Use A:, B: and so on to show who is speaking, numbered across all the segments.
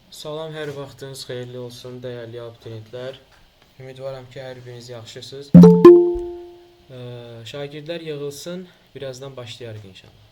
A: Salam, hər vaxtınız xeyirli olsun, dəyərli abituriyentlər. Ümidvaram ki, hər biriniz yaxşısınız. Şagirdlər yığılsın, birazdan başlayarıq inşallah.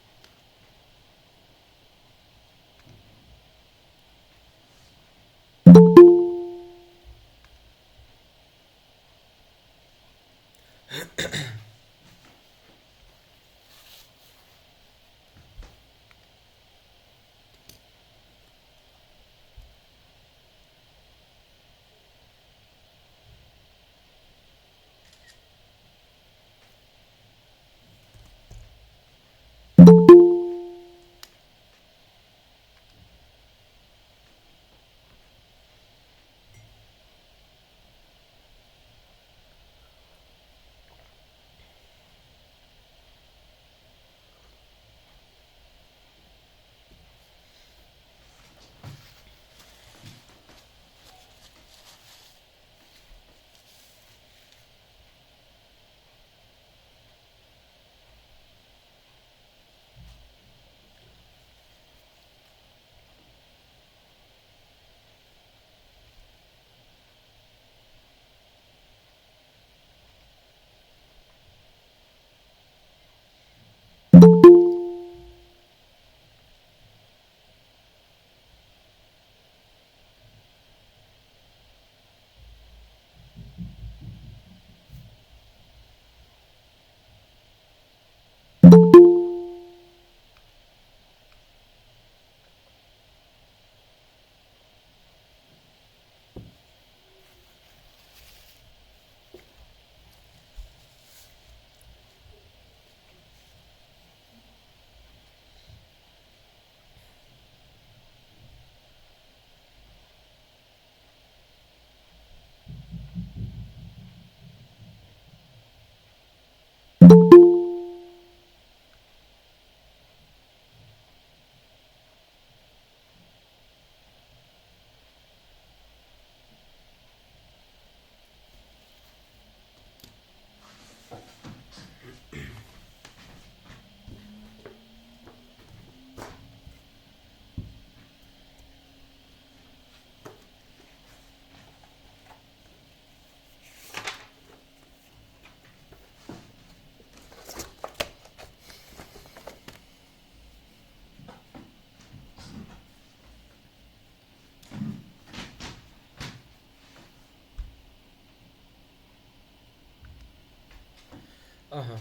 A: Aha.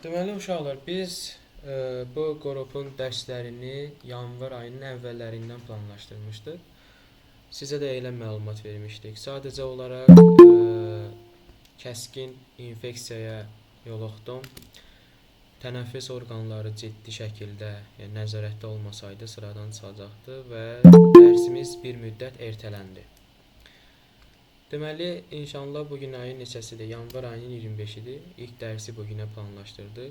A: Deməli uşaqlar, biz bu qrupun dərslərini yanvar ayının əvvəllərindən planlaşdırmışdıq. Sizə də elə məlumat vermişdik. Sadəcə olaraq kəskin infeksiyaya yoluxdum. Tənəffüs orqanları ciddi şəkildə, yəni nəzarətdə olmasaydı sıradan çıxacaqdı və dərsimiz bir müddət ertələndi. Deməli, inşallah bu gün ayın neçəsidir? Yanvar ayının 25-idir. İlk dərsi bu günə planlaşdırdıq.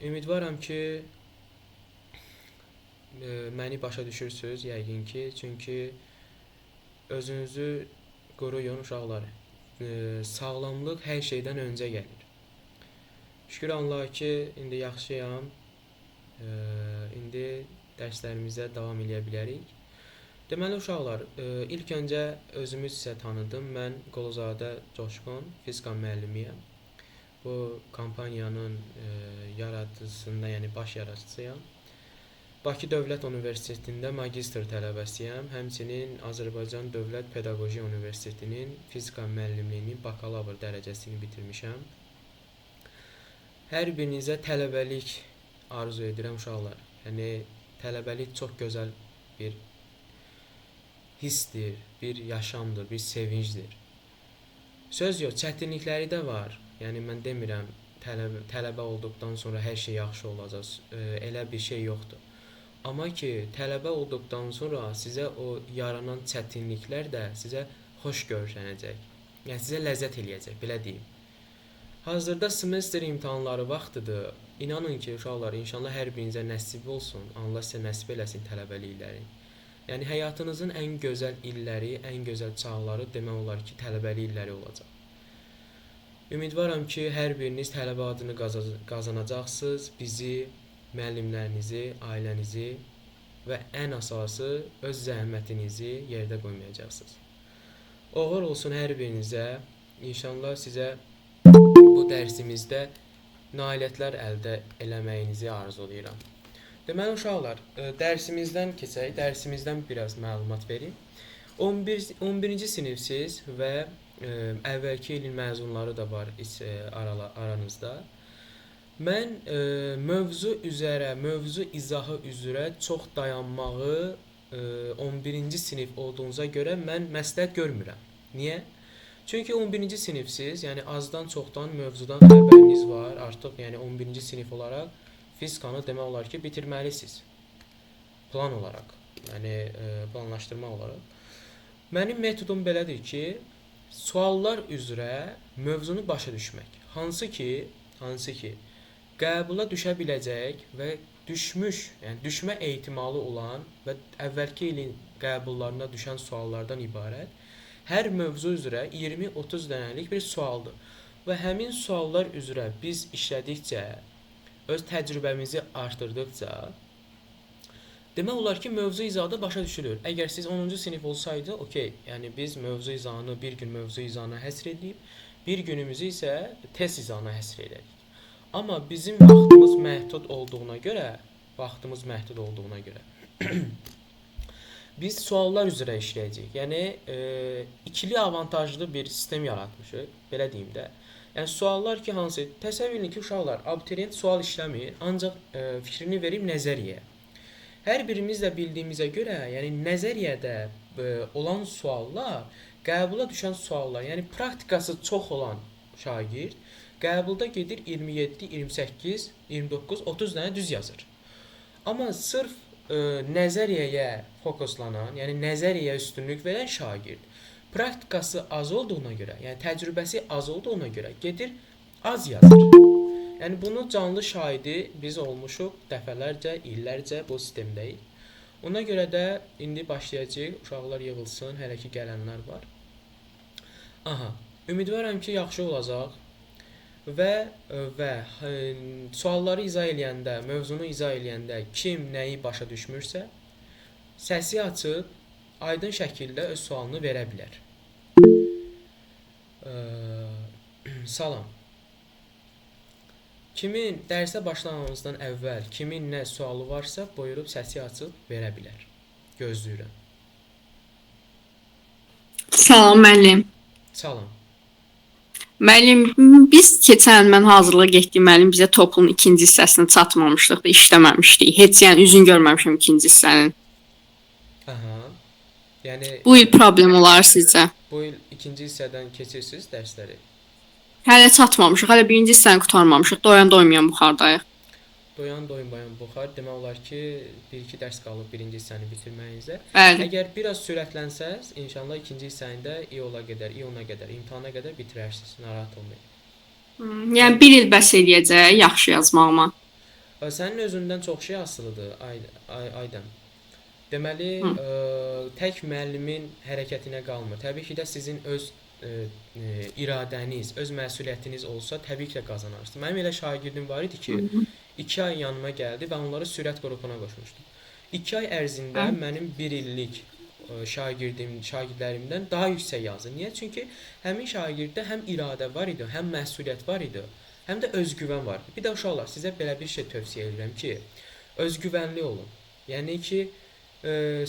A: Ümidvaram ki, məni başa düşürsüz yəqin ki, çünki özünüzü qoruyun uşaqlar. Sağlamlıq hər şeydən öncə gəlir. Şükür Allaha ki, indi yaxşıyam. İndi dərslərimizə davam edə bilərik. Deməli uşaqlar, ilk öncə özümü sizə tanıdım. Mən Quluzadə Coşqun, fizika müəllimiyəm. Bu kampaniyanın yaradıcısında, yəni baş yaradıcısıyam. Bakı Dövlət Universitetində magistr tələbəsiyəm. Həmçinin Azərbaycan Dövlət Pedaqoji Universitetinin fizika müəllimliyinin bakalavr dərəcəsini bitirmişəm. Hər birinizə tələbəlik arzu edirəm uşaqlar. Yəni tələbəlik çox gözəl bir hissdir, bir yaşamdır, bir sevincdir. Söz yox, çətinlikləri də var. Yəni mən demirəm tələbə olduqdan sonra hər şey yaxşı olacaq. Elə bir şey yoxdur. Amma ki, tələbə olduqdan sonra sizə o yaranan çətinliklər də sizə xoş görsənəcək. Yəni sizə ləzzət eləyəcək, belə deyim. Hazırda semestr imtahanları vaxtıdır. İnanın ki, uşaqlar, inşallah hər birinizə nəsib olsun. Allah sizə nəsib eləsin tələbəlikləri. Yəni həyatınızın ən gözəl illəri, ən gözəl çağları demək olar ki, tələbəlik illəri olacaq. Ümidvaram ki, hər biriniz tələbə adını qazanacaqsınız. Bizi, müəllimlərinizi, ailənizi və ən əsası öz zəhmətinizi yerdə qoymayacaqsınız. Uğur olsun hər birinizə. İnşallah sizə bu dərsimizdə nailiyyətlər əldə eləməyinizi arzulayıram. Deməli uşaqlar, dərsimizdən keçək. Dərsimizdən biraz məlumat verim. 11-ci sinifsiz və əvvəlki ilin məzunları da var aranızda. Mən mövzu izahı üzrə çox dayanmağı 11-ci sinif olduğunuza görə mən məsləhət görmürəm. Niyə? Çünki 11-ci sinifsiz, yəni azdan çoxdan mövzudan xəbəriniz var. Artıq yəni 11-ci sinif olaraq fizikanı demək olar ki, bitirməlisiniz. Plan olaraq, yəni planlaşdırma olaraq. Mənim metodum belədir ki, suallar üzrə mövzunu başa düşmək. Hansı ki, qəbula düşə biləcək və düşmə ehtimalı olan və əvvəlki ilin qəbullarına düşən suallardan ibarət hər mövzu üzrə 20-30 dənəlik bir sualdır. Və həmin suallar üzrə biz işlədikcə, öz təcrübəmizi artırdıqca demək olar ki, mövzu izahı başa düşülür. Əgər siz 10-cu sinif olsaydı, okey, yəni biz mövzu izahını bir gün mövzu izahına həsr edib, bir günümüzü isə test izahına həsr edərik. Amma bizim vaxtımız məhdud olduğuna görə biz suallar üzrə işləyəcəyik. Yəni ikili avantajlı bir sistem yaratmışıq, belə deyim də. Yəni suallar ki, hansı? Təsəvvür edin ki, uşaqlar, abituriyent sual işləmir, ancaq fikrini verib nəzəriyyəyə. Hər birimiz də bildiyimizə görə, yəni nəzəriyyədə olan suallar, qəbula düşən suallar, yəni praktikası çox olan şagird qəbulda gedir 27, 28, 29, 30 dənə düz yazır. Amma sırf nəzəriyyəyə fokuslanan, yəni nəzəriyyəyə üstünlük verən şagird praktikası az olduğuna görə, yəni təcrübəsi az olduğuna görə gedir az yazır. Yəni bunu canlı şahidi biz olmuşuq dəfələrcə, illərcə bu sistemdəyik. Ona görə də indi başlayacağıq. Uşaqlar yığılsın, hələ ki gələnlər var. Aha, ümidvaram ki, yaxşı olacaq. Və sualları izah eləyəndə, mövzunu izah eləyəndə kim nəyi başa düşmürsə, səsi açıb aydın şəkildə öz sualını verə bilər. Salam. Kimin dərsə başlamamızdan əvvəl kimin nə sualı varsa, buyurub səsi açıb verə bilər. Gözləyirəm.
B: Salam müəllim.
A: Salam.
B: Müəllim, biz keçən mən hazırlıq etdiyim müəllim bizə toplun ikinci hissəsini çatmamışdıq da işləməmişdik. Heç yəni üzün görməmişəm ikinci hissənin.
A: Aha. Yəni
B: Bu il problem olar sizcə?
A: bu il ikinci hissədən keçirsiniz dərsləri.
B: Hələ çatmamışıq, hələ birinci hissəni qurtarmamışıq. Doyan doymayan buxardayıq.
A: Doyan doymayan buxar demək olar ki, 1-2 dərs qalıb birinci hissəni bitirməyinizə.
B: Bəli.
A: Əgər biraz sürətlənsəz, inşallah ikinci hissəni də iyuna qədər, imtahana qədər bitirərsiniz. Narahat olmayın.
B: Yəni bir il bəs eləyəcək yaxşı yazmağıma.
A: Sənin özündən çox şey asılıdır, Aydan. Deməli, tək müəllimin hərəkətinə qalmır. Təbii ki də sizin öz iradəniz, öz məsuliyyətiniz olsa, təbii ki də qazanarsınız. Mənim elə şagirdim var idi ki, 2 ay yanıma gəldi və onları sürət qrupuna qoşmuşdum. 2 ay ərzində mənim 1 illik şagirdlərimdən daha yüksək yazdı. Niyə? Çünki həmin şagirddə həm iradə var idi, həm məsuliyyət var idi, həm də özgüvən var idi. Bir də uşaqlar, sizə belə bir şey tövsiyə edirəm ki, özgüvənli olun. Yəni ki,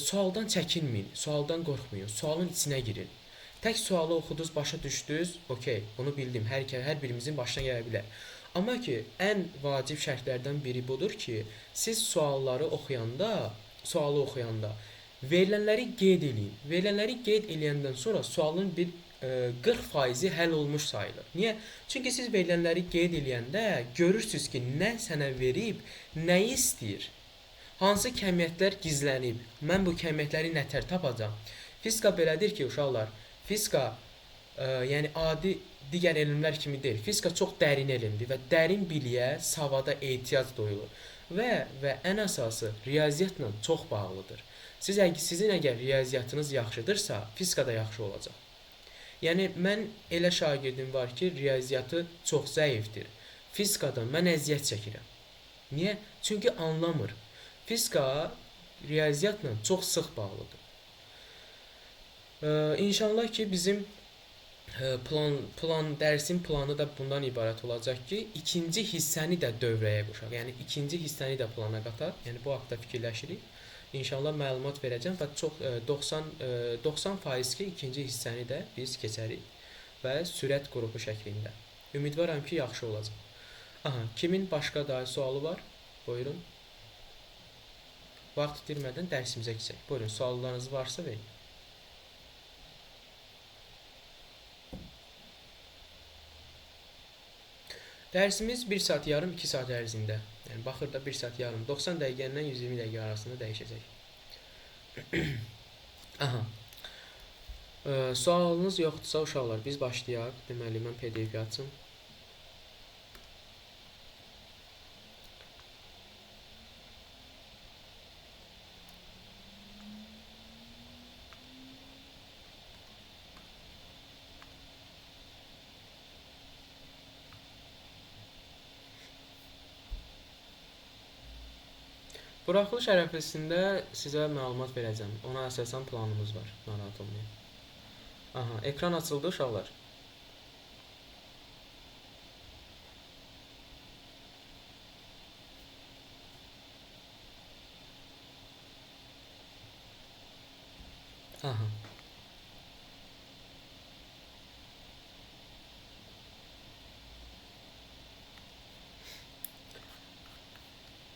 A: sualdan çəkinməyin, sualdan qorxmayın, sualın içinə girin. Tək sualı oxudunuz, başa düşdünüz, okey, bunu bildim, hər birimizin başına gələ bilər. Amma ki, ən vacib şərtlərdən biri budur ki, siz sualı oxuyanda verilənləri qeyd eləyin. Verilənləri qeyd eləyəndən sonra sualın bir 40% həll olmuş sayılır. Niyə? Çünki siz verilənləri qeyd eləyəndə görürsüz ki, nə sənə verib, nəyi istəyir, hansı kəmiyyətlər gizlənib, mən bu kəmiyyətləri nətər tapacam. Fizika belədir ki, uşaqlar, fizika yəni adi digər elmlər kimi deyil. Fizika çox dərin elmdir və dərin biliyə, savada ehtiyac duyulur. Və ən əsası riyaziyyatla çox bağlıdır. Sizin əgər riyaziyyatınız yaxşıdırsa, fizika da yaxşı olacaq. Yəni mən elə şagirdim var ki, riyaziyyatı çox zəifdir. Fizikadan mən əziyyət çəkirəm. Niyə? Çünki anlamır. Fizika riyaziyyatla çox sıx bağlıdır. İnşallah ki bizim dərsin planı da bundan ibarət olacaq ki, ikinci hissəni də dövrəyə qoşaq. Yəni ikinci hissəni də plana qataq. Yəni bu haqqda fikirləşirik. İnşallah məlumat verəcəm və çox 90% ki, ikinci hissəni də biz keçərik və sürət qrupu şəklində. Ümidvaram ki, yaxşı olacaq. Aha, kimin başqa da sualı var? Buyurun. Vaxt itirmədən dərsimizə keçək. Buyurun, suallarınız varsa verin. Dərsimiz 1 saat yarım, 2 saat ərzində. Yəni baxırda 1 saat yarım, 90 dəqiqədən 120 dəqiqə arasında dəyişəcək. Aha. Sualınız yoxdursa uşaqlar, biz başlayaq. Deməli, mən PDF-i açım. Buraxılış ərəfəsində sizə məlumat verəcəm. Ona əsasən planımız var. Narahat olmayın. Aha, ekran açıldı uşaqlar. Aha.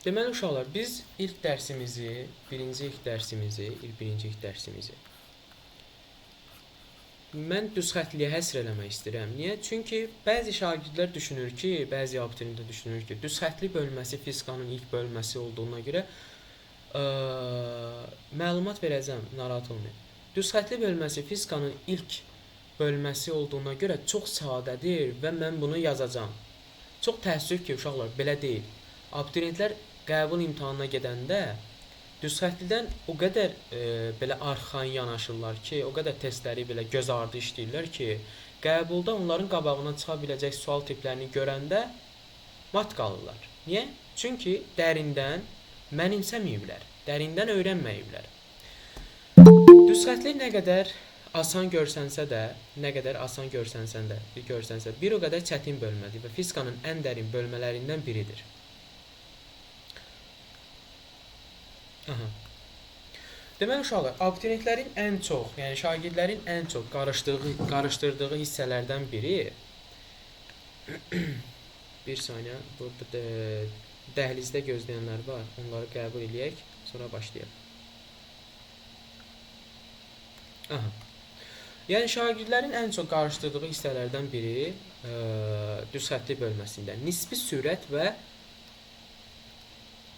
A: Deməli uşaqlar, biz birinci ilk dərsimizi mən düz xətliyə həsr eləmək istəyirəm. Niyə? Çünki bəzi şagirdlər düşünür ki, bəzi abituriyentlər düşünür ki, düz xətli bölməsi fizikanın ilk bölməsi olduğuna görə məlumat verəcəm, narahat olmayın. Düz xətli bölməsi fizikanın ilk bölməsi olduğuna görə çox sadədir və mən bunu yazacağam. Çox təəssüf ki, uşaqlar, belə deyil. Abituriyentlər qəbul imtahanına gedəndə düz xətlidən o qədər belə arxain yanaşırlar ki, o qədər testləri belə göz ardı işləyirlər ki, qəbulda onların qabağına çıxa biləcək sual tiplərini görəndə mat qalırlar. Niyə? Çünki dərindən mənimsəməyiblər, dərindən öyrənməyiblər. Düz xətli nə qədər asan görsənsə də, bir o qədər çətin bölmədir və fizikanın ən dərin bölmələrindən biridir. Aha. Deməli uşaqlar, abituriyentlərin ən çox, yəni şagirdlərin ən çox qarışdırdığı hissələrdən biri bir saniyə, burada dəhlizdə gözləyənlər var. Onları qəbul eləyək, sonra başlayaq. Aha. Yəni şagirdlərin ən çox qarışdırdığı hissələrdən biri düz xətli bölməsində nisbi sürət və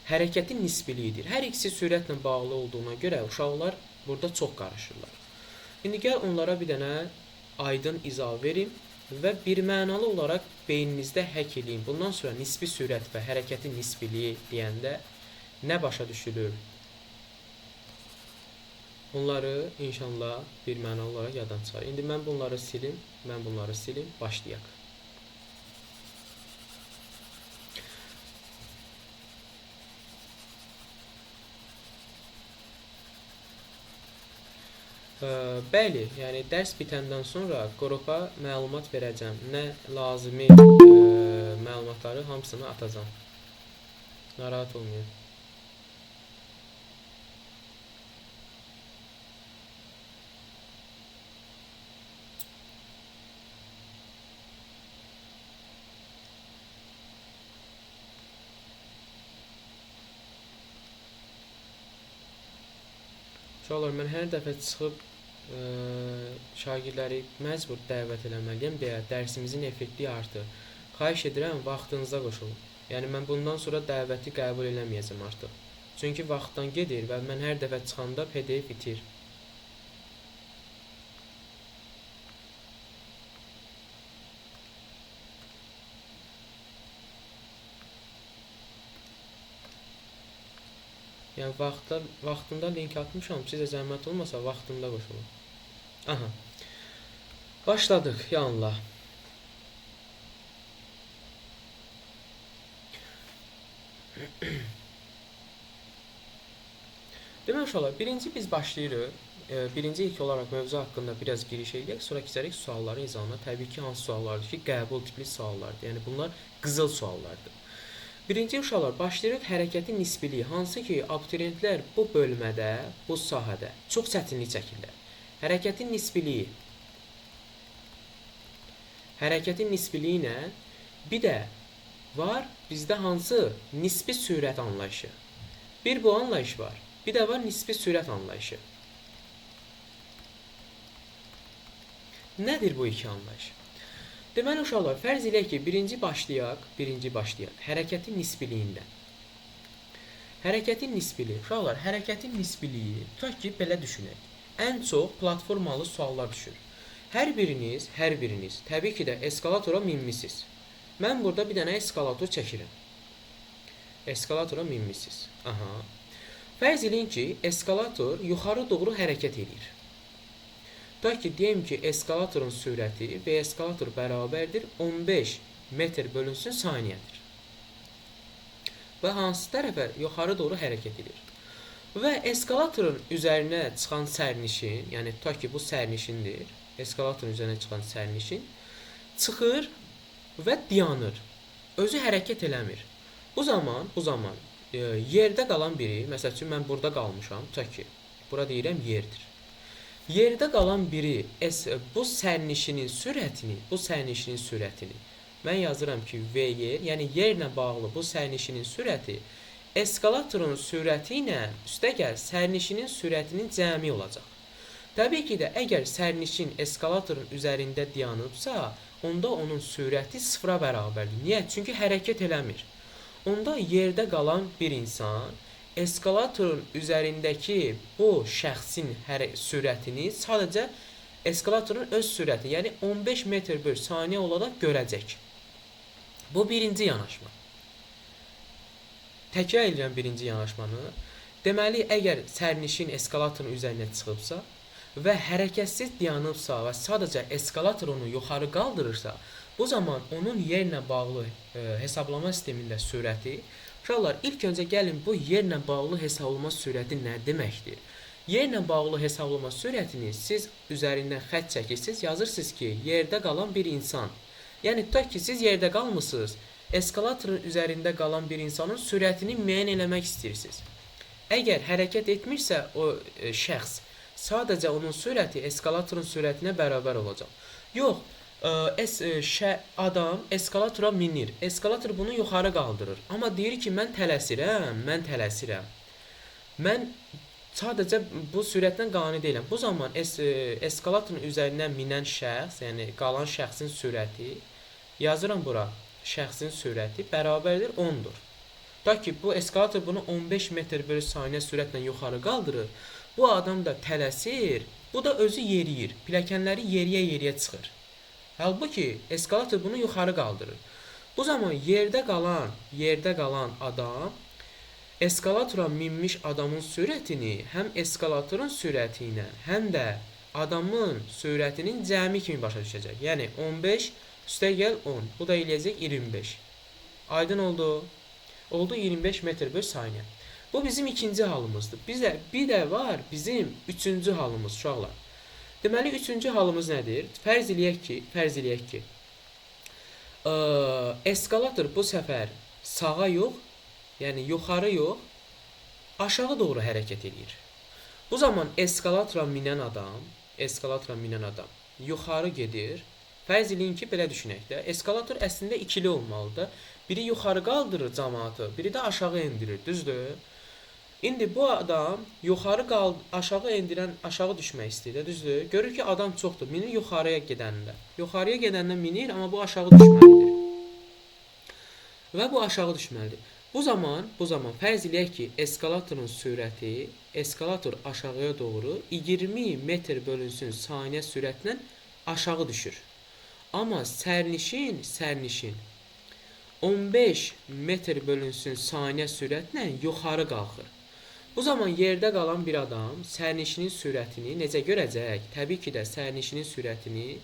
A: hərəkətin nisbiliyidir. Hər ikisi sürətlə bağlı olduğuna görə uşaqlar burada çox qarışırlar. İndi gəl onlara bir dənə aydın izah verim və birmənalı olaraq beyninizdə həkk edin. Bundan sonra nisbi sürət və hərəkətin nisbiliyi deyəndə nə başa düşülür? Onları inşallah birmənalı olaraq yaddan çıxar. İndi mən bunları silim, başlayaq. Bəli, yəni dərs bitəndən sonra qrupa məlumat verəcəm. Nə lazımi məlumatları hamısını atacağam. Narahat olmayın. Uşaqlar, mən hər dəfə çıxıb şagirdləri məcbur dəvət eləməliyəm deyə dərsimizin effekti artır. Xahiş edirəm, vaxtınıza qoşulun. Yəni mən bundan sonra dəvəti qəbul eləməyəcəm artıq. Çünki vaxtdan gedir və mən hər dəfə çıxanda PDF itir. Yəni vaxtında link atmışam, sizə zəhmət olmasa vaxtında qoşulun. Aha. Başladıq, ya Allah. Demək uşaqlar, birinci biz başlayırıq. Birinci ilk olaraq mövzu haqqında biraz giriş edək, sonra keçərik sualların izahına. Təbii ki, hansı suallardır ki, qəbul tipli suallardır. Yəni bunlar qızıl suallardır. Birinci uşaqlar, başlayırıq hərəkətin nisbiliyi, hansı ki, abituriyentlər bu bölmədə, bu sahədə çox çətinlik çəkirlər. Hərəkətin nisbiliyi. Hərəkətin nisbiliyi ilə bir də var bizdə hansı nisbi sürət anlayışı. Bir bu anlayış var. Bir də var nisbi sürət anlayışı. Nədir bu iki anlayış? Deməli uşaqlar, fərz eləyək ki, birinci başlayaq. Hərəkətin nisbiliyindən. Hərəkətin nisbiliyi. Uşaqlar, hərəkətin nisbiliyi, tutaq ki, belə düşünək. Ən çox platformalı suallar düşür. Hər biriniz, təbii ki də eskalatora minmisiniz. Mən burada bir dənə eskalator çəkirəm. Eskalatora minmisiniz. Aha. Fərz eləyin ki, eskalator yuxarı doğru hərəkət edir. Tutaq ki, deyim ki, eskalatorun sürəti və eskalator bərabərdir 15 metr bölünsün saniyədir. Və hansı tərəfə yuxarı doğru hərəkət edir. Və eskalatorun üzərinə çıxan sərnişin, yəni tutaq ki, bu sərnişindir. Eskalatorun üzərinə çıxan sərnişin çıxır və dayanır. Özü hərəkət eləmir. Bu zaman yerdə qalan biri, məsəl üçün mən burada qalmışam, tutaq ki, bura deyirəm yerdir. Yerdə qalan biri bu sərnişinin sürətini mən yazıram ki, V yer, yəni yerlə bağlı bu sərnişinin sürəti eskalatorun sürəti ilə üstəgəl sərnişinin sürətinin cəmi olacaq. Təbii ki də əgər sərnişin eskalatorun üzərində dayanıbsa, onda onun sürəti sıfıra bərabərdir. Niyə? Çünki hərəkət eləmir. Onda yerdə qalan bir insan eskalatorun üzərindəki bu şəxsin sürətini sadəcə eskalatorun öz sürəti, yəni 15 metr bölü saniyə olaraq görəcək. Bu birinci yanaşma. Təkrar edirəm birinci yanaşmanı. Deməli, əgər sərnişin eskalatorun üzərinə çıxıbsa və hərəkətsiz dayanıbsa və sadəcə eskalator onu yuxarı qaldırırsa, bu zaman onun yerlə bağlı hesablama sistemində sürəti. Uşaqlar, ilk öncə gəlin bu yerlə bağlı hesablama sürəti nə deməkdir? Yerlə bağlı hesablama sürətini siz üzərindən xətt çəkirsiniz, yazırsınız ki, yerdə qalan bir insan. Yəni, tutaq ki, siz yerdə qalmısınız, eskalatorun üzərində qalan bir insanın sürətini müəyyən eləmək istəyirsiniz. Əgər hərəkət etmirsə o şəxs, sadəcə onun sürəti eskalatorun sürətinə bərabər olacaq. Yox, adam eskalatora minir. Eskalator bunu yuxarı qaldırır. Amma deyir ki, mən tələsirəm. Mən sadəcə bu sürətdən qane deyiləm. Bu zaman eskalatorun üzərindən minən şəxs, yəni qalan şəxsin sürəti, yazıram bura, şəxsin sürəti bərabərdir 10-dur. Tutaq ki, bu eskalator bunu 15 metr bölü saniyə sürətlə yuxarı qaldırır. Bu adam da tələsir, bu da özü yeriyir. Pilləkənləri yeriyə çıxır. Halbuki eskalator bunu yuxarı qaldırır. Bu zaman yerdə qalan adam eskalatora minmiş adamın sürətini həm eskalatorun sürəti ilə, həm də adamın sürətinin cəmi kimi başa düşəcək. Yəni 15 üstəgəl 10. Bu da eləyəcək 25. Aydın oldu? Oldu 25 metr bölü saniyə. Bu bizim ikinci halımızdır. Bir də var bizim üçüncü halımız uşaqlar. Deməli, üçüncü halımız nədir? Fərz eləyək ki, eskalator bu səfər sağa yox, yəni yuxarı yox, aşağı doğru hərəkət edir. Bu zaman eskalatora minən adam yuxarı gedir. Fərz eləyin ki, belə düşünək də, eskalator əslində ikili olmalıdır. Biri yuxarı qaldırır cəmaatı, biri də aşağı endirir, düzdür? İndi bu adam aşağı endirən aşağı düşmək istəyir, düzdür? Görür ki, adam çoxdur, minir yuxarıya gedəndə. Yuxarıya gedəndə minir, amma bu aşağı düşməlidir. Və bu aşağı düşməlidir. Bu zaman fərz eləyək ki, eskalatorun sürəti, eskalator aşağıya doğru 20 metr bölünsün saniyə sürətlə aşağı düşür. Amma sərnişin 15 metr bölünsün saniyə sürətlə yuxarı qalxır. Bu zaman yerdə qalan bir adam sərnişinin sürətini necə görəcək? Təbii ki də sərnişinin sürətini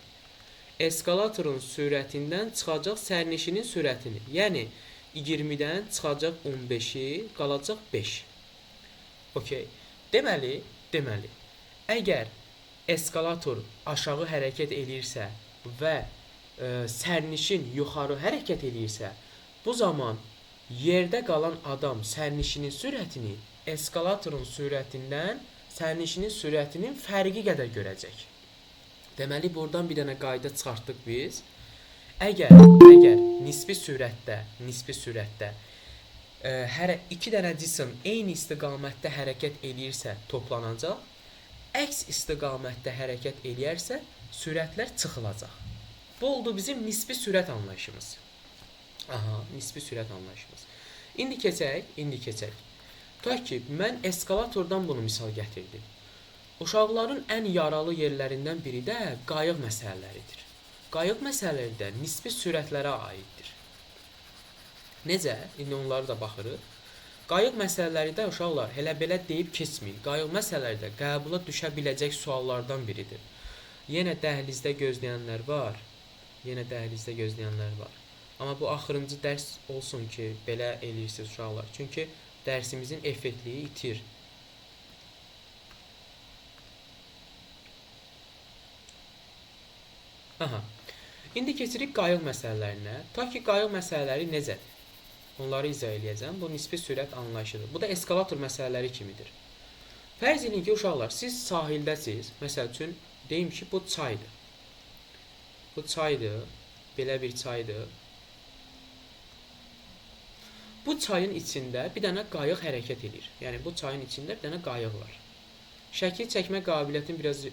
A: eskalatorun sürətindən çıxacaq sərnişinin sürətini. Yəni 20-dən çıxacaq 15-i, qalacaq 5. Okey. Deməli, əgər eskalator aşağı hərəkət eləyirsə və sərnişin yuxarı hərəkət eləyirsə, bu zaman yerdə qalan adam sərnişinin sürətini eskalatorun sürətindən sərnişinin sürətinin fərqi qədər görəcək. Deməli, buradan bir dənə qayda çıxartdıq biz. Əgər nisbi sürətdə hər iki dənə cisim eyni istiqamətdə hərəkət eləyirsə toplanacaq, əks istiqamətdə hərəkət eləyərsə sürətlər çıxılacaq. Bu oldu bizim nisbi sürət anlayışımız. Nisbi sürət anlayışımız. İndi keçək. Tutaq ki, mən eskalatordan bunu misal gətirdim. Uşaqların ən yaralı yerlərindən biri də qayıq məsələləridir. Qayıq məsələləri də nisbi sürətlərə aiddir. Necə? İndi onları da baxırıq. Qayıq məsələləri də uşaqlar elə belə deyib keçməyin. Qayıq məsələləri də qəbula düşə biləcək suallardan biridir. Yenə dəhlizdə gözləyənlər var. Amma bu axırıncı dərs olsun ki, belə eləyirsiniz uşaqlar. Çünki dərsimizin effektliyi itir. İndi keçirik qayıq məsələlərinə. Ta ki, qayıq məsələləri necədir? Onları izah eləyəcəm. Bu nisbi sürət anlayışıdır. Bu da eskalator məsələləri kimidir. Fərz edin ki, uşaqlar, siz sahildəsiniz. Məsəl üçün, deyim ki, bu çaydır. Belə bir çaydır. Bu çayın içində bir dənə qayıq hərəkət edir. Yəni, bu çayın içində bir dənə qayıq var. Şəkil çəkmə qabiliyyətim biraz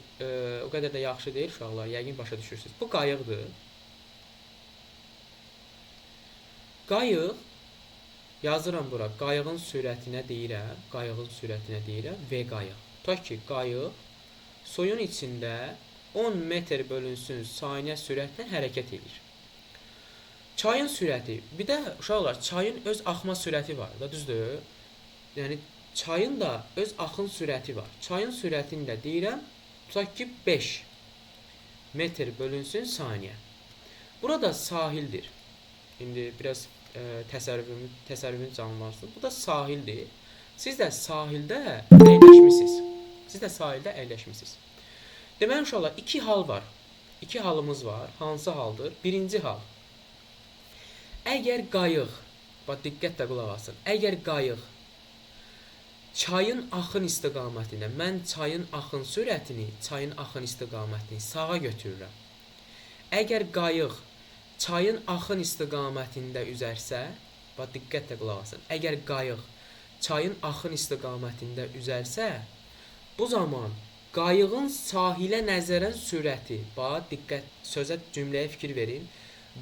A: o qədər də yaxşı deyil uşaqlar. Yəqin başa düşürsünüz. Bu qayıqdır. Qayıq, yazıram bura, qayığın sürətinə deyirəm V qayıq. Tutaq ki, qayıq suyun içində 10 metr bölünsün saniyə sürətlə hərəkət edir. Çayın sürəti, bir də uşaqlar, çayın öz axma sürəti var da, düzdür? Yəni, çayın da öz axın sürəti var. Çayın sürətini də deyirəm, tutaq ki, 5 metr bölünsün saniyə. Burada sahildir. İndi biraz təsərrüfünü canlarsınız. Bu da sahildir. Siz də sahildə əyləşmisiniz. Deməli, uşaqlar, iki hal var. İki halımız var. Hansı haldır? Birinci hal. Əgər qayıq, bax, diqqətlə qulaq asın. Əgər qayıq çayın axın istiqamətində, mən çayın axın istiqamətini sağa götürürəm. Əgər qayıq çayın axın istiqamətində üzərsə, bax, diqqətlə qulaq asın. Əgər qayıq çayın axın istiqamətində üzərsə, bu zaman qayığın sahilə nəzərən sürəti, bax, diqqət, sözə, cümləyə fikir verin.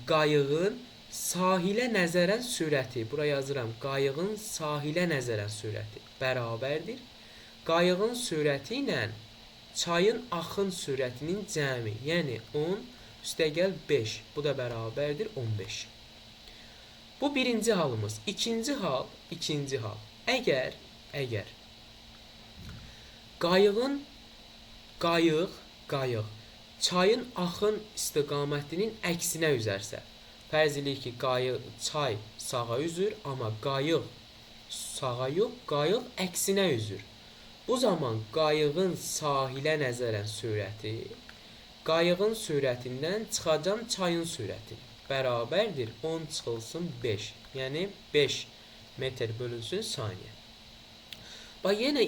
A: Qayığın sahilə nəzərən sürəti, bura yazıram, qayığın sahilə nəzərən sürəti bərabərdir. Qayığın sürəti ilə çayın axın sürətinin cəmi, yəni 10 üstəgəl 5, bu da bərabərdir 15. Bu birinci halımız. İkinci hal. Əgər qayıq çayın axın istiqamətinin əksinə üzərsə, fərz eləyək ki, çay sağa üzür, amma qayıq sağa yox, qayıq əksinə üzür. Bu zaman qayığın sahilə nəzərən sürəti, qayığın sürətindən çıxacam çayın sürəti bərabərdir 10 çıxılsın 5, yəni 5 metr bölünsün saniyə. Bax, yenə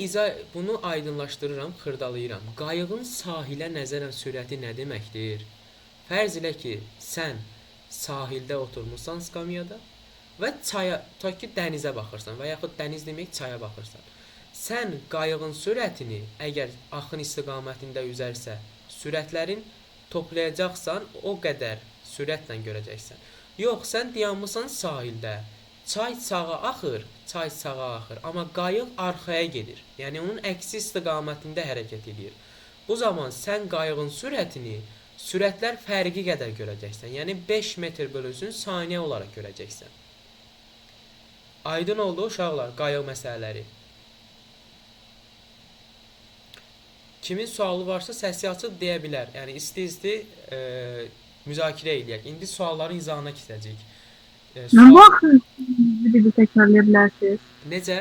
A: bunu aydınlaşdırıram, xırdalayıram. Qayığın sahilə nəzərən sürəti nə deməkdir? Fərz elə ki, sən sahildə oturmuşsan skamyada və çaya, tutaq ki, dənizə baxırsan və yaxud dəniz demək çaya baxırsan. Sən qayığın sürətini, əgər axın istiqamətində üzərsə, sürətlərin toplayacaqsan, o qədər sürətlə görəcəksən. Yox, sən dayanmısan sahildə, çay sağa axır, amma qayıq arxaya gedir. Yəni, onun əksi istiqamətində hərəkət edir. Bu zaman sən qayığın sürətini sürətlər fərqi qədər görəcəksən. Yəni 5 metr bölünsün saniyə olaraq görəcəksən. Aydın oldu uşaqlar, qayıq məsələləri. Kimin sualı varsa səsi açıb deyə bilər. Yəni isti müzakirə eləyək. İndi sualların izahına keçəcəyik.
C: Nə vaxt bir təkrarlaya bilərsiniz?
A: Necə?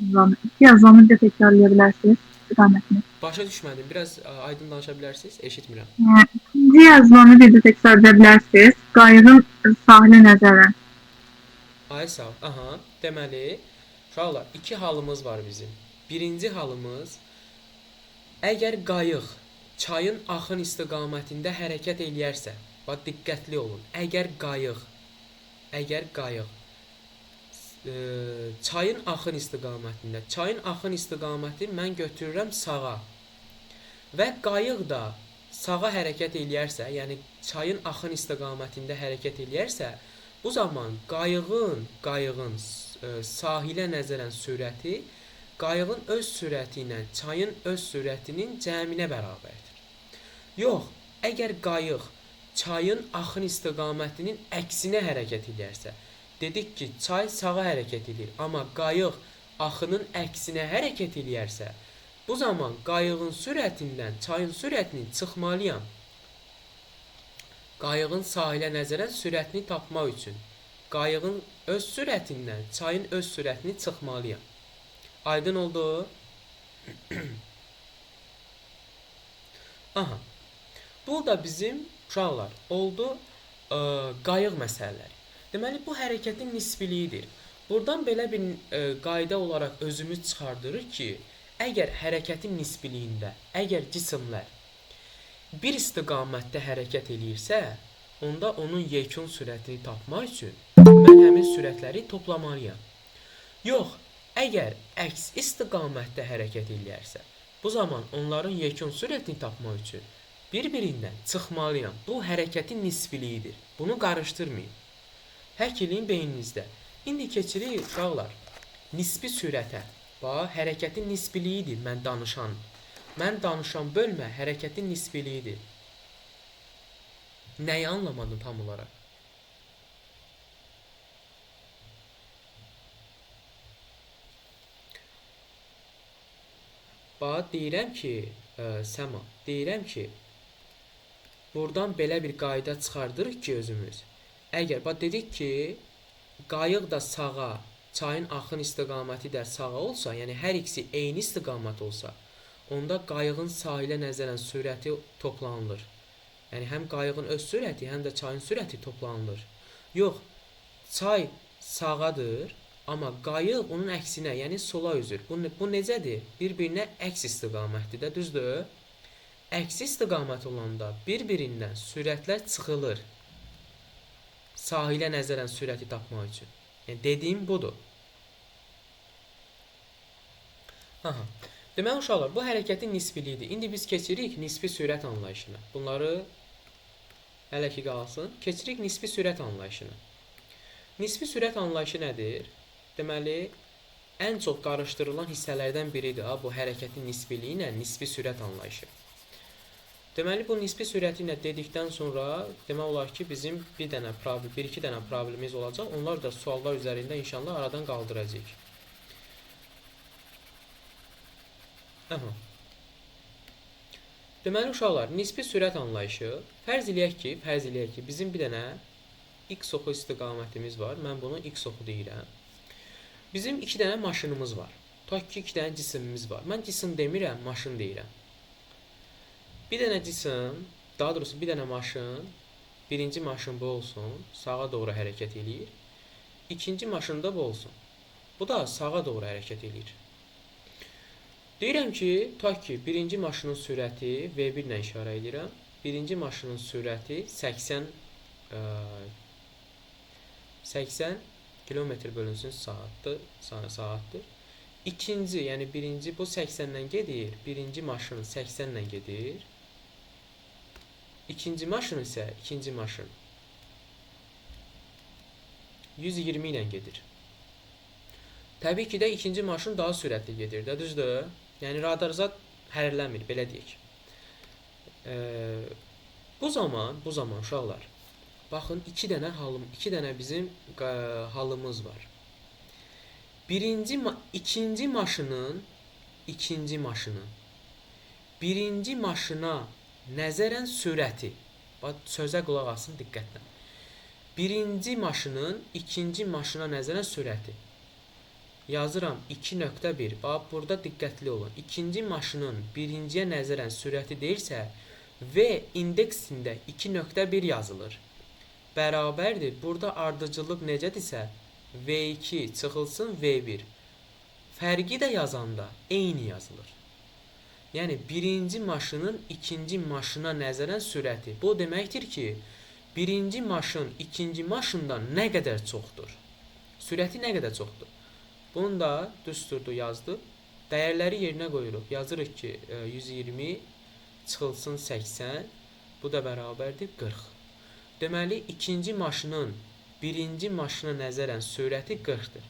C: yazılanı. İki yazılanı bir de tekrarlayabilirsiniz. İstikamətini.
A: Başa düşmədim. Biraz aydın danışa bilərsiniz? Eşitmirəm.
C: İkinci yazılanı bir de tekrar edebilirsiniz. Qayığın sahilə nəzərən.
A: Ay sağ ol. Aha, deməli, uşaqlar, iki halımız var bizim. Birinci halımız, əgər qayıq çayın axın istiqamətində hərəkət eləyərsə, bax diqqətli olun. Əgər qayıq çayın axın istiqamətində, çayın axın istiqaməti mən götürürəm sağa və qayıq da sağa hərəkət eləyərsə, yəni çayın axın istiqamətində hərəkət eləyərsə, bu zaman qayığın sahilə nəzərən sürəti qayığın öz sürəti ilə çayın öz sürətinin cəminə bərabərdir. Yox, əgər qayıq çayın axın istiqamətinin əksinə hərəkət edərsə, dedik ki, çay sağa hərəkət edir, amma qayıq axının əksinə hərəkət edərsə, bu zaman qayığın sürətindən çayın sürətini çıxmalıyam. Qayığın sahilə nəzərən sürətini tapmaq üçün qayığın öz sürətindən çayın öz sürətini çıxmalıyam. Aydın oldu? Aha. Bu da bizim uşaqlar oldu qayıq məsələləri. Deməli bu hərəkətin nisbiliyidir. Buradan belə bir qayda olaraq özümüz çıxardırıq ki, əgər hərəkətin nisbiliyində, əgər cisimlər bir istiqamətdə hərəkət eləyirsə, onda onun yekun sürətini tapmaq üçün mən həmin sürətləri toplamalıyam. Yox, əgər əks istiqamətdə hərəkət eləyərsə, bu zaman onların yekun sürətini tapmaq üçün bir-birindən çıxmalıyam. Bu hərəkətin nisbiliyidir. Bunu qarışdırmayın. Həkk eləyin beyninizdə. İndi keçirik uşaqlar nisbi sürətə. Bax, hərəkətin nisbiliyidir mən danışan. Mən danışan bölmə hərəkətin nisbiliyidir. Nəyi anlamadın tam olaraq? Bax, deyirəm ki, Səma, deyirəm ki, buradan belə bir qayda çıxardırıq ki özümüz. Əgər, bax dedik ki, qayıq da sağa, çayın axın istiqaməti də sağa olsa, yəni hər ikisi eyni istiqamət olsa, onda qayığın sahilə nəzərən sürəti toplanılır. Yəni həm qayığın öz sürəti, həm də çayın sürəti toplanılır. Yox, çay sağadır, amma qayıq onun əksinə, yəni sola üzür. Bu necədir? Bir-birinə əks istiqamətdir də, düzdür? Əks istiqamət olanda bir-birindən sürətlər çıxılır. Sahilə nəzərən sürəti tapmaq üçün. Yəni dediyim budur. Aha. Deməli uşaqlar, bu hərəkətin nisbiliyidir. İndi biz keçirik nisbi sürət anlayışına. Bunları hələ ki qalsın. Keçirik nisbi sürət anlayışına. Nisbi sürət anlayışı nədir? Deməli, ən çox qarışdırılan hissələrdən biridir bu hərəkətin nisbiliyi ilə nisbi sürət anlayışı. Deməli, bu nisbi sürəti ilə dedikdən sonra demək olar ki, bizim bir-iki dənə problemimiz olacaq. Onlar da suallar üzərində inşallah aradan qaldıracağıq. Aha. Deməli, uşaqlar, nisbi sürət anlayışı fərz eləyək ki, bizim bir dənə x oxu istiqamətimiz var. Mən bunu x oxu deyirəm. Bizim iki dənə maşınımız var. Tutaq ki, iki dənə cisimimiz var. Mən cisim demirəm, maşın deyirəm. Bir dənə cisim, daha doğrusu bir dənə maşın, birinci maşın bu olsun, sağa doğru hərəkət eləyir. İkinci maşın da bu olsun. Bu da sağa doğru hərəkət eləyir. Deyirəm ki, tutaq ki, birinci maşının sürəti V1 ilə işarə edirəm. Birinci maşının sürəti 80 km bölünsün saatdır. İkinci, yəni birinci bu 80-dən gedir. Birinci maşın 80-dən gedir. İkinci maşın isə, ikinci maşın 120 ilə gedir. Təbii ki də ikinci maşın daha sürətli gedir də, düzdür? Yəni radar zad hərlənmir, belə deyək. Bu zaman uşaqlar, baxın iki dənə bizim halımız var. İkinci maşının birinci maşına nəzərən sürəti. Bax, sözə qulaq asın diqqətlə. Birinci maşının ikinci maşına nəzərən sürəti. yazıram 2.1. Bax burada diqqətli olun. İkinci maşının birinciyə nəzərən sürəti deyilsə V indeksində 2.1 yazılır. Bərabərdir. Burada ardıcıllıq necədirsə V2 çıxılsın V1. Fərqi də yazanda eyni yazılır. Yəni birinci maşının ikinci maşına nəzərən sürəti. Bu deməkdir ki, birinci maşın ikinci maşından nə qədər çoxdur? Sürəti nə qədər çoxdur? Bunu da düsturdu yazdıq. Dəyərləri yerinə qoyuruq. Yazırıq ki, 120 çıxılsın 80. Bu da bərabərdir 40. Deməli, ikinci maşının birinci maşına nəzərən sürəti 40-dır.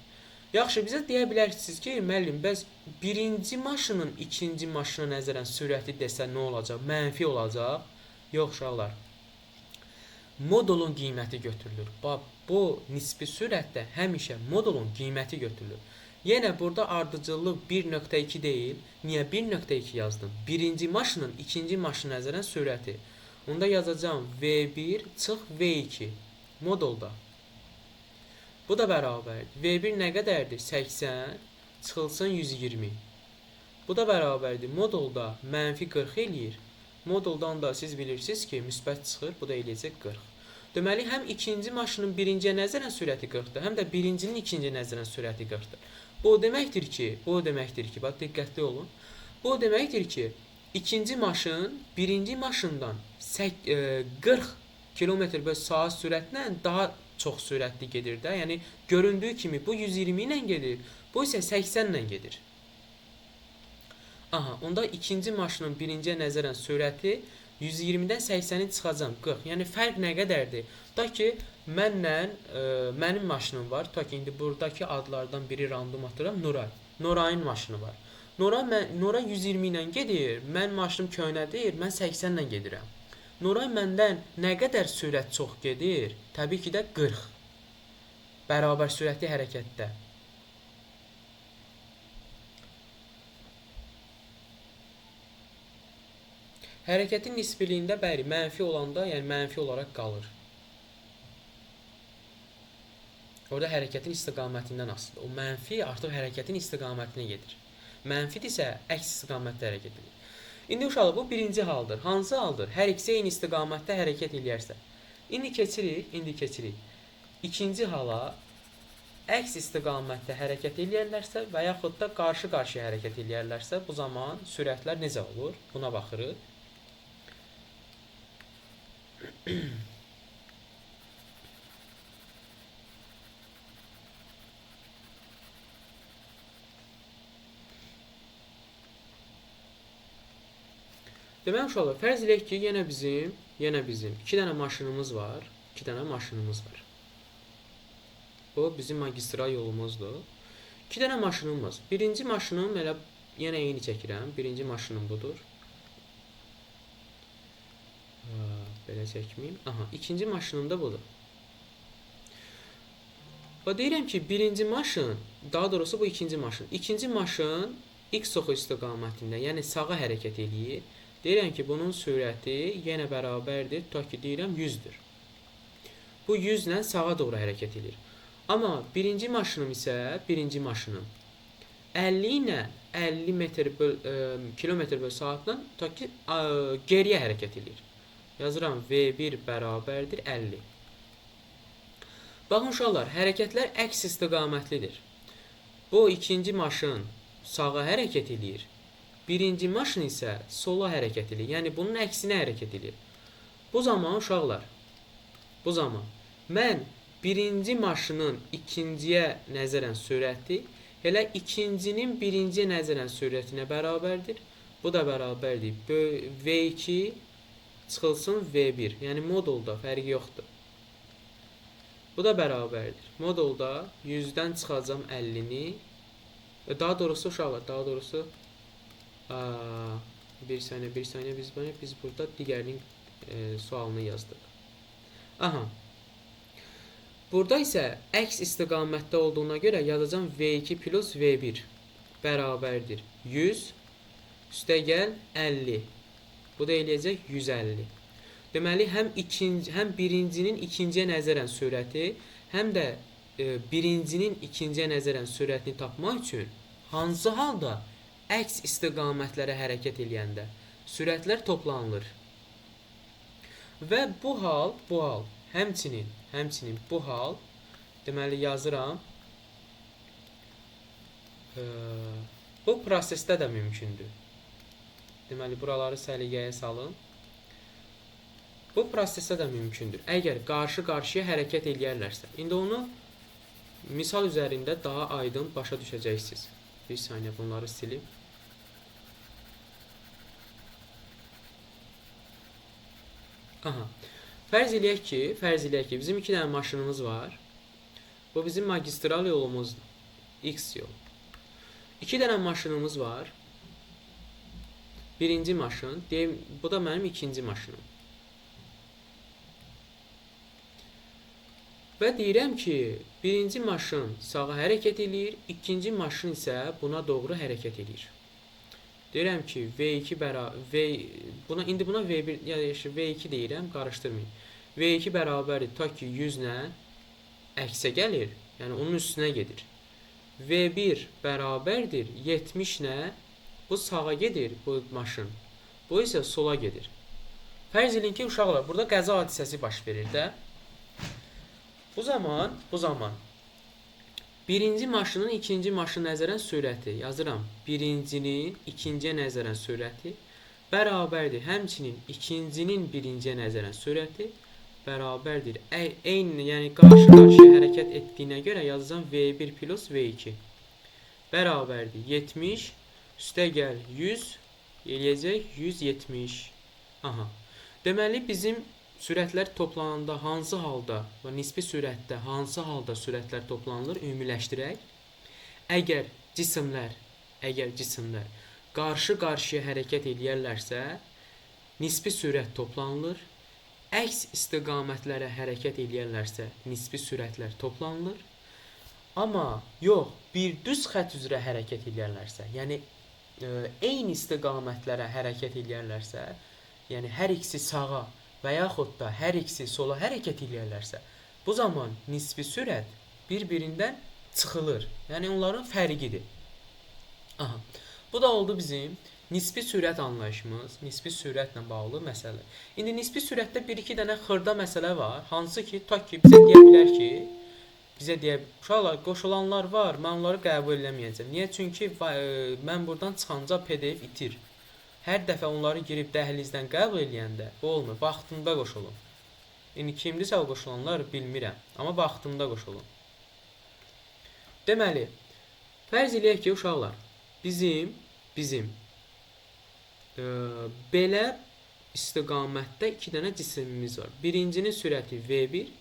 A: Yaxşı, bizə deyə bilərsiniz ki, müəllim, bəs birinci maşının ikinci maşına nəzərən sürəti desə nə olacaq? Mənfi olacaq. Yox, uşaqlar. Modulun qiyməti götürülür. Bax, bu nisbi sürətdə həmişə modulun qiyməti götürülür. Yenə burada ardıcıllıq 1.2 deyil. Niyə 1.2 yazdım? Birinci maşının ikinci maşına nəzərən sürəti. Onda yazacağım V1 çıx V2 modulda. Bu da bərabərdir. V1 nə qədərdir? 80 çıxılsın 120. Bu da bərabərdir. Modulda mənfi 40 eləyir. Moduldan da siz bilirsiniz ki, müsbət çıxır. Bu da eləyəcək 40. Deməli, həm ikinci maşının birinciyə nəzərən sürəti 40-dır, həm də birincinin ikinciyə nəzərən sürəti 40-dır. Bu deməkdir ki, bax diqqətli olun. Bu deməkdir ki, ikinci maşın birinci maşından 40 km/saat sürətlə daha çox sürətli gedir də. Yəni göründüyü kimi bu 120 ilə gedir, bu isə 80 ilə gedir. Aha, onda ikinci maşının birinciyə nəzərən sürəti 120-dən 80-i çıxacam 40. Yəni fərq nə qədərdir? Ta ki mənim maşınım var. Ta ki indi buradakı adlardan biri random atıram, Nuray. Norayın maşını var. Nora 120 ilə gedir. Mənim maşınım köhnədir, mən 80 ilə gedirəm. Nuray məndən nə qədər sürət çox gedir? Təbii ki də 40. Bərabər sürətli hərəkətdə. Hərəkətin nisbiliyində bəli, mənfi olanda, yəni mənfi olaraq qalır. Orada hərəkətin istiqamətindən asılıdır. O mənfi artıq hərəkətin istiqamətinə gedir. Mənfidirsə əks istiqamətdə hərəkət edir. İndi uşaqlar, bu birinci haldır. Hansı haldır? Hər ikisi eyni istiqamətdə hərəkət eləyərsə. İndi keçirik. İkinci hala əks istiqamətdə hərəkət eləyərlərsə və yaxud da qarşı-qarşıya hərəkət eləyərlərsə, bu zaman sürətlər necə olur? Buna baxırıq. Deməli uşaqlar, fərz edək ki, yenə bizim 2 dənə maşınımız var. Bu bizim magistral yolumuzdur. 2 dənə maşınımız. Birinci maşınım elə yenə eyni çəkirəm. Birinci maşınım budur. Belə çəkməyim. Aha, ikinci maşınım da budur. Və deyirəm ki, birinci maşın, daha doğrusu bu ikinci maşın. İkinci maşın x oxu istiqamətində, yəni sağa hərəkət eləyir. Deyirəm ki, bunun sürəti yenə bərabərdir, ta ki deyirəm 100-dür. Bu 100 ilə sağa doğru hərəkət edir. Amma birinci maşınım isə, 50 ilə 50 km/saatla ta ki geriyə hərəkət edir. Yazıram V1 bərabərdir 50. Baxın uşaqlar, hərəkətlər əks istiqamətlidir. Bu ikinci maşın sağa hərəkət edir. Birinci maşın isə sola hərəkət edir. Yəni bunun əksinə hərəkət edir. Bu zaman uşaqlar, mən birinci maşının ikinciyə nəzərən sürəti elə ikincinin birinciyə nəzərən sürətinə bərabərdir. Bu da bərabərdir. V2 çıxılsın V1. Yəni modulda fərqi yoxdur. Bu da bərabərdir. Modulda 100-dən çıxacam 50-ni. Daha doğrusu uşaqlar, bir saniyə biz burada digərinin sualını yazdıq. Aha. Burada isə əks istiqamətdə olduğuna görə yazacağım V2 plus V1 bərabərdir 100 üstəgəl 50. Bu da eləyəcək 150. Deməli, həm birincinin ikinciyə nəzərən sürəti, həm də birincinin ikinciyə nəzərən sürətini tapmaq üçün hansı halda əks istiqamətlərə hərəkət eləyəndə sürətlər toplanılır? Və bu hal həmçinin bu hal deməli yazıram. Bu prosesdə də mümkündür. Deməli buraları səliqəyə salın. Bu prosesdə də mümkündür. Əgər qarşı-qarşıya hərəkət eləyərlərsə. İndi onu misal üzərində daha aydın başa düşəcəksiniz. Bir saniyə bunları silib. Aha. Fərz eləyək ki, bizim 2 dənə maşınımız var. Bu bizim magistral yolumuzdur. X yolu. 2 dənə maşınımız var. Birinci maşın, deyim, bu da mənim ikinci maşınım. Və deyirəm ki, birinci maşın sağa hərəkət eləyir, ikinci maşın isə buna doğru hərəkət eləyir. Deyirəm ki, indi buna V1 ya da V2 deyirəm, qarışdırmayın. V2 bərabərdir ta ki 100 ilə əksə gəlir, yəni onun üstünə gedir. V1 bərabərdir 70 ilə bu sağa gedir bu maşın. Bu isə sola gedir. Fərz edin ki, uşaqlar, burada qəza hadisəsi baş verir də. Bu zaman birinci maşının ikinci maşına nəzərən sürəti yazıram. Birincinin ikinciyə nəzərən sürəti bərabərdir. Həmçinin ikincinin birinciyə nəzərən sürəti bərabərdir. Eyni, yəni qarşı-qarşıya hərəkət etdiyinə görə yazacağam V1 plus V2 bərabərdir 70 üstə gəl 100 eləyəcək 170. Aha. Deməli bizim sürətlər toplananda hansı halda və nisbi sürətdə hansı halda sürətlər toplanılır ümumiləşdirək. Əgər cisimlər qarşı-qarşıya hərəkət eləyərlərsə nisbi sürət toplanılır. Əks istiqamətlərə hərəkət eləyərlərsə nisbi sürətlər toplanılır. Amma yox, bir düz xətt üzrə hərəkət eləyərlərsə, yəni eyni istiqamətlərə hərəkət eləyərlərsə, yəni hər ikisi sağa və yaxud da hər ikisi sola hərəkət eləyərlərsə, bu zaman nisbi sürət bir-birindən çıxılır. Yəni onların fərqidir. Aha. Bu da oldu bizim nisbi sürət anlayışımız, nisbi sürətlə bağlı məsələ. İndi nisbi sürətdə 1-2 dənə xırda məsələ var, hansı ki, ta ki bizə deyə bilər ki, uşaqlar qoşulanlar var, mən onları qəbul eləməyəcəm. Niyə? Çünki mən buradan çıxanca PDF itir. Hər dəfə onları girib dəhlizdən qəbul eləyəndə bu olmur. Vaxtında qoşulun. İndi kimdirsə o qoşulanlar bilmirəm, amma vaxtında qoşulun. Deməli, fərz eləyək ki, uşaqlar, bizim belə istiqamətdə 2 dənə cisimimiz var. Birincinin sürəti V1,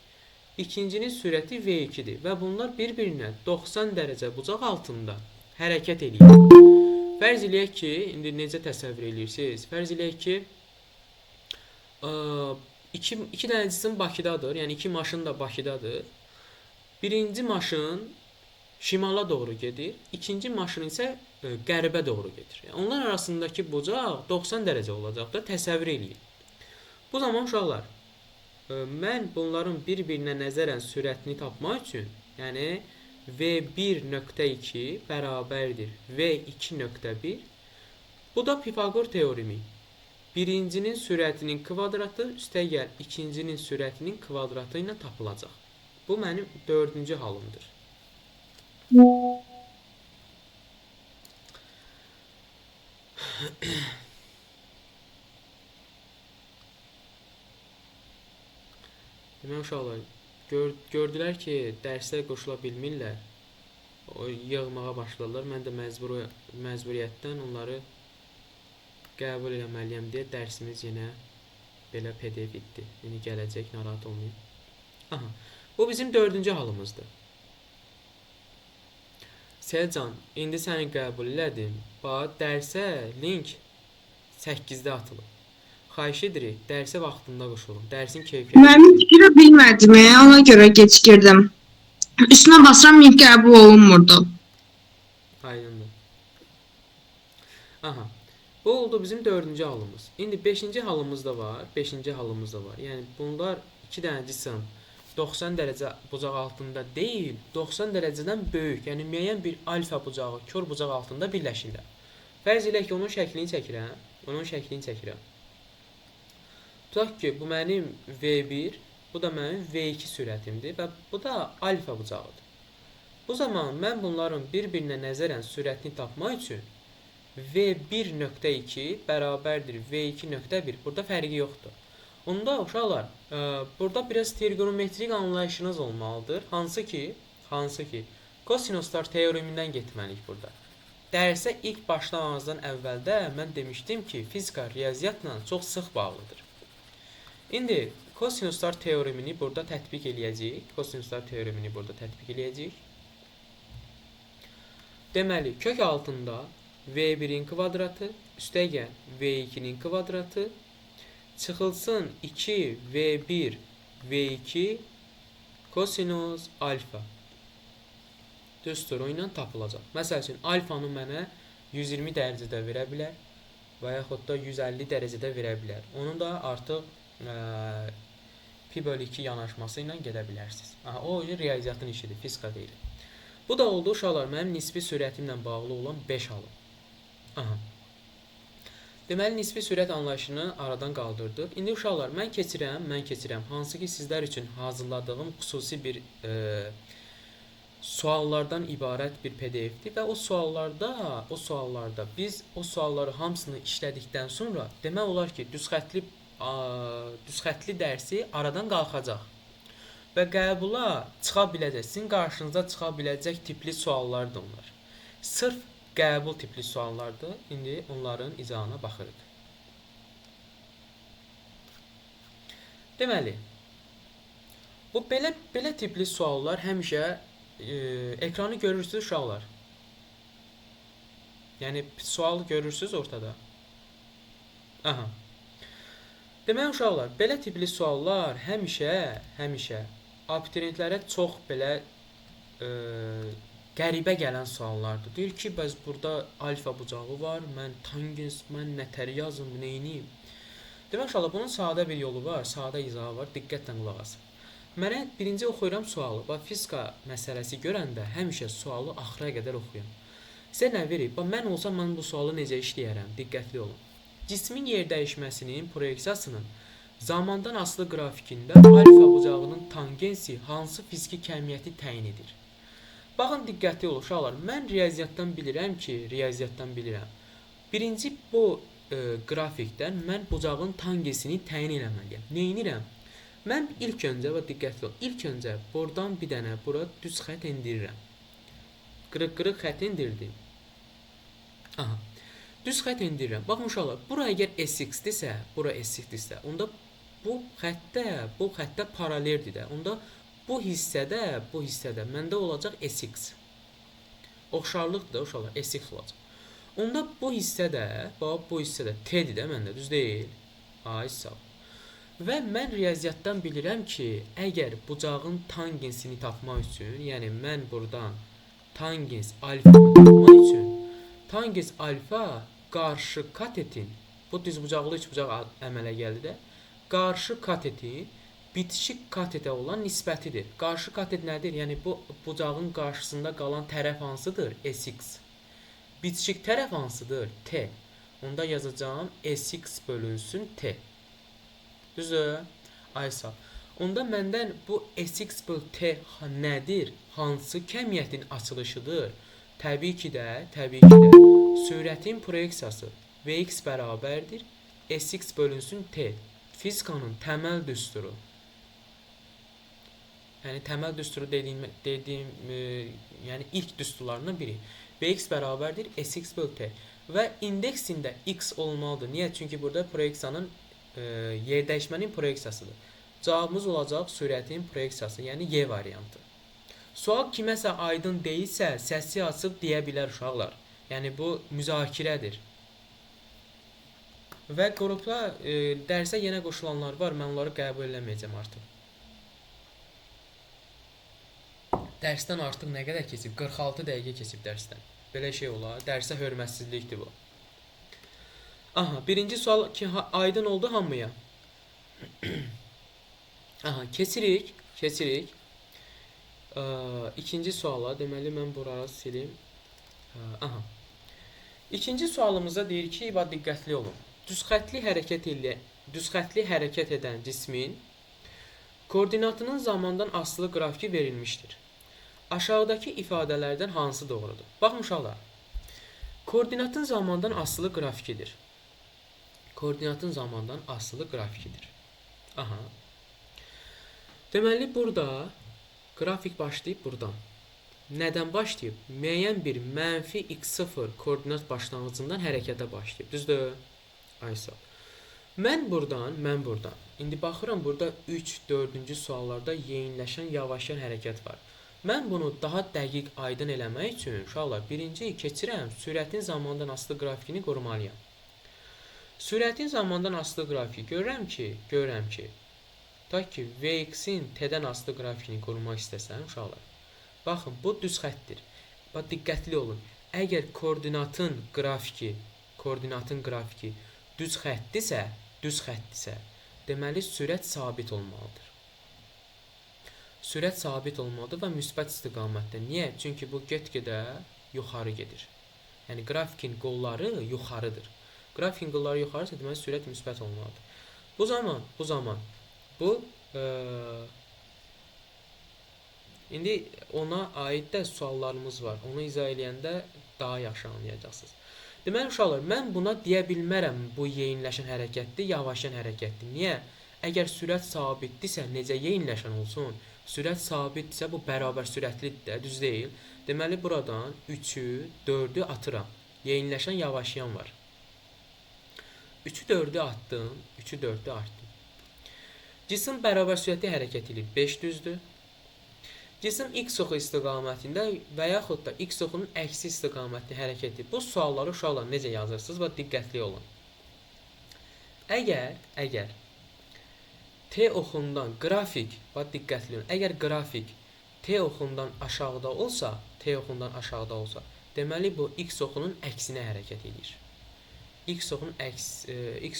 A: ikincinin sürəti V2-dir və bunlar bir-birinə 90 dərəcə bucaq altında hərəkət eləyir. Fərz eləyək ki, indi necə təsəvvür edirsiniz? Fərz eləyək ki, iki dənə cisim Bakıdadır, yəni 2 maşın da Bakıdadır. Birinci maşın şimala doğru gedir, ikinci maşın isə qərbə doğru gedir. Yəni, onlar arasındakı bucaq 90 dərəcə olacaq da təsəvvür eləyin. Bu zaman uşaqlar, mən bunların bir-birinə nəzərən sürətini tapmaq üçün, yəni V1.2 bərabərdir V2.1. Bu da Pifaqor teoremi. Birincinin sürətinin kvadratı üstəgəl ikincinin sürətinin kvadratı ilə tapılacaq. Bu mənim 4-cü halımdır. Demək uşaqlar, gördülər ki, dərslər qoşula bilmirlər. O yığmağa başladılar. Mən də məcburiyyətdən onları qəbul eləməliyəm deyə dərsimiz yenə belə PDF etdi. İndi gələcək, narahat olmayın. Aha, bu bizim 4-cü halımızdır. Selcan, indi səni qəbul elədim. Bax, dərsə link 8-də atılıb. Xahiş edirik, dərsə vaxtında qoşulun. Dərsin keyfiyyəti.
D: Mən girə bilmədim, ona görə geç girdim. Üstünə basıram, link qəbul olunmurdu.
A: Aydındır. Aha. Bu oldu bizim 4-cü halımız. İndi 5-ci halımız da var. Yəni bunlar 2 dənə cisim 90 dərəcə bucaq altında deyil, 90 dərəcədən böyük, yəni müəyyən bir alfa bucağı kör bucaq altında birləşirlər. Fərz elə ki, onun şəklini çəkirəm. Tutaq ki, bu mənim V1, bu da mənim V2 sürətimdir və bu da alfa bucağıdır. Bu zaman mən bunların bir-birinə nəzərən sürətini tapmaq üçün V1.2 bərabərdir V2.1. Burada fərqi yoxdur. Onda uşaqlar, burada biraz trigonometrik anlayışınız olmalıdır. Hansı ki, kosinoslar teoremindən getməliyik burada. Dərsə ilk başlamamızdan əvvəldə mən demişdim ki, fizika riyaziyyatla çox sıx bağlıdır. İndi kosinoslar teoremini burada tətbiq eləyəcəyik. Deməli, kök altında V1-in kvadratı, üstəgən V2-nin kvadratı, çıxılsın 2 V1 V2 kosinus alfa. Düstur, o ilə tapılacaq. Məsəl üçün, alfanı mənə 120 dərəcədə verə bilər və yaxud da 150 dərəcədə verə bilər. Onu da artıq pi bölü 2 yanaşması ilə gedə bilərsiniz. O riyaziyyatın işidir, fizika deyil. Bu da oldu uşaqlar, mənim nisbi sürətimlə bağlı olan 5 halım. Deməli, nisbi sürət anlayışını aradan qaldırdıq. İndi uşaqlar, mən keçirəm. Hansı ki, sizlər üçün hazırladığım xüsusi bir suallardan ibarət bir PDF-dir və o suallarda biz o sualları hamısını işlədikdən sonra demək olar ki, düzxətli dərsi aradan qalxacaq. Və qəbula çıxa biləcək, sizin qarşınıza çıxa biləcək tipli suallardır onlar. Sırf qəbul tipli suallardır. İndi onların izahına baxırıq. Deməli, bu belə tipli suallar həmişə ekranı görürsünüz uşaqlar. Yəni, sualı görürsünüz ortada. Deməli, uşaqlar, belə tipli suallar həmişə abituriyentlərə çox belə qəribə gələn suallardır. Deyir ki, bəs burada alfa bucağı var, mən tangens, mən nətəri yazım, neyniyim? Demək uşaqlar, bunun sadə bir yolu var, sadə izahı var, diqqətlə qulaq asın. Mənə birinci oxuyuram sualı. Fizika məsələsi görəndə həmişə sualı axıra qədər oxuyun. Sizə nə verir? Mən olsam, mən bu sualı necə işləyərəm? Diqqətli olun. Cismin yer dəyişməsinin proyeksiyasının zamandan asılı qrafikində alfa bucağının tangensi hansı fiziki kəmiyyəti təyin edir? Baxın, diqqətli olun uşaqlar. Mən riyaziyyatdan bilirəm. Birinci bu qrafikdən mən bucağın tangensini təyin eləməliyəm. Neynirəm? Mən ilk öncə buradan bir dənə bura düz xət endirirəm. Qırıq xət endirdim. Düz xət endirirəm. Baxın uşaqlar, bura əgər SX-dirsə, onda bu xəttə paraleldir də. Onda bu hissədə məndə olacaq SX. Oxşarlıqdır da uşaqlar, SX olacaq. Onda bu hissədə T-dir də məndə, düz deyil. Sağ ol. Və mən riyaziyyatdan bilirəm ki, əgər bucağın tangensini tapmaq üçün, yəni mən buradan tangens alfanı tapmaq üçün, tangens alfa qarşı katetin, bu düzbucaqlı üçbucaq əmələ gəldi də, qarşı katetin bitişik katetə olan nisbətidir. Qarşı katet nədir? Yəni bu bucağın qarşısında qalan tərəf hansıdır? SX. Bitişik tərəf hansıdır? T. Onda yazacağım SX bölünsün T. Düzdür? Sağ. Onda məndən bu SX böl T nədir? Hansı kəmiyyətin açılışıdır? Təbii ki də sürətin proyeksiyası Vx bərabərdir SX bölünsün T. Fizikanın təməl düsturu. Yəni təməl düsturu dediyim yəni ilk düsturlarından biri. Vx bərabərdir SX böl T. Və indeksində x olmalıdır. Niyə? Çünki burada proyeksiyanın yer dəyişmənin proyeksiyasıdır. Cavabımız olacaq sürətin proyeksiyası, yəni Y variantı. Sual kiməsə aydın deyilsə, səsi açıb deyə bilər uşaqlar. Yəni bu müzakirədir. Və qrupda dərsə yenə qoşulanlar var, mən onları qəbul eləməyəcəm artıq. Dərsdən artıq nə qədər keçib? 46 dəqiqə keçib dərsdən. Belə şey olar, dərsə hörmətsizlikdir bu. Birinci sual ki, aydın oldu hamıya. Keçirik Keçirik. İkinci suala. Deməli mən buranı silim. Aha. İkinci sualımızda deyir ki, diqqətli olun. Düz xəttli hərəkət edən cismin koordinatının zamandan asılı qrafiki verilmişdir. Aşağıdakı ifadələrdən hansı doğrudur? Baxın uşaqlar. Koordinatın zamandan asılı qrafikidir. Koordinatın zamandan asılı qrafikidir. Aha. Deməli burada qrafik başlayıb buradan. Nədən başlayıb? Müəyyən bir mənfi x0 koordinat başlanğıcından hərəkətə başlayıb. Düzdür? Aysa. Mən buradan. İndi baxıram burada 3, 4-cü suallarda yeyinləşən, yavaşlayan hərəkət var. Mən bunu daha dəqiq aydın eləmək üçün uşaqlar birinci keçirəm, sürətin zamandan asılı qrafikini qorumalıyam. Sürətin zamandan asılı qrafiki görürəm ki, ta ki Vx-in t-dən asılı qrafikini qorumaq istəsəm uşaqlar. Baxın, bu düz xəttdir. Bax diqqətli olun. Əgər koordinatın qrafiki düz xətdirsə, deməli sürət sabit olmalıdır. Sürət sabit olmalıdır və müsbət istiqamətdə. Niyə? Çünki bu get-gedə yuxarı gedir. Yəni qrafikin qolları yuxarıdır. Qrafikin qolları yuxarısa, deməli sürət müsbət olmalıdır. Bu zaman indi ona aid də suallarımız var. Onu izah eləyəndə daha yaxşı anlayacaqsınız. Deməli uşaqlar, mən buna deyə bilmərəm bu yeyinləşən hərəkətdir, yavaşlayan hərəkətdir. Niyə? Əgər sürət sabitdirsə, necə yeyinləşən olsun? Sürət sabitdirsə, bu bərabər sürətlidir də, düz deyil. Deməli buradan 3-ü, 4-ü atıram. Yeyinləşən, yavaşlayan var. 3-ü 4-ü atdım, 3-ü 4-ü artdım. Cisim bərabər sürətli hərəkət edir, 5 düzdür. Cisim x oxu istiqamətində və yaxud da x oxunun əksi istiqamətli hərəkət edir. Bu sualları uşaqlar necə yazırsınız və diqqətli olun. Əgər t oxundan qrafik, bax diqqətli olun. Əgər qrafik t oxundan aşağıda olsa, deməli bu x oxunun əksinə hərəkət edir. X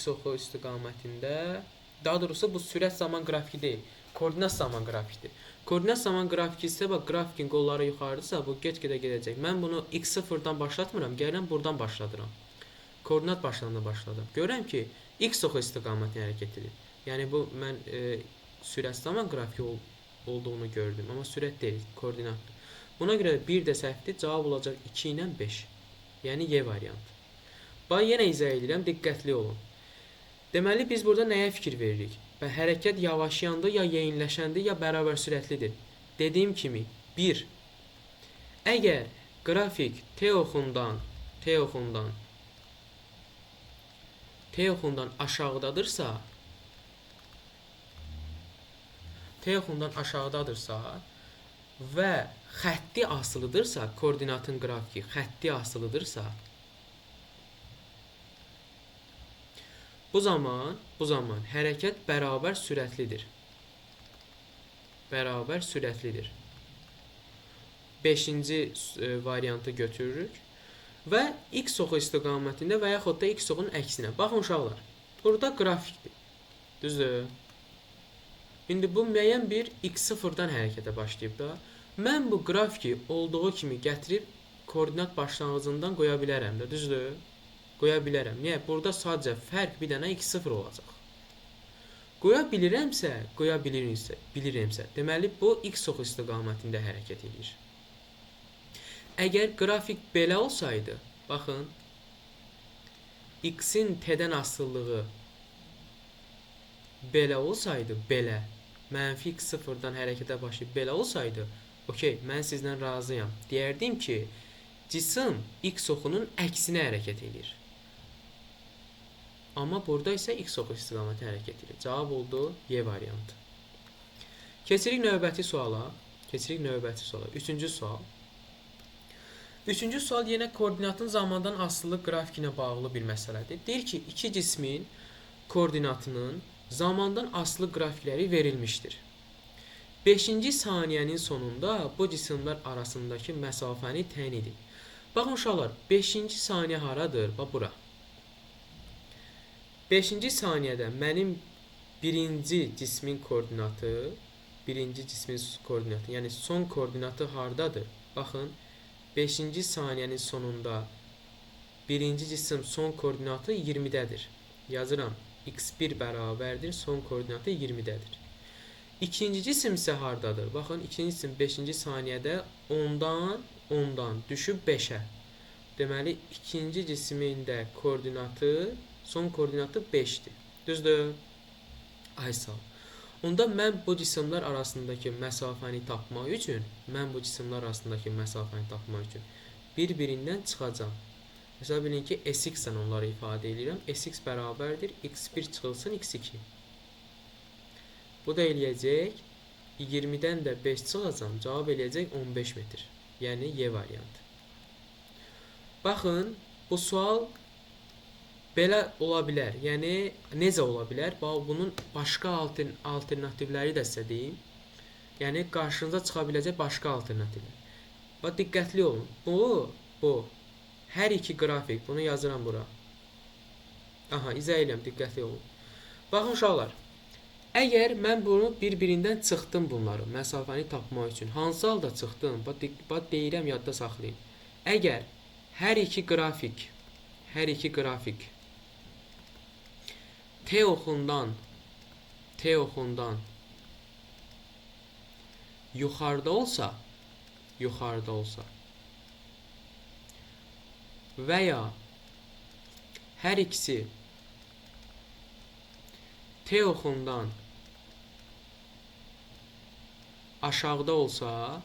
A: oxu istiqamətində, daha doğrusu bu sürət zaman qrafiki deyil, koordinat zaman qrafikidir. Koordinat zaman qrafiki isə bax qrafikin qolları yuxarıdırsa, bu get-gedə gedəcək. Mən bunu x0-dan başlatmıram, gəlirəm buradan başladıram. Koordinat başlananda başladım. Görürəm ki, x oxu istiqamətinə hərəkət edir. Yəni bu mən sürət zaman qrafiki olduğunu gördüm, amma sürət deyil, koordinatdır. Buna görə 1 də səhvdir, cavab olacaq 2 ilə 5. Yəni Y variantı. Bax yenə izah edirəm, diqqətli olun. Deməli biz burada nəyə fikir veririk? Və hərəkət yavaşlayandır, ya yeyinləşəndir, ya bərabər sürətlidir. Dediyim kimi 1. Əgər qrafik t oxundan aşağıdadırsa və xətti asılıdırsa, koordinatın qrafiki xətti asılıdırsa, bu zaman hərəkət bərabər sürətlidir. 5-ci variantı götürürük və x oxu istiqamətində və yaxud da x oxunun əksinə. Baxın uşaqlar, burada qrafikdir. Düzdür? İndi bu müəyyən bir x0-dan hərəkətə başlayıb da. Mən bu qrafiki olduğu kimi gətirib koordinat başlanğıcından qoya bilərəm də, düzdür? Qoya bilərəm. Niyə? Burada sadəcə fərq bir dənə x0 olacaq. Qoya bilirəmsə, deməli bu x oxu istiqamətində hərəkət edir. Əgər qrafik belə olsaydı, baxın, x-in t-dən asılılığı belə olsaydı, mənfi x0-dan hərəkətə başlayıb belə olsaydı, okey, mən sizlə razıyam. Deyərdim ki, cisim x oxunun əksinə hərəkət edir. Amma burada isə x oxu istiqaməti hərəkət edir. Cavab oldu Y variantı. Keçirik növbəti suala. Üçüncü sual. Üçüncü sual yenə koordinatın zamandan asılı qrafikinə bağlı bir məsələdir. Deyir ki, iki cismin koordinatının zamandan asılı qrafikləri verilmişdir. 5-ci saniyənin sonunda bu cisimlər arasındakı məsafəni təyin edin. Baxın uşaqlar, 5-ci saniyə haradır? Bax bura. 5-ci saniyədə mənim birinci cismin koordinatı birinci cismin koordinatı. Yəni son koordinatı hardadır? Baxın, 5-ci saniyənin sonunda birinci cisim son koordinatı 20-dədir. Yazıram. X1 bərabərdir, son koordinatı 20-dədir. İkinci cisim isə hardadır? Baxın, ikinci cisim 5-ci saniyədə 10-dan düşüb 5-ə. Deməli, ikinci cismin də koordinatı, son koordinatı 5-dir. Düzdür? Ay sağ ol. Onda mən bu cisimlər arasındakı məsafəni tapmaq üçün, bir-birindən çıxacam. Məsələn, bilin ki, Sx ilə onları ifadə edirəm. Sx bərabərdir, x1 çıxılsın, x2. Bu da eləyəcək, 20-dən də 5 çıxacam, cavab eləyəcək 15 metr. Yəni, Y variantı. Baxın, bu sual belə ola bilər. Yəni, necə ola bilər? Bunun başqa alternativləri də sizə deyim. Yəni, qarşınıza çıxa biləcək başqa alternativlər. Bax, diqqətli olun. Bu. Hər iki qrafik. Bunu yazıram bura. Aha, izah edirəm, diqqətli olun. Baxın, uşaqlar. Əgər mən bunu bir-birindən çıxdım bunları, məsafəni tapmaq üçün. Hansı halda çıxdım? Bax, deyirəm, yadda saxlayın. Əgər hər iki qrafik T oxundan yuxarıda olsa və ya hər ikisi T oxundan aşağıda olsa,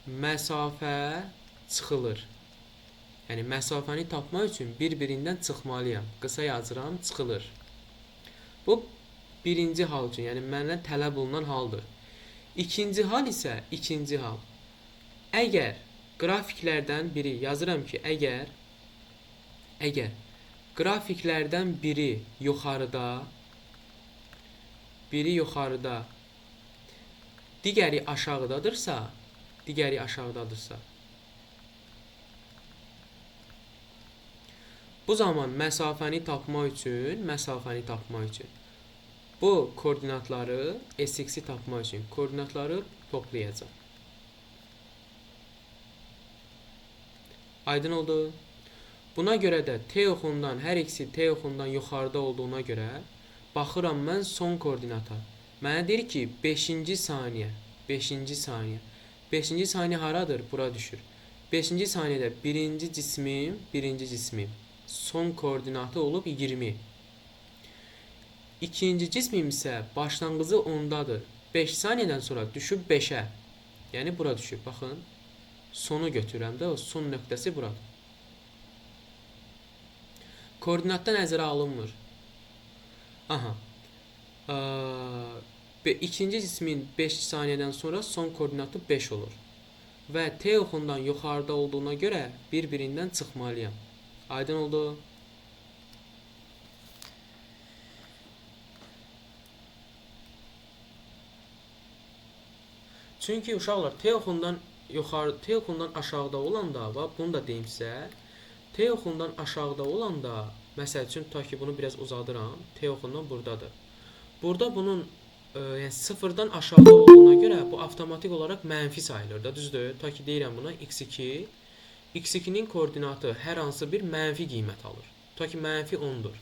A: məsafə çıxılır. Yəni, məsafəni tapmaq üçün bir-birindən çıxmalıyam. Qısa yazıram, çıxılır. Bu, birinci hal üçün, yəni məndən tələb olunan haldır. İkinci hal isə, əgər qrafiklərdən biri, yazıram ki, əgər qrafiklərdən biri yuxarıda, digəri aşağıdadırsa, bu zaman məsafəni tapmaq üçün bu koordinatları, Sx-i tapmaq üçün koordinatları toplayacaq. Aydın oldu? Buna görə də T oxundan, hər ikisi T oxundan yuxarıda olduğuna görə baxıram mən son koordinata. Mənə deyir ki, 5-ci saniyə. 5-ci saniyə haradır? Bura düşür. 5-ci saniyədə birinci cismim son koordinatı olub 20. İkinci cismim isə başlanğıcı 10-dadır. 5 saniyədən sonra düşüb 5-ə. Yəni, bura düşüb. Baxın, sonu götürürəm də, o son nöqtəsi buradır. Koordinatda nəzərə alınmır. Aha. İkinci cismin 5 saniyədən sonra son koordinatı 5 olur. Və T oxundan yuxarıda olduğuna görə bir-birindən çıxmalıyam. Aydın oldu? Çünki uşaqlar T oxundan aşağıda olanda, bunu da deyim sizə, T oxundan aşağıda olanda, məsəl üçün, ta ki bunu biraz uzadıram, T oxundan buradadır. Burada bunun yəni sıfırdan aşağıda olduğuna görə bu avtomatik olaraq mənfi sayılır da, düzdür? Ta ki deyirəm buna x2, x2-nin koordinatı hər hansı bir mənfi qiymət alır. Ta ki mənfi 10-dur.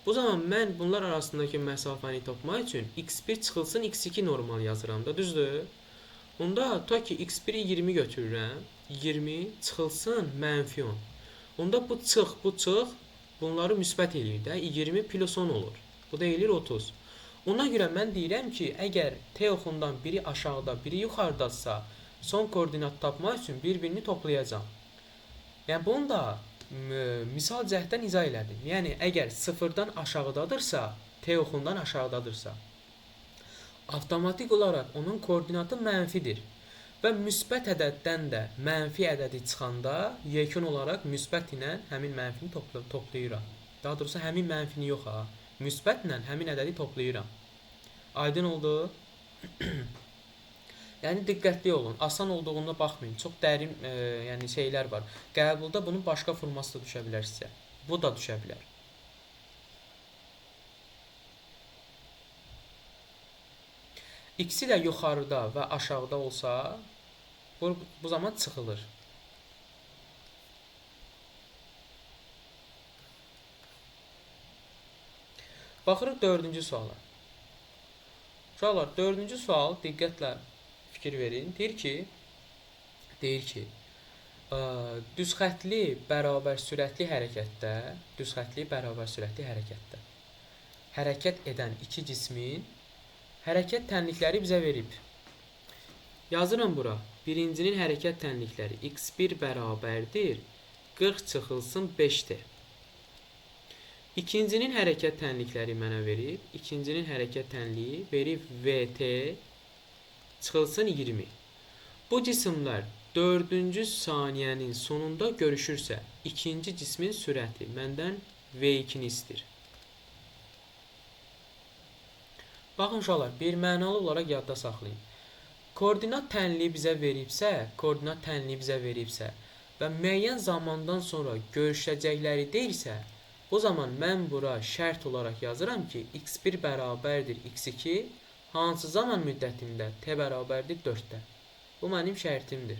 A: Bu zaman mən bunlar arasındakı məsafəni tapmaq üçün x1 çıxılsın, x2 normal yazıram da, düzdür? Onda ta ki x1-i 20 götürürəm, 20 çıxılsın, mənfi 10. Onda bu çıx, bunları müsbət eləyir də, 20 plus 10 olur. Bu da eləyir 30. Ona görə mən deyirəm ki, əgər T oxundan biri aşağıda, biri yuxarıdadsa, son koordinat tapmaq üçün bir-birini toplayacam. Yəni, bunu da misal cəhətdən izah elədim. Yəni, əgər sıfırdan aşağıdadırsa, T oxundan aşağıdadırsa, avtomatik olaraq onun koordinatı mənfidir. Və müsbət ədəddən də mənfi ədədi çıxanda yekun olaraq müsbət ilə həmin mənfini toplayıram. Daha doğrusu həmin mənfini yox ha. Müsbətlə həmin ədədi toplayıram. Aydın oldu? Yəni diqqətli olun. Asan olduğuna baxmayın. Çox dərin yəni şeylər var. Qəbulda bunun başqa forması da düşə bilər sizə. Bu da düşə bilər. İkisi də yuxarıda və aşağıda olsa, bu zaman çıxılır. Baxırıq 4-cü suala. Uşaqlar, 4-cü sual diqqətlə fikir verin. Deyir ki, düzxətli bərabər sürətli hərəkətdə hərəkət edən iki cismin hərəkət tənlikləri bizə verib. Yazıram bura. Birincinin hərəkət tənlikləri x1 bərabərdir 40 çıxılsın 5-dir. İkincinin hərəkət tənlikləri mənə verib. İkincinin hərəkət tənliyi verib vt çıxılsın 20. Bu cisimlər 4-cü saniyənin sonunda görüşürsə, ikinci cismin sürəti məndən v2-ni istəyir. Baxın uşaqlar, bir mənalı olaraq yadda saxlayın. Koordinat tənliyi bizə veribsə və müəyyən zamandan sonra görüşəcəkləri deyirsə, o zaman mən bura şərt olaraq yazıram ki, x1 bərabərdir x2, hansı zaman müddətində t bərabərdir 4-də. Bu mənim şərtimdir.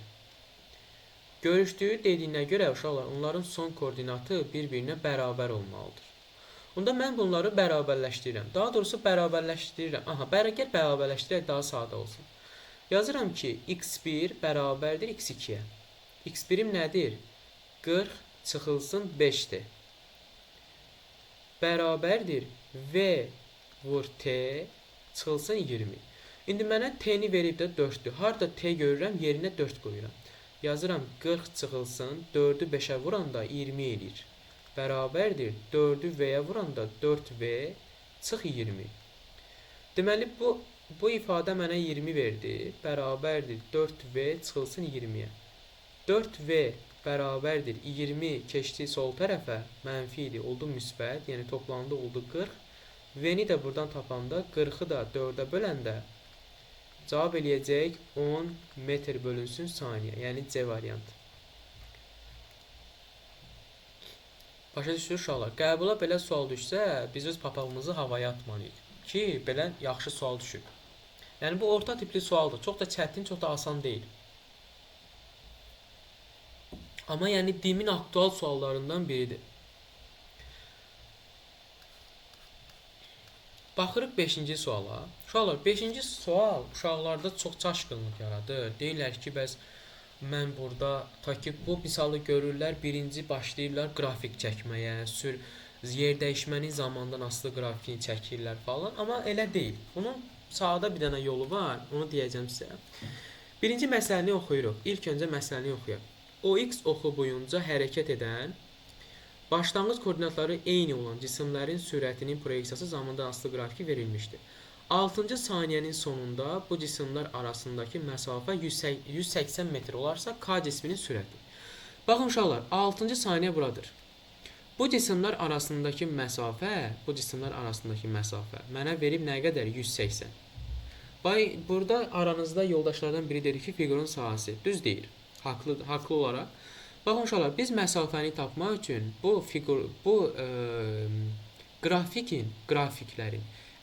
A: Görüşdüyü dediyinə görə uşaqlar, onların son koordinatı bir-birinə bərabər olmalıdır. Onda mən bunları bərabərləşdirirəm. Daha doğrusu bərabərləşdirirəm. Gəl bərabərləşdirək, daha sadə olsun. Yazıram ki, x1 bərabərdir x2-yə. x1-im nədir? 40 çıxılsın 5-dir. Bərabərdir v vur t çıxılsın 20. İndi mənə t-ni verib də 4-dür. Harada t görürəm, yerinə 4 qoyuram. Yazıram 40 çıxılsın 4-ü 5-ə vuranda 20 eləyir. Bərabərdir 4-ü v-yə vuranda 4v çıx 20. Deməli, bu ifadə mənə 20 verdi. Bərabərdir 4v çıxılsın 20-yə. 4v bərabərdir 20 keçdi sol tərəfə, mənfi idi, oldu müsbət, yəni toplamda oldu 40. V-ni də buradan tapanda 40-ı da 4-ə böləndə cavab eləyəcək 10 metr bölünsün saniyə, yəni C variantı. Başa düşür uşaqlar, qəbula belə sual düşsə, biz öz papağımızı havaya atmalıyıq ki, belə yaxşı sual düşüb. Yəni bu orta tipli sualdır, çox da çətin, çox da asan deyil. Amma yəni dimin aktual suallarından biridir. Baxırıq 5-ci suala. Uşaqlar, 5-ci sual uşaqlarda çox çaşqınlıq yaradır. Deyirlər ki, bəs mən burada bu misalı görürlər, birinci başlayırlar qrafik çəkməyə, yer dəyişmənin zamandan asılı qrafikini çəkirlər falan. Amma elə deyil. Bunun sadə bir dənə yolu var, onu deyəcəm sizə. Birinci məsələni oxuyuruq. İlk öncə məsələni oxuyaq. OX oxu boyunca hərəkət edən, başlanğıc koordinatları eyni olan cisimlərin sürətinin proyeksiyası zamandan asılı qrafiki verilmişdir. 6-cı saniyənin sonunda bu cisimlər arasındakı məsafə 180 metr olarsa K cisminin sürəti. Baxın uşaqlar, 6-cı saniyə buradır. Bu cisimlər arasındakı məsafə mənə verib nə qədər? 180. Burada aranızda yoldaşlardan biri dedi ki, fiqurun sahəsi. Düz deyir. Haqlı olaraq. Baxın uşaqlar, biz məsafəni tapmaq üçün bu qrafiklərin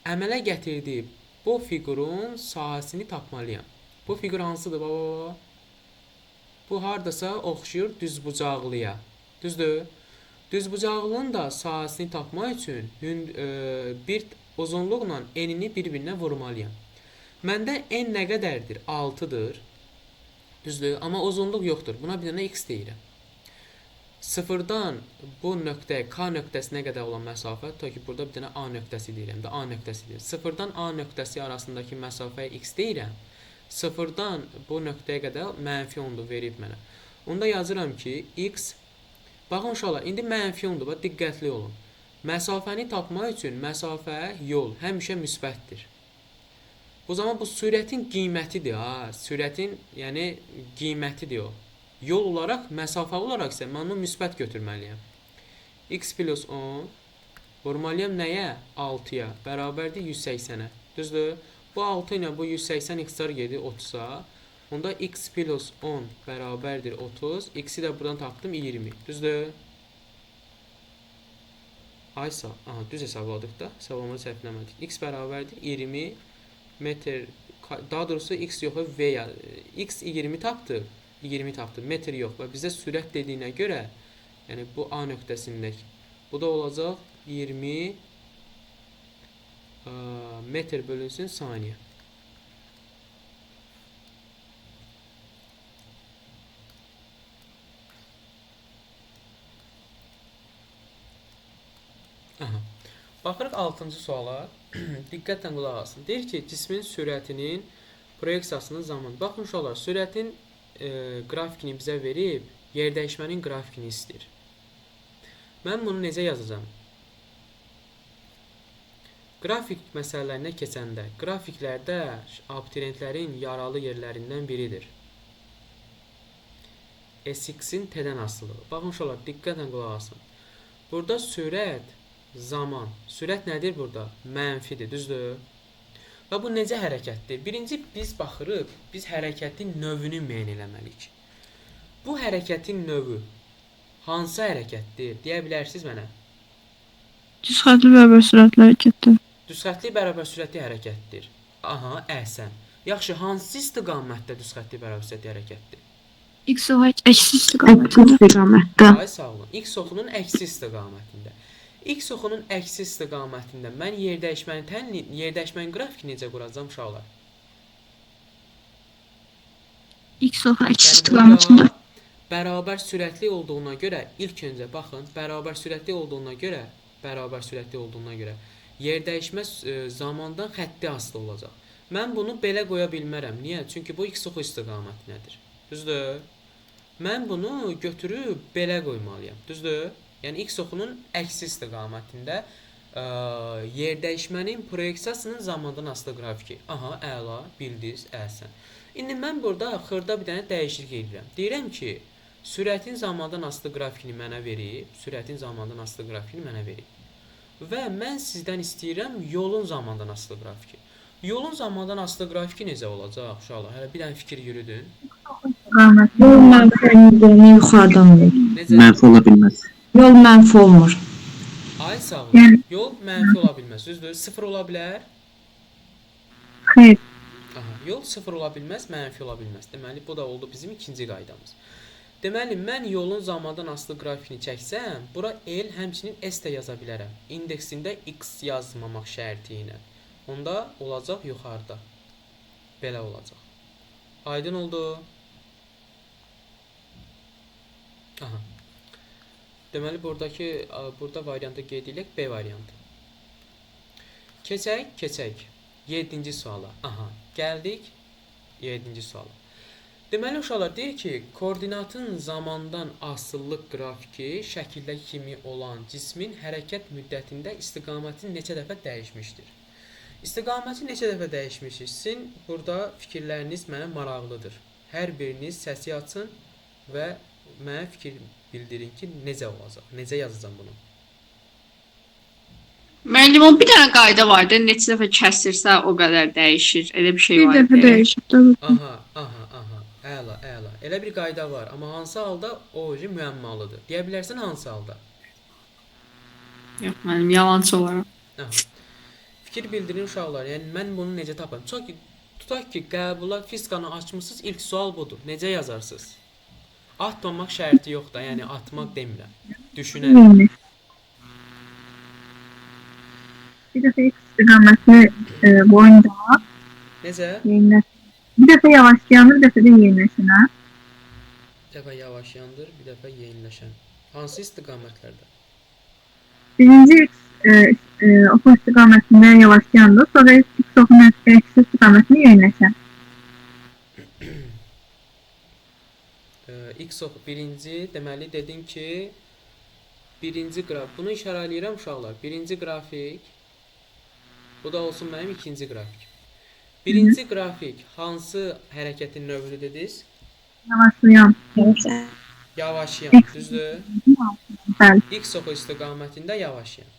A: əmələ gətirdiyi bu fiqurun sahəsini tapmalıyam. Bu fiqur hansıdır? Bu hardasa oxşuyur düzbucaqlıya. Düzdür? Düzbucaqlının da sahəsini tapmaq üçün bir uzunluqla enini bir-birinə vurmalıyam. Məndə n nə qədərdir? 6-dır. Düzdür? Amma uzunluq yoxdur. Buna bir dənə x deyirəm. Sıfırdan bu nöqtəyə, K nöqtəsinə qədər olan məsafə, ta ki burada bir dənə A nöqtəsi deyirəm də, A nöqtəsi deyirəm. Sıfırdan A nöqtəsi arasındakı məsafəyə x deyirəm. Sıfırdan bu nöqtəyə qədər mənfi 10-dur verib mənə. Onda yazıram ki, x, baxın uşaqlar, indi mənfi 10-dur, diqqətli olun. Məsafəni tapmaq üçün məsafə, yol həmişə müsbətdir. O zaman bu sürətin qiymətidir, sürətin, yəni qiymətidir o. Yol olaraq, məsafə olaraq isə mən onu müsbət götürməliyəm. X plus 10 vurmalıyam nəyə? 6-ya, bərabərdir 180-ə. Düzdür? Bu 6 ilə bu 180 x-lar gedir 30-a. Onda x plus 10 bərabərdir 30. X-i də buradan tapdım 20. Düzdür? Düz hesabladıq da. Hesablamanı səhvləmədik. X bərabərdir 20 metr daha doğrusu x yox, v ya. X 20 tapdıq. 20 tapdıq. Metr yox və bizə sürət dediyinə görə, yəni bu A nöqtəsindəki. Bu da olacaq 20 metr bölünsün saniyə. Aha. Baxırıq 6-cı suala. Diqqətlə qulaq asın. Deyir ki, cismin sürətinin proyeksiyasının zamanı. Baxın uşaqlar, sürətin qrafikini bizə verib, yerdəyişmənin qrafikini istəyir. Mən bunu necə yazacağam? Qrafik məsələlərinə keçəndə, qrafiklərdə abituriyentlərin yaralı yerlərindən biridir. SX-in T-dən asılığı. Baxın uşaqlar, diqqətlə qulaq asın. Burada sürət, zaman. Sürət nədir burada? Mənfidir, düzdür? Və bu necə hərəkətdir? Birinci biz baxırıq, biz hərəkətin növünü müəyyən eləməliyik. Bu hərəkətin növü hansı hərəkətdir? Deyə bilərsiniz mənə?
E: Düz xətli bərabər sürətli hərəkətdir.
A: Düz xətli bərabər sürətli hərəkətdir. Aha, əhsən. Yaxşı, hansı istiqamətdə düz xətli bərabər sürətli hərəkətdir?
E: X oxu əksi istiqamətində.
D: istiqamətdə.
A: Ay sağ olun. X oxunun əksi istiqamətində. X oxunun əksi istiqamətində mən yerdəyişmənin qrafikini necə quracağam uşaqlar?
E: X oxu əksi
A: Yəni
E: istiqamətində.
A: burada bərabər sürətli olduğuna görə ilk öncə baxın, bərabər sürətli olduğuna görə yerdəyişmə zamandan xətti asılı olacaq. Mən bunu belə qoya bilmərəm. Niyə? Çünki bu x oxu istiqamətinədir. Düzdür? Mən bunu götürüb belə qoymalıyam. Düzdür? Yəni x oxunun əksi istiqamətində yerdəyişmənin proyeksiyasının zamandan asılı qrafiki. Aha, əla, bildiniz, əhsən. İndi mən burada xırda bir dənə dəyişiklik edirəm. Deyirəm ki, sürətin zamandan asılı qrafikini mənə verib, və mən sizdən istəyirəm yolun zamandan asılı qrafiki. Yolun zamandan asılı qrafiki necə olacaq uşaqlar? Hələ bir dənə fikir yürüdün.
D: Yol mənfi olduğunu yuxarıdan ver.
A: Necə?
F: Mənfi ola bilməz.
D: Yol mənfi olmur.
A: Ay sağ olun. Yol mənfi ola bilməz. Düzdür? 0 ola bilər.
C: Xeyr.
A: Aha, yol 0 ola bilməz, mənfi ola bilməz. Deməli, bu da oldu bizim ikinci qaydamız. Deməli, mən yolun zamandan asılı qrafikini çəksəm, bura L həmçinin S də yaza bilərəm. İndeksində X yazmamaq şərti ilə. Onda olacaq yuxarıda. Belə olacaq. Aydın oldu. Aha. Deməli, burada variantı qeyd edək, B variantı. Keçək. 7-ci suala. Aha, gəldik 7-ci suala. Deməli, uşaqlar deyir ki, koordinatın zamandan asıllıq qrafiki şəkildəki kimi olan cismin hərəkət müddətində istiqamətin neçə dəfə dəyişmişdir? İstiqaməti neçə dəfə dəyişmişdir? Sizin burada fikirləriniz mənə maraqlıdır. Hər biriniz səsi açın və mənə fikir bildirin ki, necə olacaq, necə yazacağam bunu?
B: Müəllim, o bir dənə qayda vardı. Neçə dəfə kəsirsə o qədər dəyişir. Elə bir şey
E: Bir
B: var.
E: dəfə dəyişib. Tabii.
A: Aha. Əla. Elə bir qayda var, amma hansı halda o müəmmalıdır? Deyə bilərsən hansı halda?
B: Yox, müəllim, yalançı olaram.
A: Aha. Fikir bildirin uşaqlar. Yəni mən bunu necə tapam? Tutaq ki, qəbula fizikanı açmısınız, ilk sual budur. Necə yazarsınız? Atmamaq şərti yox da, yəni atmaq demirəm. Düşünərək.
C: Bir dəfə x istiqaməti boyunca
A: Necə?
C: bir dəfə yavaşlayanır, bir dəfə də yeniləşən.
A: Bir dəfə yavaşlayandır, bir dəfə yeniləşən. Hansı istiqamətlərdə?
C: Birinci oxu istiqamətində yavaşlayandır, sonra x oxunun əksi istiqamətində yeniləşən.
A: X oxu birinci, deməli dedin ki, birinci qrafik. Bunu işarə eləyirəm uşaqlar. Birinci qrafik. Bu da olsun mənim ikinci qrafik. Birinci qrafik hansı hərəkətin növünü dediniz?
C: Yavaşlayan.
A: Yavaşlayan, düzdür?
C: Bəli.
A: X oxu istiqamətində yavaşlayan.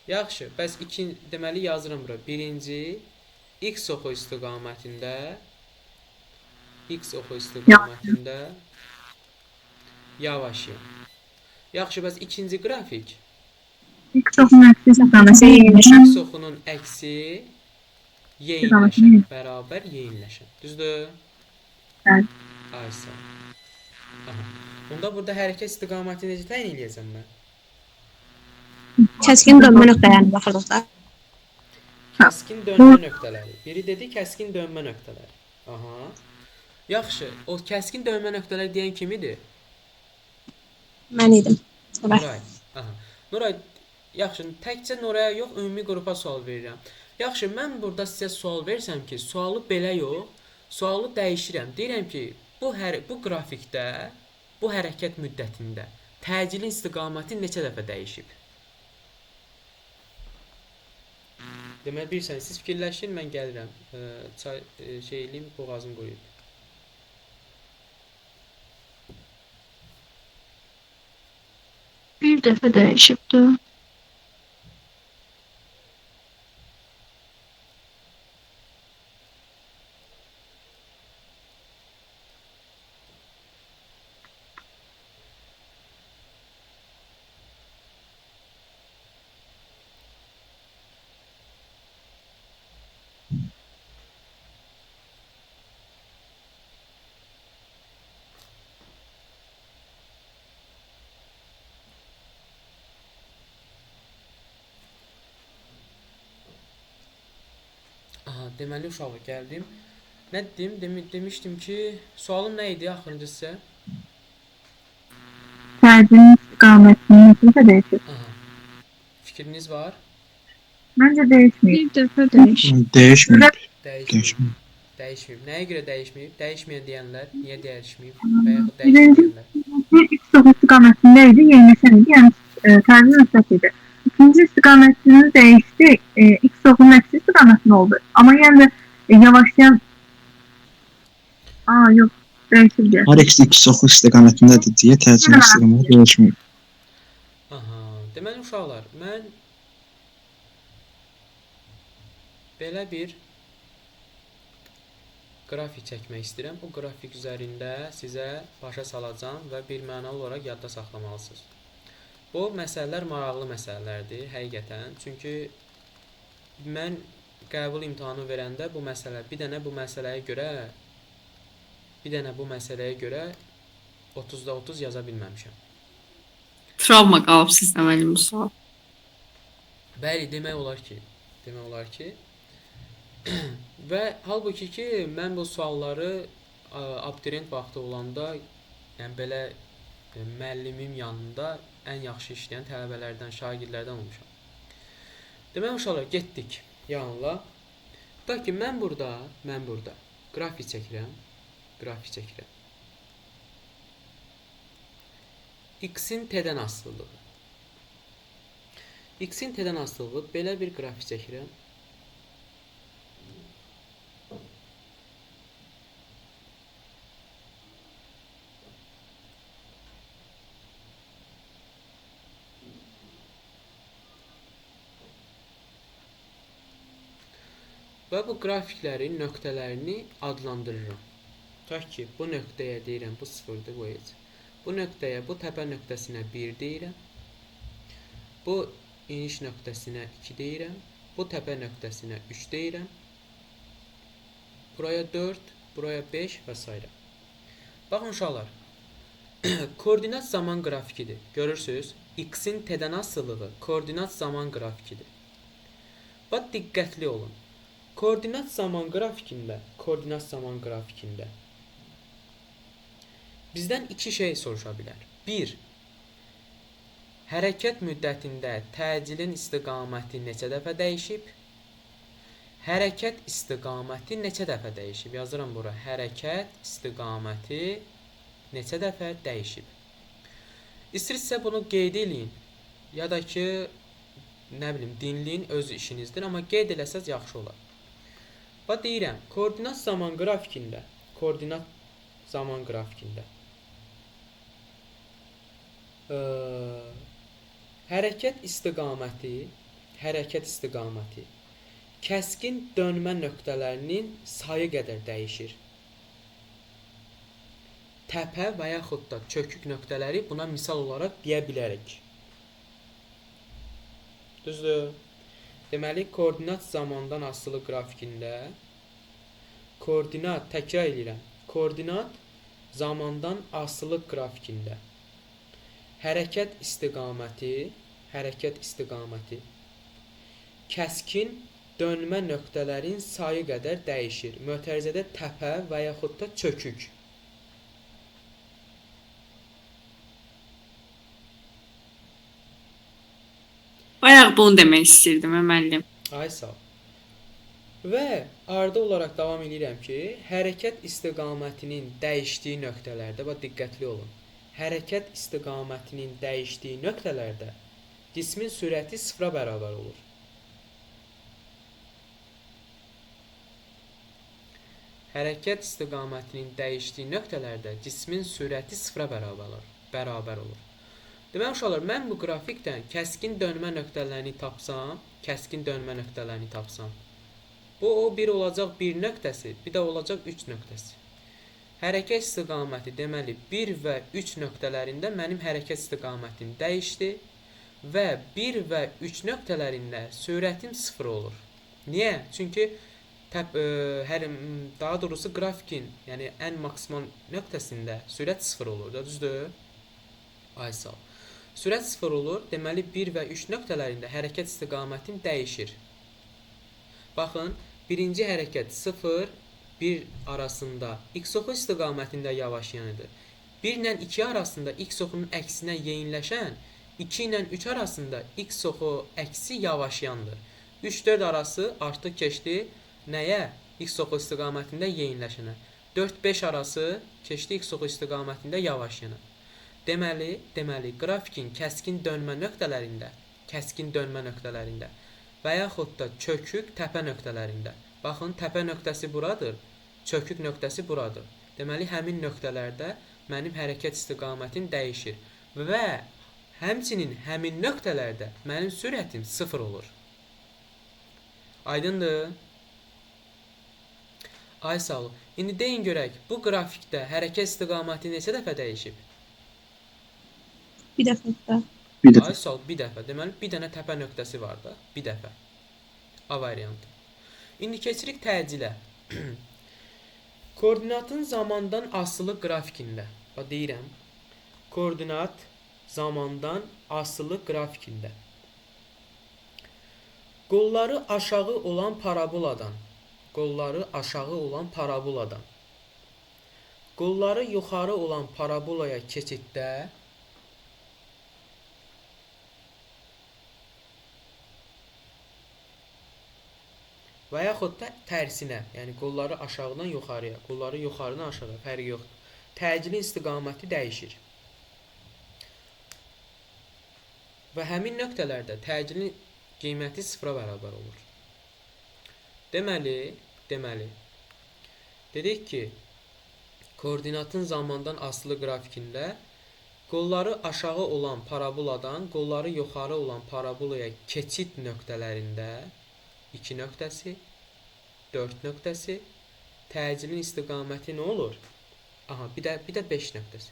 A: Yaxşı, bəs deməli yazıram bura. Birinci X oxu istiqamətində yavaşlayan. Yaxşı, bəs ikinci qrafik
C: X oxunun əksi istiqamətində yeniləşən.
A: X oxunun əksi Yeyinləşən, bərabər yeyinləşən. Düzdür?
C: Bəli.
A: Ay sağ ol. Aha. Onda burada hərəkət istiqamətini necə təyin edəcəm mən?
F: Kəskin dönmə nöqtələrinə baxırıq da.
A: Kəskin dönmə nöqtələri. Biri dedi kəskin dönmə nöqtələri. Aha. Yaxşı, o kəskin dönmə nöqtələri deyən kim idi?
F: Mən idim. Nuray.
A: Nuray. Aha. Nuray, yaxşı, təkcə Nuraya yox, ümumi qrupa sual verirəm. Yaxşı, mən burada sizə sual versəm ki, sualı belə yox, sualı dəyişirəm. Deyirəm ki, bu qrafikdə, bu hərəkət müddətində təcilin istiqaməti neçə dəfə dəyişib? Deməli, bir saniyə, siz fikirləşin, mən gəlirəm. Çay eləyim, boğazım quruyub.
E: Bir dəfə dəyişibdi.
A: Aha, deməli uşaqlar gəldim. Nə dedim? Demişdim ki, sualım nə idi axırıncı sizə?
C: Təcilin istiqamətini necə də dəyişir?
A: Aha. Fikriniz var?
C: Məncə dəyişməyib.
E: Bir dəfə dəyişib.
G: Değişmeyip.
A: Dəyişməyib. Dəyişməyib. Nəyə görə dəyişməyib? Dəyişməyən deyənlər niyə dəyişməyib? Və yaxud
C: Birinci
A: dəyişməyənlər.
C: X9 istiqamətində idi, yeniləşən idi, yəni təcil müsbət idi. İkinci istiqamətini dəyişdi, X9'un əksi istiqamətində oldu. Amma yəni də yavaşlayan... Yox, dəyişib deyək.
G: Her ikisi soxu istiqamətindedir diye təcil istiqaməti değişmeyip.
A: Aha. Deməli uşaqlar, mən belə bir qrafik çəkmək istəyirəm. Bu qrafik üzərində sizə başa salacağam və bir mənalı olaraq yadda saxlamalısınız. Bu məsələlər maraqlı məsələlərdir həqiqətən. Çünki mən qəbul imtahanı verəndə bu məsələyə görə 30-da 30 yaza bilməmişəm.
B: Travma qalıb sizdə müəllim bu sual.
A: Bəli, demək olar ki, və halbuki ki, mən bu sualları abituriyent vaxtı olanda, yəni belə müəllimim yanında ən yaxşı işləyən tələbələrdən, şagirdlərdən olmuşam. Demək uşaqlar, getdik yanına. Da ki, mən burada qrafik çəkirəm. X-in T-dən asılılığı. X-in T-dən asılılığı belə bir qrafik çəkirəm. Və bu qrafiklərin nöqtələrini adlandırıram. Tutaq ki, bu nöqtəyə deyirəm, bu sıfırdır, bu heç. Bu nöqtəyə, bu təpə nöqtəsinə 1 deyirəm. Bu iniş nöqtəsinə 2 deyirəm. Bu təpə nöqtəsinə 3 deyirəm. Buraya 4, buraya 5 və s. Baxın uşaqlar, koordinat zaman qrafikidir. Görürsünüz, X-in T-dən asılılığı koordinat zaman qrafikidir. Bax, diqqətli olun. Koordinat zaman qrafikində bizdən iki şey soruşa bilər. 1. Hərəkət müddətində təcilin istiqaməti neçə dəfə dəyişib? Hərəkət istiqaməti neçə dəfə dəyişib? Yazıram bura. Hərəkət istiqaməti neçə dəfə dəyişib? İstəyirsə bunu qeyd eləyin. Ya da ki, nə bilim, dinləyin, öz işinizdir, amma qeyd eləsəz yaxşı olar. Bax, deyirəm, koordinat zaman qrafikində hərəkət istiqaməti kəskin dönmə nöqtələrinin sayı qədər dəyişir. Təpə və yaxud da çökük nöqtələri buna misal olaraq deyə bilərik. Düzdür? Deməli, koordinat zamandan asılı qrafikində koordinat, təkrar edirəm. Koordinat zamandan asılı qrafikində hərəkət istiqaməti kəskin dönmə nöqtələrin sayı qədər dəyişir. Mötərizədə təpə və yaxud da çökük.
B: Bayaq bunu demək istirdim müəllim.
A: Ay sağ ol. Və ardı olaraq davam edirəm ki, hərəkət istiqamətinin dəyişdiyi nöqtələrdə, bax diqqətli olun. Hərəkət istiqamətinin dəyişdiyi nöqtələrdə cismin sürəti 0-a bərabər olur. Hərəkət istiqamətinin dəyişdiyi nöqtələrdə cismin sürəti 0-a bərabər olur. Deməli uşaqlar, mən bu qrafikdən kəskin dönmə nöqtələrini tapsam, bu bir olacaq 1 nöqtəsi, bir də olacaq 3 nöqtəsi. Hərəkət istiqaməti deməli 1 və 3 nöqtələrində mənim hərəkət istiqamətim dəyişdi və 1 və 3 nöqtələrində sürətim 0 olur. Niyə? Çünki daha doğrusu qrafikin, yəni ən maksimal nöqtəsində sürət 0 olur da, düzdür? Ay sağ ol. Sürət 0 olur, deməli 1 və 3 nöqtələrində hərəkət istiqamətim dəyişir. Baxın, birinci hərəkət 0, 1 arasında x oxu istiqamətində yavaşayanıdır. 1 ilə 2 arasında x oxunun əksinə yeyinləşən, 2 ilə 3 arasında x oxu əksi yavaşayandır. 3-4 arası artıq keçdi nəyə? X oxu istiqamətində yeyinləşənə. 4-5 arası keçdi x oxu istiqamətində yavaşayana. Deməli, qrafikin kəskin dönmə nöqtələrində və yaxud da çökük təpə nöqtələrində. Baxın, təpə nöqtəsi buradır, çökük nöqtəsi buradır. Deməli, həmin nöqtələrdə mənim hərəkət istiqamətim dəyişir və həmçinin həmin nöqtələrdə mənim sürətim 0 olur. Aydındır? Ay sağ ol. İndi deyin görək, bu qrafikdə hərəkət istiqaməti neçə dəfə dəyişib?
F: Bir dəfə də.
G: Bir dəfə.
A: Ay sağ ol, bir dəfə. Deməli, bir dənə təpə nöqtəsi var da, bir dəfə. A variantı. İndi keçirik təcillə. Koordinatın zamandan asılı qrafikində. Bax deyirəm. Koordinat zamandan asılı qrafikində. Qolları aşağı olan paraboladan, qolları yuxarı olan parabolaya keçiddə və yaxud da tərsinə, yəni qolları aşağıdan yuxarıya, qolları yuxarıdan aşağı, fərqi yoxdur. Təcilin istiqaməti dəyişir. Və həmin nöqtələrdə təcilin qiyməti 0-a bərabər olur. Deməli, dedik ki, koordinatın zamandan asılı qrafikində qolları aşağı olan paraboladan qolları yuxarı olan parabolaya keçid nöqtələrində 2 nöqtəsi, 4 nöqtəsi, təcilin istiqaməti nə olur? Aha, bir də 5 nöqtəsi.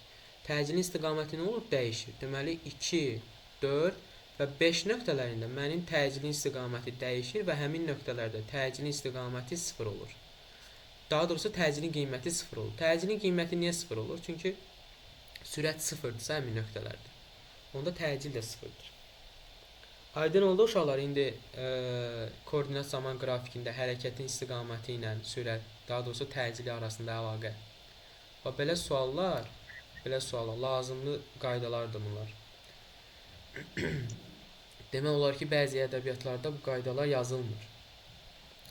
A: Təcilin istiqaməti nə olur? Dəyişir. Deməli, 2, 4 və 5 nöqtələrində mənim təcilin istiqaməti dəyişir və həmin nöqtələrdə təcilin istiqaməti 0 olur. Daha doğrusu təcilin qiyməti 0 olur. Təcilin qiyməti niyə 0 olur? Çünki sürət 0-dırsa həmin nöqtələrdə. Onda təcil də 0-dır. Aydın oldu uşaqlar, indi koordinat zaman qrafikində hərəkətin istiqaməti ilə sürət, daha doğrusu təcili arasında əlaqə. Və belə suallar lazımlı qaydalardır bunlar. Demək olar ki, bəzi ədəbiyyatlarda bu qaydalar yazılmır.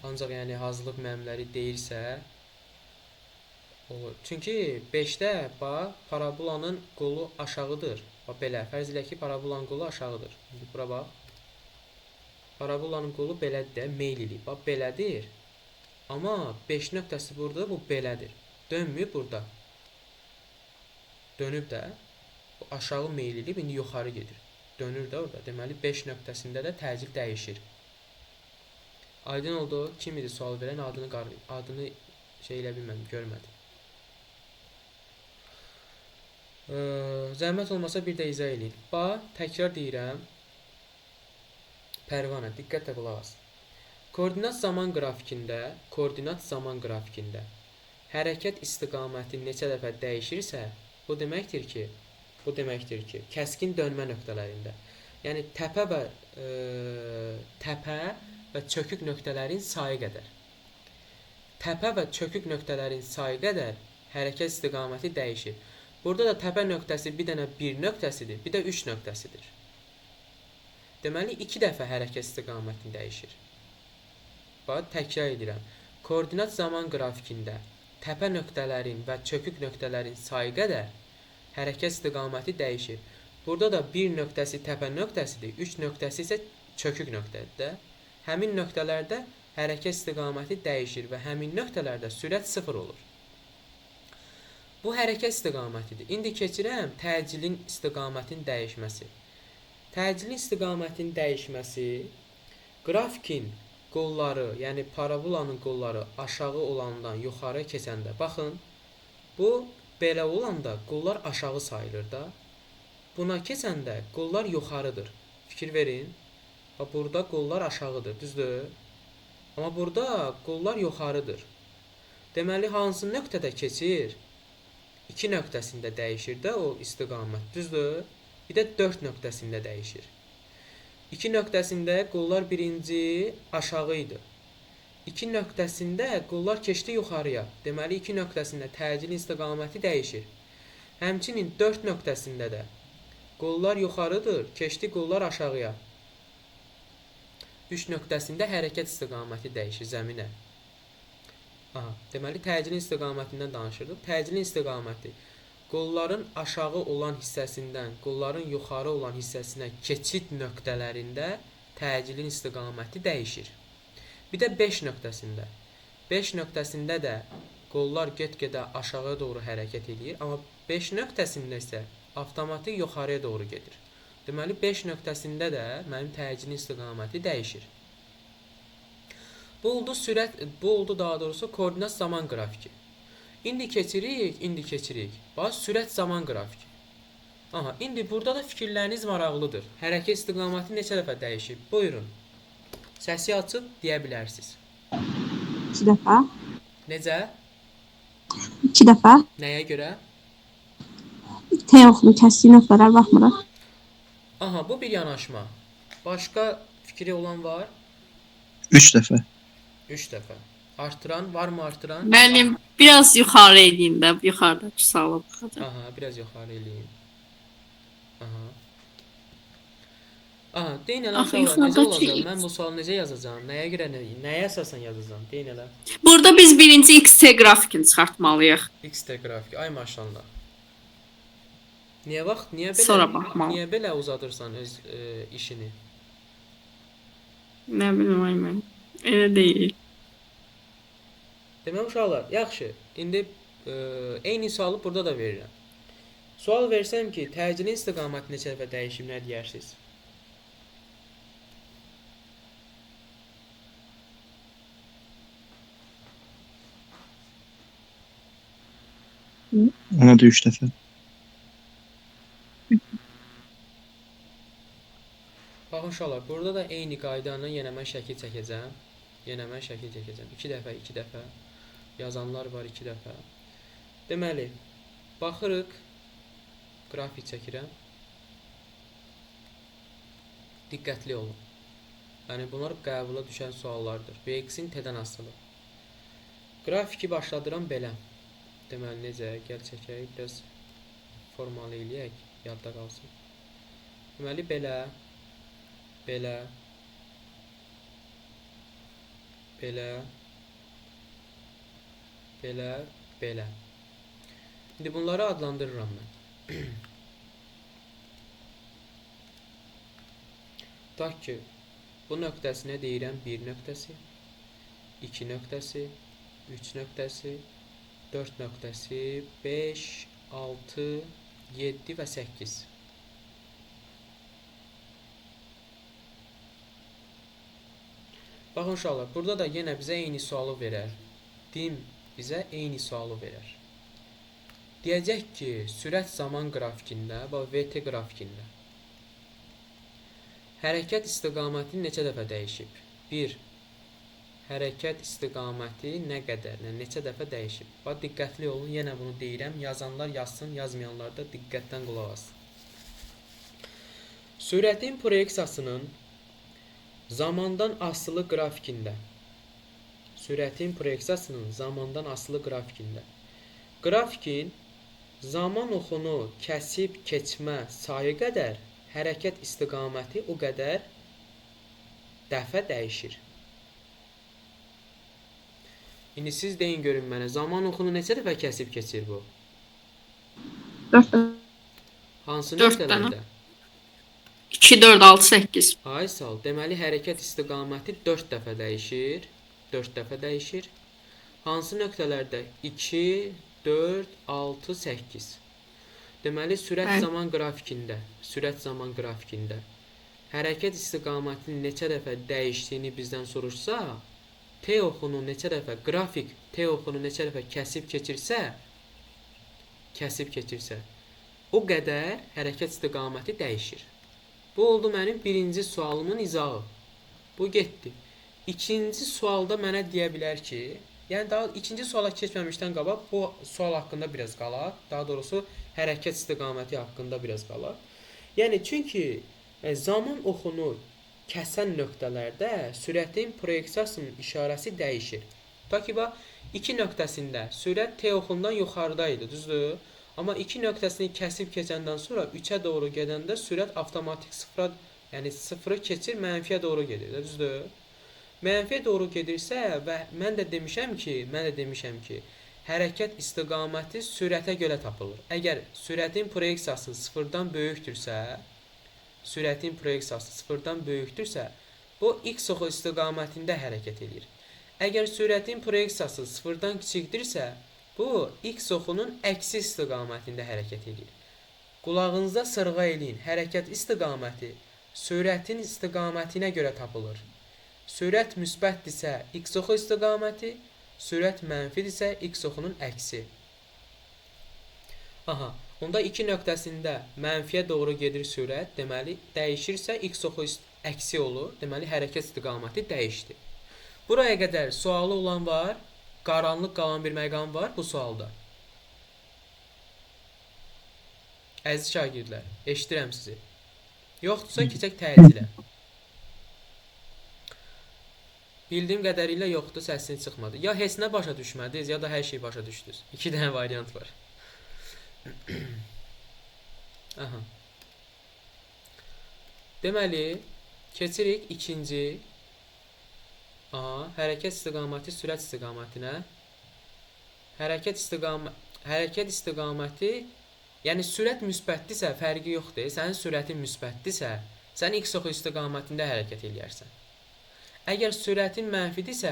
A: Ancaq yəni hazırlıq müəllimləri deyirsə olur. Çünki 5-də parabolanın qolu aşağıdır. Bax belə, fərz elə ki, parabolanın qolu aşağıdır. İndi bura bax. Parabolanın qolu belədir də, meyl eləyib. Bax belədir. Amma 5 nöqtəsi burada, bu belədir. Dönmüyor burada. Dönüb də bu aşağı meyl eləyib, indi yuxarı gedir. Dönür də orada. Deməli 5 nöqtəsində də təcil dəyişir. Aydın oldu. Kim idi sual verən? Adını şey elə bilmədim, görmədim. Zəhmət olmasa bir də izah eləyin. Təkrar deyirəm. Pərvanə, diqqətlə qulaq as. Koordinat zaman qrafikində hərəkət istiqaməti neçə dəfə dəyişirsə, bu deməkdir ki, kəskin dönmə nöqtələrində, yəni təpə və çökük nöqtələrin sayı qədər. Təpə və çökük nöqtələrin sayı qədər hərəkət istiqaməti dəyişir. Burada da təpə nöqtəsi bir dənə 1 nöqtəsidir, bir də 3 nöqtəsidir. Deməli, 2 dəfə hərəkət istiqaməti dəyişir. Bax, təkrar edirəm. Koordinat zaman qrafikində təpə nöqtələrin və çökük nöqtələrin sayı qədər hərəkət istiqaməti dəyişir. Burada da 1 nöqtəsi təpə nöqtəsidir, 3 nöqtəsi isə çökük nöqtədir. Həmin nöqtələrdə hərəkət istiqaməti dəyişir və həmin nöqtələrdə sürət 0 olur. Bu hərəkət istiqamətidir. İndi keçirəm təcilin istiqamətinin dəyişməsi. Təcilin istiqamətinin dəyişməsi qrafikin qolları, yəni parabolanın qolları aşağı olandan yuxarı keçəndə, baxın, bu belə olanda qollar aşağı sayılır da. Buna keçəndə qollar yuxarıdır. Fikir verin. Burada qollar aşağıdır, düzdür? Amma burada qollar yuxarıdır. Deməli, hansı nöqtədə keçir? 2 nöqtəsində dəyişir də o istiqamət, düzdür? Bir də 4 nöqtəsində dəyişir. 2 nöqtəsində qollar birinci aşağı idi. 2 nöqtəsində qollar keçdi yuxarıya. Deməli, 2 nöqtəsində təcilin istiqaməti dəyişir. Həmçinin 4 nöqtəsində də qollar yuxarıdır, keçdi qollar aşağıya. 3 nöqtəsində hərəkət istiqaməti dəyişir zəminə. Deməli, təcilin istiqamətindən danışırdıq. Təcilin istiqaməti qolların aşağı olan hissəsindən qolların yuxarı olan hissəsinə keçid nöqtələrində təcilin istiqaməti dəyişir. Bir də 5 nöqtəsində. 5 nöqtəsində də qollar get-gedə aşağı doğru hərəkət edir, amma 5 nöqtəsində isə avtomatik yuxarıya doğru gedir. Deməli, 5 nöqtəsində də mənim təcilin istiqaməti dəyişir. Bu oldu daha doğrusu koordinat zaman qrafiki. İndi keçirik. Bax, sürət zaman qrafiki. İndi burada da fikirləriniz maraqlıdır. Hərəkət istiqaməti neçə dəfə dəyişib? Buyurun. Səsi açıb deyə bilərsiniz.
F: 2 dəfə.
A: Necə?
F: 2 dəfə.
A: Nəyə görə?
F: T-oxlu kəsdiyi nöqtələr baxmırıq.
A: Bu bir yanaşma. Başqa fikri olan var?
G: 3 dəfə.
A: 3 dəfə. Artıran, varmı artıran?
B: Müəllim, biraz yuxarı edin də, yuxarıda salıb.
A: Biraz yuxarı eləyin. Deyin elə uşaqlar, necə olacaq? Mən bu sualı necə yazacağam? Nəyə görə, nəyə əsasən yazacağam? Deyin elə.
B: Burada biz birinci XT qrafikini çıxartmalıyıq.
A: XT qrafiki, ay maşallah. Niyə
B: Sonra baxmalıyıq.
A: Niyə belə uzadırsan öz işini?
B: Nə bilim, ay mən. Elə deyil.
A: Demək uşaqlar, yaxşı. İndi eyni sualı burada da verirəm. Sual versəm ki, təcilin istiqaməti neçə dəfə dəyişib, nə deyərsiniz?
G: Ona da 3 dəfə.
A: Baxın uşaqlar, burada da eyni qayda ilə yenə mən şəkil çəkəcəm. 2 dəfə, 2 dəfə. Yazanlar var 2 dəfə. Deməli, baxırıq. Qrafik çəkirəm. Diqqətli olun. Yəni, bunlar qəbula düşən suallardır. VX-in T-dən asılı. Qrafiki başladıram belə. Deməli, necə? Gəl çəkək, biraz formalı eləyək, yadda qalsın. Deməli, belə, belə, belə, belə, belə. İndi bunları adlandırıram mən. Tak ki, bu nöqtəsinə deyirəm 1 nöqtəsi, 2 nöqtəsi, 3 nöqtəsi, 4 nöqtəsi, 5, 6, 7 və 8. Baxın uşaqlar, burada da yenə bizə eyni sualı verər. Dim bizə eyni sualı verər. Deyəcək ki, sürət zaman qrafikində, VT qrafikində hərəkət istiqaməti neçə dəfə dəyişib? 1. Hərəkət istiqaməti nə qədər, neçə dəfə dəyişib? Bax, diqqətli olun, yenə bunu deyirəm. Yazanlar yazsın, yazmayanlar da diqqətdən qulaq assın. Sürətin proyeksiyasının zamandan asılı qrafikində. Sürətin proyeksiyasının zamandan asılı qrafikində. Grafikin zaman oxunu kəsib keçmə sayı qədər hərəkət istiqaməti o qədər dəfə dəyişir. İndi siz deyin görün mənə, zaman oxunu neçə dəfə kəsib keçir bu?
F: 4 dəfə.
A: Hansı
B: 4
A: nöqtələrdə?
B: 2, 4, 6, 8.
A: Ay sağ ol. Deməli, hərəkət istiqaməti 4 dəfə dəyişir. 4 dəfə dəyişir. Hansı nöqtələrdə? 2, 4, 6, 8. Deməli, sürət zaman qrafikində, hərəkət istiqamətinin neçə dəfə dəyişdiyini bizdən soruşsa, T oxunu neçə dəfə, qrafik T oxunu neçə dəfə kəsib keçirsə, o qədər hərəkət istiqaməti dəyişir. Bu oldu mənim birinci sualımın izahı. Bu getdi. İkinci sualda mənə deyə bilər ki, yəni daha ikinci suala keçməmişdən qabaq bu sual haqqında biraz qalaq. Daha doğrusu hərəkət istiqaməti haqqında biraz qalaq. Yəni çünki zaman oxunu kəsən nöqtələrdə sürətin proyeksiyasının işarəsi dəyişir. Ta ki, bax, 2 nöqtəsində sürət T oxundan yuxarıda idi, düzdür? Amma 2 nöqtəsini kəsib keçəndən sonra 3-ə doğru gedəndə sürət avtomatik sıfıra, yəni sıfırı keçir, mənfiyə doğru gedir, düzdür? Mənfiyə doğru gedirsə və mən də demişəm ki, hərəkət istiqaməti sürətə görə tapılır. Əgər sürətin proyeksiyası sıfırdan böyükdürsə, bu x oxu istiqamətində hərəkət edir. Əgər sürətin proyeksiyası sıfırdan kiçikdirsə, bu x oxunun əksi istiqamətində hərəkət edir. Qulağınızda sırğa eləyin. Hərəkət istiqaməti sürətin istiqamətinə görə tapılır. Sürət müsbətdirsə x oxu istiqaməti, sürət mənfidirsə x oxunun əksi. Aha, onda 2 nöqtəsində mənfiyə doğru gedir sürət, deməli dəyişirsə x oxu əksi olur, deməli hərəkət istiqaməti dəyişdi. Buraya qədər sualı olan var, qaranlıq qalan bir məqam var bu sualda. Əziz şagirdlər, eşidirəm sizi. Yoxdursa keçək təcili. Bildiyim qədərilə yoxdur, səsiniz çıxmadı. Ya heç nə başa düşmədiniz, ya da hər şey başa düşdünüz. 2 dənə variant var. Aha. Deməli, keçirik ikinci. Aha, hərəkət istiqaməti sürət istiqamətinə. Hərəkət istiqaməti, yəni sürət müsbətdirsə fərqi yoxdur. Sənin sürətin müsbətdirsə, sən x oxu istiqamətində hərəkət eləyərsən. Əgər sürətin mənfidirsə,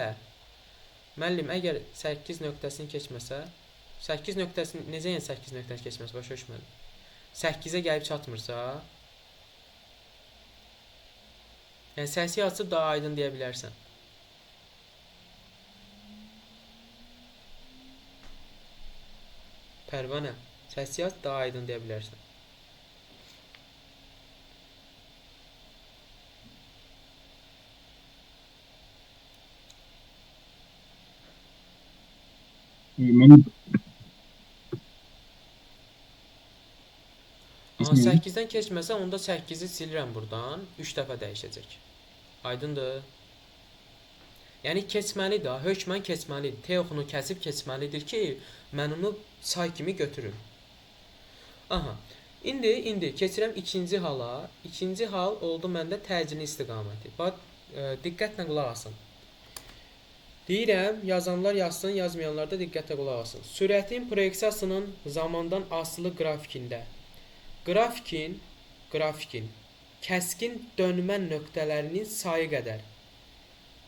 A: müəllim, əgər 8 nöqtəsini keçməsə, 8 nöqtəsini, necə yəni 8 nöqtəsini keçməsə, başa düşmədim. 8-ə gəlib çatmırsa, yəni səsi açıb daha aydın deyə bilərsən. Pərvanə, səsi aç, daha aydın deyə bilərsən. Aha, 8-dən keçməsə, onda 8-i silirəm buradan, 3 dəfə dəyişəcək. Aydındır. Yəni keçməlidir, hökmən keçməlidir. T oxunu kəsib keçməlidir ki, mən onu say kimi götürüm. Aha. İndi keçirəm ikinci hala. İkinci hal oldu məndə təcili istiqaməti. Bax, diqqətlə qulaq asın. Deyirəm, yazanlar yazsın, yazmayanlar da diqqətlə qulaq asın. Sürətin proyeksiyasının zamandan asılı qrafikində. Qrafikin kəskin dönmə nöqtələrinin sayı qədər.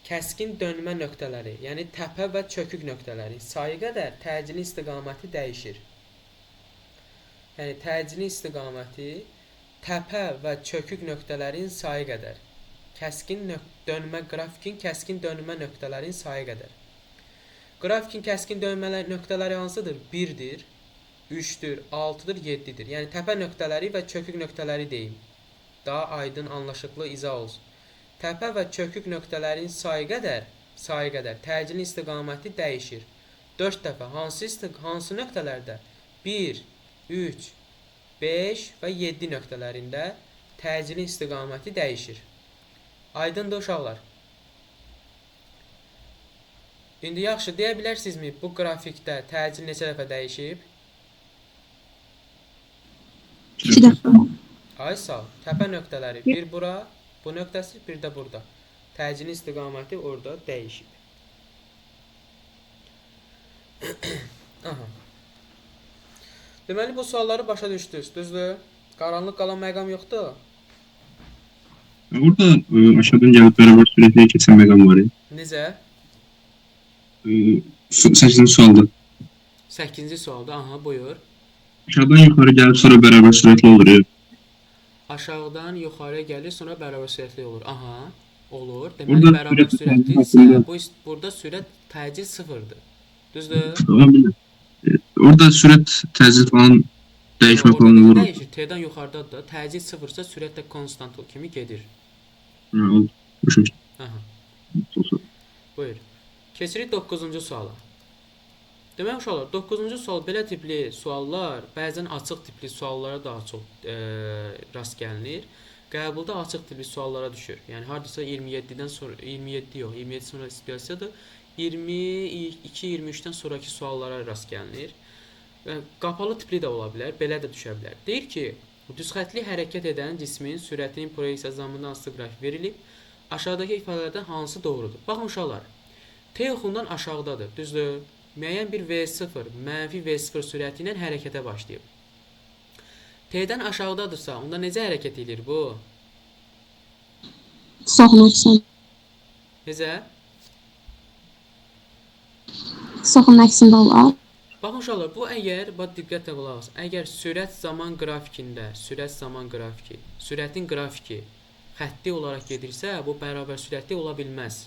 A: Kəskin dönmə nöqtələri, yəni təpə və çökük nöqtələri sayı qədər təcili istiqaməti dəyişir. Yəni təcili istiqaməti təpə və çökük nöqtələrin sayı qədər. Qrafikin kəskin dönmə nöqtələrin sayı qədər. Qrafikin kəskin dönmə nöqtələri hansıdır? 1-dir, 3-dür, 6-dır, 7-dir. Yəni təpə nöqtələri və çökük nöqtələri deyim. daha aydın, anlaşılıqlı izah olsun. Təpə və çökük nöqtələrin sayı qədər təcilin istiqaməti dəyişir. 4 dəfə hansı nöqtələrdə? 1, 3, 5 və 7 nöqtələrində təcilin istiqaməti dəyişir. Aydındır uşaqlar. İndi yaxşı, deyə bilərsinizmi bu qrafikdə təcil neçə dəfə dəyişib?
E: 2 dəfə.
A: Ay sağ ol. Təpə nöqtələri bir bura, bu nöqtəsi bir də burada. Təcilin istiqaməti orada dəyişib. Aha. Deməli bu sualları başa düşdünüz, düzdür? Qaranlıq qalan məqam yoxdur.
H: Orada aşağıdan gəlib bərabər sürətliyə keçən məqam var ya.
A: Necə?
H: 8-ci sualda.
A: 8-ci sualda, aha, buyur.
H: Aşağıdan yuxarı gəlib sonra bərabər sürətli olur ya.
A: Aşağıdan yuxarıya gəlir, sonra bərabər sürətli olur. Aha, olur.
H: Burada
A: Deməli bərabər
H: sürət
A: sürətli
H: haqqında-
A: isə burada sürət təcil sıfırdır. Düzdür?
H: Tamam bildim. Orada sürət təcil falan dəyişmə
A: Orada
H: falan olur.
A: dəyişir. T-dən yuxarıdadır da. Təcil sıfırsa sürət də konstant kimi gedir.
H: Oldu. Başım.
A: Aha. Buyur. Keçirik 9-cu suala. Demək uşaqlar, 9-cu sual belə tipli suallar, bəzən açıq tipli suallara daha çox rast gəlinir. Qəbulda açıq tipli suallara düşür. Yəni hardasa 27-dən sonra 27 sonra istiqamətdir. 22-23-dən sonrakı suallara rast gəlinir. Və qapalı tipli də ola bilər, belə də düşə bilər. Deyir ki, düzxətli hərəkət edən cismin sürətinin proyeksiya zamanında hansı qrafik verilib? Aşağıdakı ifadələrdən hansı doğrudur? Baxın uşaqlar, T oxundan aşağıdadır, düzdür? Müəyyən bir V0, mənfi V0 sürəti ilə hərəkətə başlayıb. T-dən aşağıdadırsa, onda necə hərəkət edir bu?
I: Soxun
A: Necə?
I: əksində olar.
A: Baxın uşaqlar, bu əgər, diqqətlə qulaq asın. Əgər sürətin qrafiki xətti olaraq gedirsə, bu bərabər sürətli ola bilməz.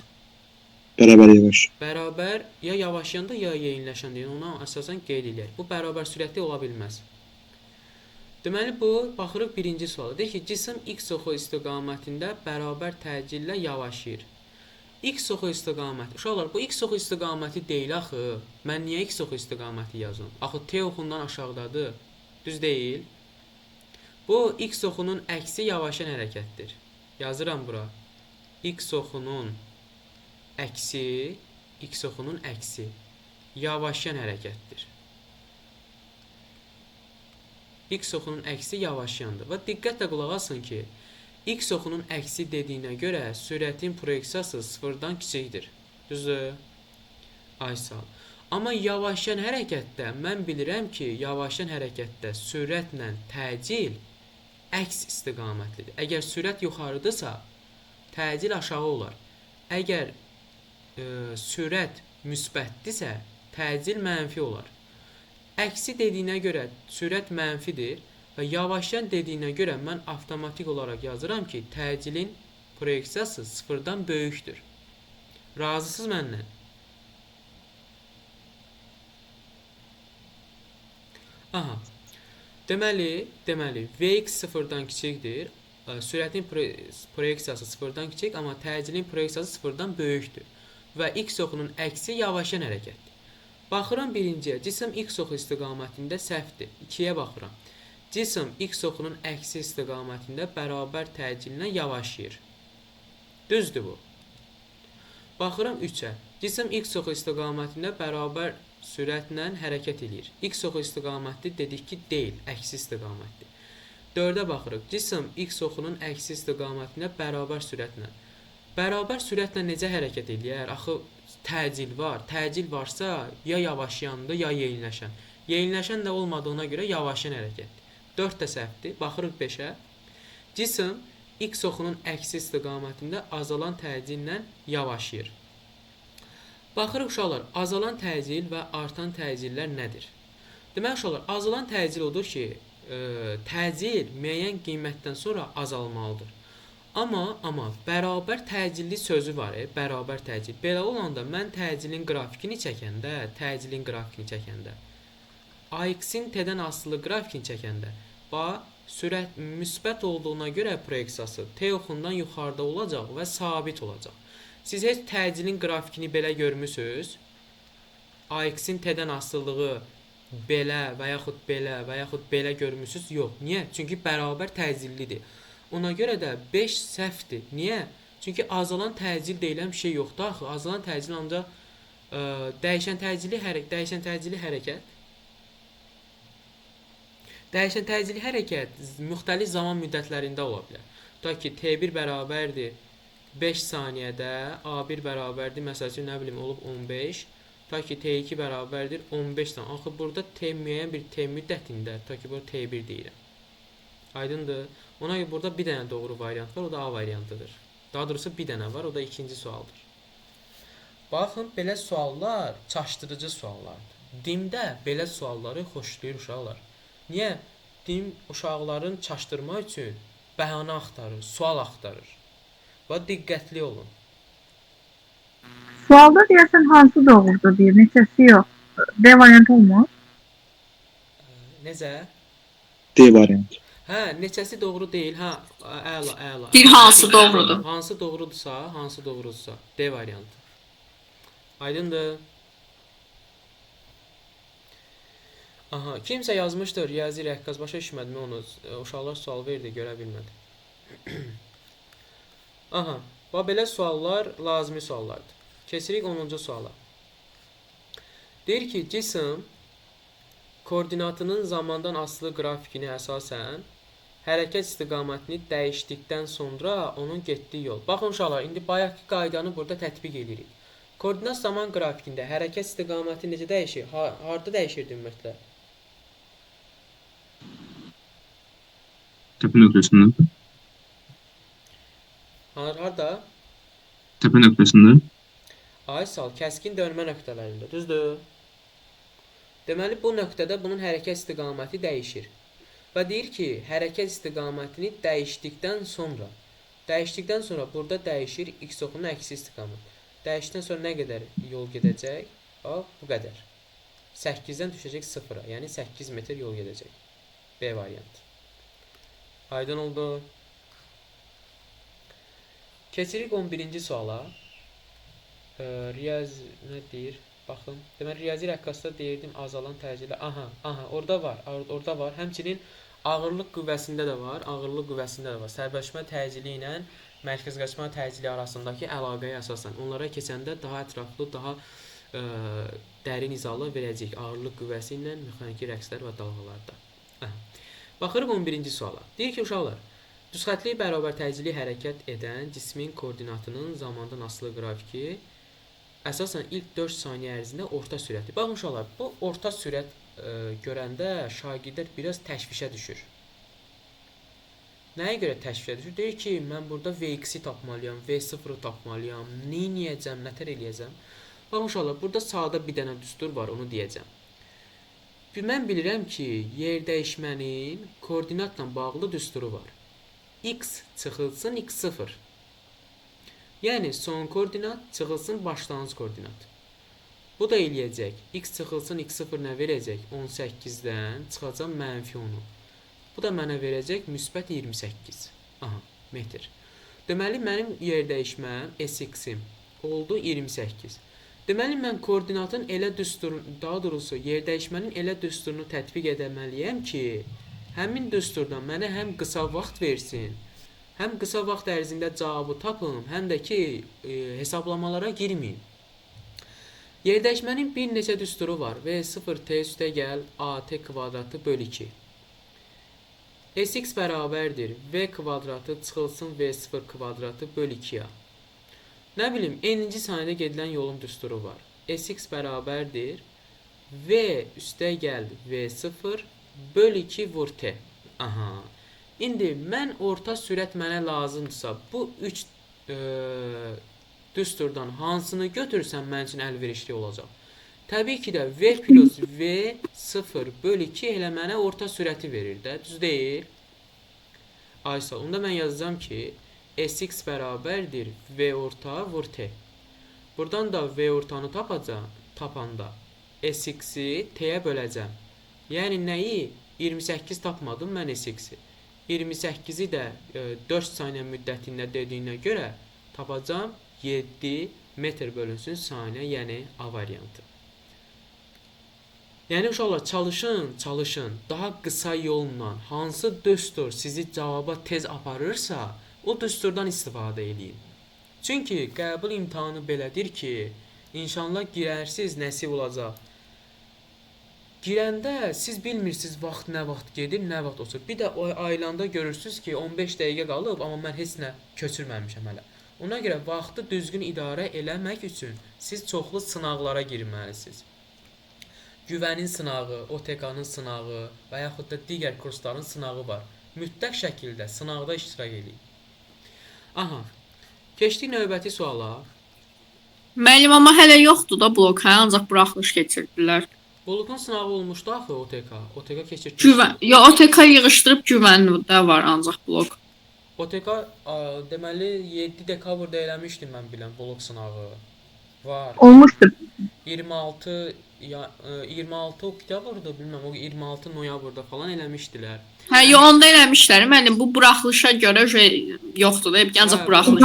G: Bərabər yavaş.
A: Bərabər ya yavaşyanda ya yeyinləşəndə, yəni ona əsasən qeyd edək. Bu bərabər sürətli ola bilməz. Deməli bu baxırıq birinci suala. Deyir ki, cisim x oxu istiqamətində bərabər təcillə yavaşıyır. X oxu istiqaməti. Uşaqlar, bu x oxu istiqaməti deyil axı. Mən niyə x oxu istiqaməti yazım? Axı t oxundan aşağıdadır. Düz deyil. Bu x oxunun əksi yavaşan hərəkətdir. Yazıram bura. X oxunun əksi yavaşan hərəkətdir. X oxunun əksi yavaşyandır. Və diqqətlə qulaq asın ki, x oxunun əksi dediyinə görə sürətin proyeksiyası sıfırdan kiçikdir. Düzdür? Ay sağ ol. Amma yavaşan hərəkətdə mən bilirəm ki, yavaşan hərəkətdə sürətlə təcil əks istiqamətlidir. Əgər sürət yuxarıdırsa, təcil aşağı olar. Əgər sürət müsbətdirsə, təcil mənfi olar. Əksi dediyinə görə sürət mənfidir və yavaşlayan dediyinə görə mən avtomatik olaraq yazıram ki, təcilin proyeksiyası sıfırdan böyükdür. Razısınız mənlə? Aha. Deməli, Vx sıfırdan kiçikdir. Sürətin proyeksiyası sıfırdan kiçik, amma təcilin proyeksiyası sıfırdan böyükdür. Və x oxunun əksi yavaşlayan hərəkətdir. Baxıram birinciyə, cisim x oxu istiqamətində səhvdir. 2-yə baxıram. Cisim x oxunun əksi istiqamətində bərabər təcillə yavaşlayır. Düzdür bu. Baxıram 3-ə. Cisim x oxu istiqamətində bərabər sürətlə hərəkət edir. X oxu istiqamətli dedik ki, deyil, əksi istiqamətli. 4-ə baxırıq. Cisim x oxunun əksi istiqamətində bərabər sürətlə. Bərabər sürətlə necə hərəkət edir? Axı təcil var. Təcil varsa ya yavaşayandır, ya yeyinləşən. Yeyinləşən də olmadığına görə yavaşayan hərəkətdir. 4 də səhvdir. Baxırıq 5-ə. Cisim x oxunun əksi istiqamətində azalan təcillə yavaşayır. Baxırıq uşaqlar, azalan təcil və artan təcillər nədir? Demək uşaqlar, azalan təcil odur ki, təcil müəyyən qiymətdən sonra azalmalıdır. Amma bərabər təcilli sözü var, bərabər təcil. Belə olanda mən təcilin qrafikini çəkəndə, AX-in T-dən asılı qrafikini çəkəndə, sürət müsbət olduğuna görə proyeksiyası t oxundan yuxarıda olacaq və sabit olacaq. Siz heç təcilin qrafikini belə görmüsünüz? AX-in t-dən asılılığı belə və yaxud belə və yaxud belə görmüsünüz? Yox. Niyə? Çünki bərabər təcillidir. Ona görə də 5 səhvdir. Niyə? Çünki azalan təcil deyilən bir şey yoxdur axı. Azalan təcil ancaq dəyişən təcili hərəkət müxtəlif zaman müddətlərində ola bilər. Tutaq ki, T1 bərabərdir 5 saniyədə, A1 bərabərdir, məsəl üçün, nə bilim, olub 15. Tutaq ki, T2 bərabərdir 15 saniyə. Axı, burada T müəyyən bir T müddətində, tutaq ki, burada T1 deyirəm. Aydındır. Ona görə burada bir dənə doğru variant var, o da A variantıdır. Daha doğrusu bir dənə var, o da ikinci sualdır. Baxın, belə suallar çaşdırıcı suallardır. DİM-də belə sualları xoşlayır uşaqlar. Niyə? DİM uşaqların çaşdırma üçün bəhanə axtarır, sual axtarır. Və diqqətli olun.
C: Sualda deyəsən hansı doğrudur deyir, neçəsi yox. D variantı olmur.
A: Necə?
G: D variantı.
A: Hə, neçəsi doğru deyil. Hə, əla.
B: Bir hansı doğrudur?
A: Hansı doğrudursa, D variantı. Aydındır. Aha, kimsə yazmışdır, riyazi rəqqas, başa düşmədim onu. Uşaqlar sual verdi, görə bilmədi. Aha, və belə suallar lazımi suallardır. Keçirik 10-cu suala. Deyir ki, cisim koordinatının zamandan asılı qrafikini əsasən hərəkət istiqamətini dəyişdikdən sonra onun getdiyi yol. Baxın uşaqlar, indi bayaqki qaydanı burada tətbiq edirik. Koordinat zaman qrafikində hərəkət istiqaməti necə dəyişir? Harda dəyişir ümumiyyətlə?
H: Təpə nöqtəsində.
A: Harda?
H: Təpə nöqtəsində.
A: Ay sal, kəskin dönmə nöqtələrində, düzdür? Deməli, bu nöqtədə bunun hərəkət istiqaməti dəyişir. Və deyir ki, hərəkət istiqamətini dəyişdikdən sonra burada dəyişir x oxunun əksi istiqamət. Dəyişdikdən sonra nə qədər yol gedəcək? Bu qədər. 8-dən düşəcək 0-a, yəni 8 metr yol gedəcək. B variantı. Aydın oldu. Keçirik 11-ci suala. Riyazi nə deyir? Baxın. Deməli, riyazi rəqqasda deyirdim azalan təcili. Aha, orada var. Həmçinin ağırlıq qüvvəsində də var. Sərbəstləşmə təcili ilə mərkəzləşmə təcili arasındakı əlaqəyə əsasən. Onlara keçəndə daha ətraflı, daha dərin izahat verəcək. Ağırlıq qüvvəsi ilə mexaniki rəqslər və dalğalarda. Baxırıq 11-ci suala. Deyir ki, uşaqlar, düzxətli bərabər təcili hərəkət edən cismin koordinatının zamandan asılı qrafiki əsasən ilk 4 saniyə ərzində orta sürəti. Baxın uşaqlar, bu orta sürət görəndə şagirdlər biraz təşvişə düşür. Nəyə görə təşvişə düşür? Deyir ki, mən burada Vx-i tapmalıyam, V0-ı tapmalıyam, neyniyəcəm, nətər eləyəcəm? Baxın uşaqlar, burada sağda bir dənə düstur var, onu deyəcəm. Mən bilirəm ki, yer dəyişmənin koordinatla bağlı düsturu var. X çıxılsın x0. Yəni, son koordinat çıxılsın başlanğıc koordinat. Bu da eləyəcək. X çıxılsın x0 nə verəcək? 18-dən çıxacaq -10. Bu da mənə verəcək müsbət 28. Aha, metr. Deməli, mənim yer dəyişməm sx-im oldu 28. Deməli, mən koordinatın elə düsturunu, daha doğrusu yer dəyişmənin elə düsturunu tətbiq edəməliyəm ki, həmin düsturdan mənə həm qısa vaxt versin, həm qısa vaxt ərzində cavabı tapım, həm də ki, hesablamalara girməyim. Yer dəyişmənin bir neçə düsturu var. V0t üstə gəl at kvadratı bölü 2. Sx bərabərdir. V kvadratı çıxılsın V0 kvadratı bölü 2-ya. Nə bilim, n-ci saniyədə gedilən yolun düsturu var. Sx bərabərdir. V üstə gəl V0 bölü 2 vur t. Aha. İndi mən orta sürət mənə lazımdırsa, bu 3 düsturdan hansını götürsəm mənim üçün əlverişli olacaq. Təbii ki də V plus V0 bölü 2 elə mənə orta sürəti verir də, düz deyil? Aysa, onda mən yazacağım ki, Sx bərabərdir V orta vur t. Buradan da V ortanı tapanda Sx-i t-yə böləcəm. Yəni nəyi? 28 tapmadım mən Sx-i. 28-i də 4 saniyə müddətində dediyinə görə tapacam 7 metr bölünsün saniyə, yəni A variantı. Yəni uşaqlar çalışın. Daha qısa yolla hansı düstur sizi cavaba tez aparırsa, o düsturdan istifadə edin. Çünki qəbul imtahanı belədir ki, inşallah girərsiz, nəsib olacaq. Girəndə siz bilmirsiniz vaxt nə vaxt gedir, nə vaxt otur. Bir də o aylanda görürsüz ki, 15 dəqiqə qalıb, amma mən heç nə köçürməmişəm hələ. Ona görə vaxtı düzgün idarə eləmək üçün siz çoxlu sınaqlara girməlisiniz. Güvənin sınağı, OTK-nın sınağı və yaxud da digər kursların sınağı var. Mütləq şəkildə sınaqda iştirak edin. Aha. Keçdik növbəti suala.
B: Müəllim, amma hələ yoxdur da blok, hə? Ancaq buraxılış keçirdilər.
A: Blokun sınağı olmuşdu axı OTK. OTK keçir.
B: Ya OTK yığışdırıb güvəndə var ancaq blok.
A: OTK deməli 7 dekabrda eləmişdim mən bilən blok sınağı. Var.
C: Olmuşdur.
A: 26 oktyabrda, bilməm, o 26 noyabrda falan eləmişdilər.
B: Hə, yo, onda eləmişlər. Müəllim, bu buraxılışa görə yoxdur da, ancaq
A: Hə,
B: buraxılış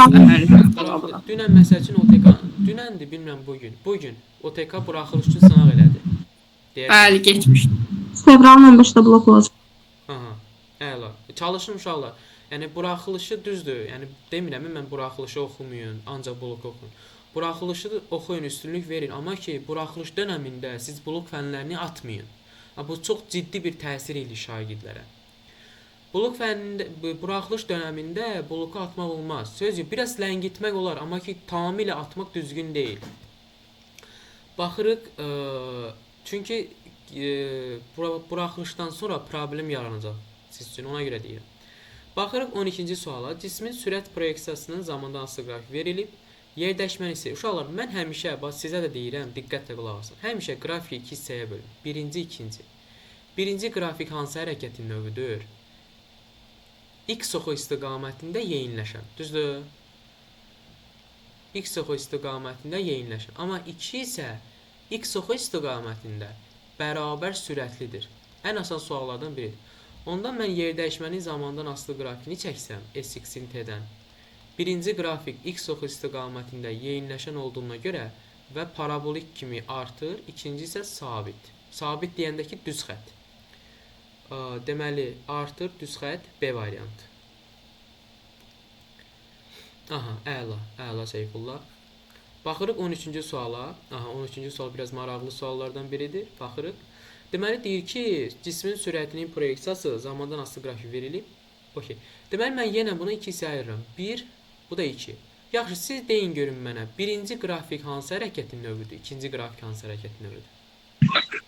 A: Buraxılış. Dünən məsəl üçün OTK, dünəndir, bilməm bugün OTK buraxılış üçün sınaq elədi.
B: Bəli, getmişdi.
I: Fevralın 15-də blok olacaq.
A: Aha, əla. Çalışın uşaqlar. Yəni buraxılışı düzdür. Yəni demirəm mən buraxılışı oxumayın, ancaq blok oxuyun. Buraxılışı oxuyun, üstünlük verin, amma ki buraxılış dövründə siz blok fənlərini atmayın. Bu çox ciddi bir təsir edir şagirdlərə. Blok fənində buraxılış dövründə bloku atmaq olmaz. Sözü biraz ləngitmək olar, amma ki tamamilə atmaq düzgün deyil. Baxırıq, çünki buraxılışdan sonra problem yaranacaq siz üçün, ona görə deyirəm. Baxırıq 12-ci suala. Cismin sürət proyeksiyasının zamanda hansı qrafik verilib? Yerdəşməni isə uşaqlar, mən həmişə sizə də deyirəm, diqqətlə qulaq asın. Həmişə qrafiki 2 hissəyə bölün. Birinci, ikinci. Birinci qrafik hansı hərəkətin növüdür? X oxu istiqamətində yeyinləşən. Düzdür? X oxu istiqamətində yeyinləşən. Amma 2 isə X oxu istiqamətində bərabər sürətlidir. Ən əsas suallardan biridir. Ondan mən yerdəyişmənin zamandan asılı qrafikini çəksəm, SX-in T-dən. Birinci qrafik X oxu istiqamətində yeyinləşən olduğuna görə və parabolik kimi artır, ikinci isə sabit. Sabit deyəndə ki, düz xətt. Deməli, artır, düz xətt, B variantı. Aha, əla Seyfullah. Baxırıq 13-cü suala. Aha, 13-cü sual biraz maraqlı suallardan biridir. Baxırıq. Deməli, deyir ki, cismin sürətinin proyeksiyası zamandan asılı qrafik verilib. Okey. Deməli, mən yenə bunu 2 hissəyə ayırıram. 1, bu da 2. Yaxşı, siz deyin görün mənə, birinci qrafik hansı hərəkətin növüdür? İkinci qrafik hansı hərəkətin növüdür?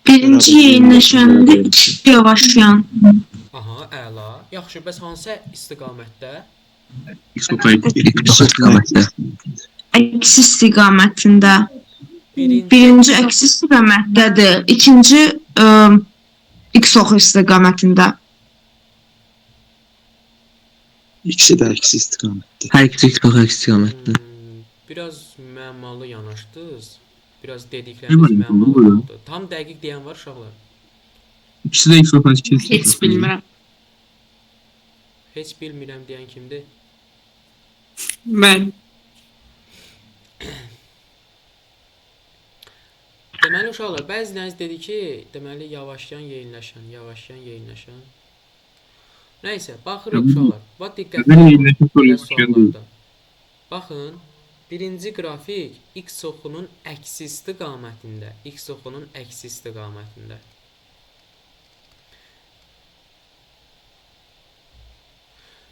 D: Birinci yeyinləşəndə ikinci yavaşlayan.
A: Aha, əla. Yaxşı, bəs hansı istiqamətdə?
D: Əksi istiqamətində. Birinci əksi istiqamətdədir. İkinci X oxu istiqamətində.
G: İkisi də əksi istiqamətdə.
J: Hər ikisi əksi istiqamətdə.
A: Biraz məmalı yanaşdınız. Biraz dedikləriniz məmalı oldu. Tam dəqiq deyən var uşaqlar.
H: İkisi də X oxu istiqamətdə.
B: Heç bilmirəm.
A: Heç bilmirəm deyən kimdir?
B: Mən.
A: Deməli uşaqlar, bəziləriniz dedi ki, deməli yavaşlayan yeyinləşən. Nəysə, baxırıq uşaqlar. Bax diqqətlə. Baxın, birinci qrafik X oxunun əksi istiqamətində. X oxunun əksi istiqamətində.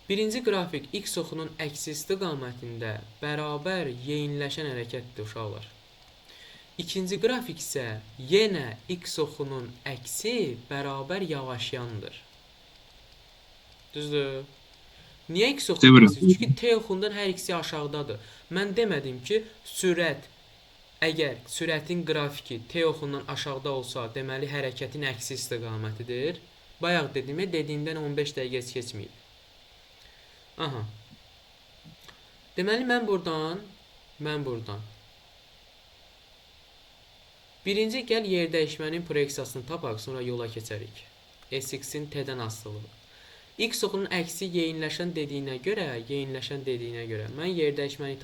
A: Birinci qrafik X oxunun əksi istiqamətində bərabər yeyinləşən hərəkətdir uşaqlar. İkinci qrafik isə yenə X oxunun əksi bərabər yavaşlayandır. Düzdür? Niyə X oxunun əksi? Çünki T oxundan hər ikisi aşağıdadır. Mən demədim ki, əgər sürətin qrafiki T oxundan aşağıda olsa, deməli hərəkətin əksi istiqamətidir. Bayaq dediyimdən 15 dəqiqə keçməyib. Aha. Deməli mən buradan birinci gəl yer dəyişmənin proyeksiyasını tapaq, sonra yola keçərik. SX-in T-dən asılılığı. X oxunun əksi yeyinləşən dediyinə görə mən yer dəyişməni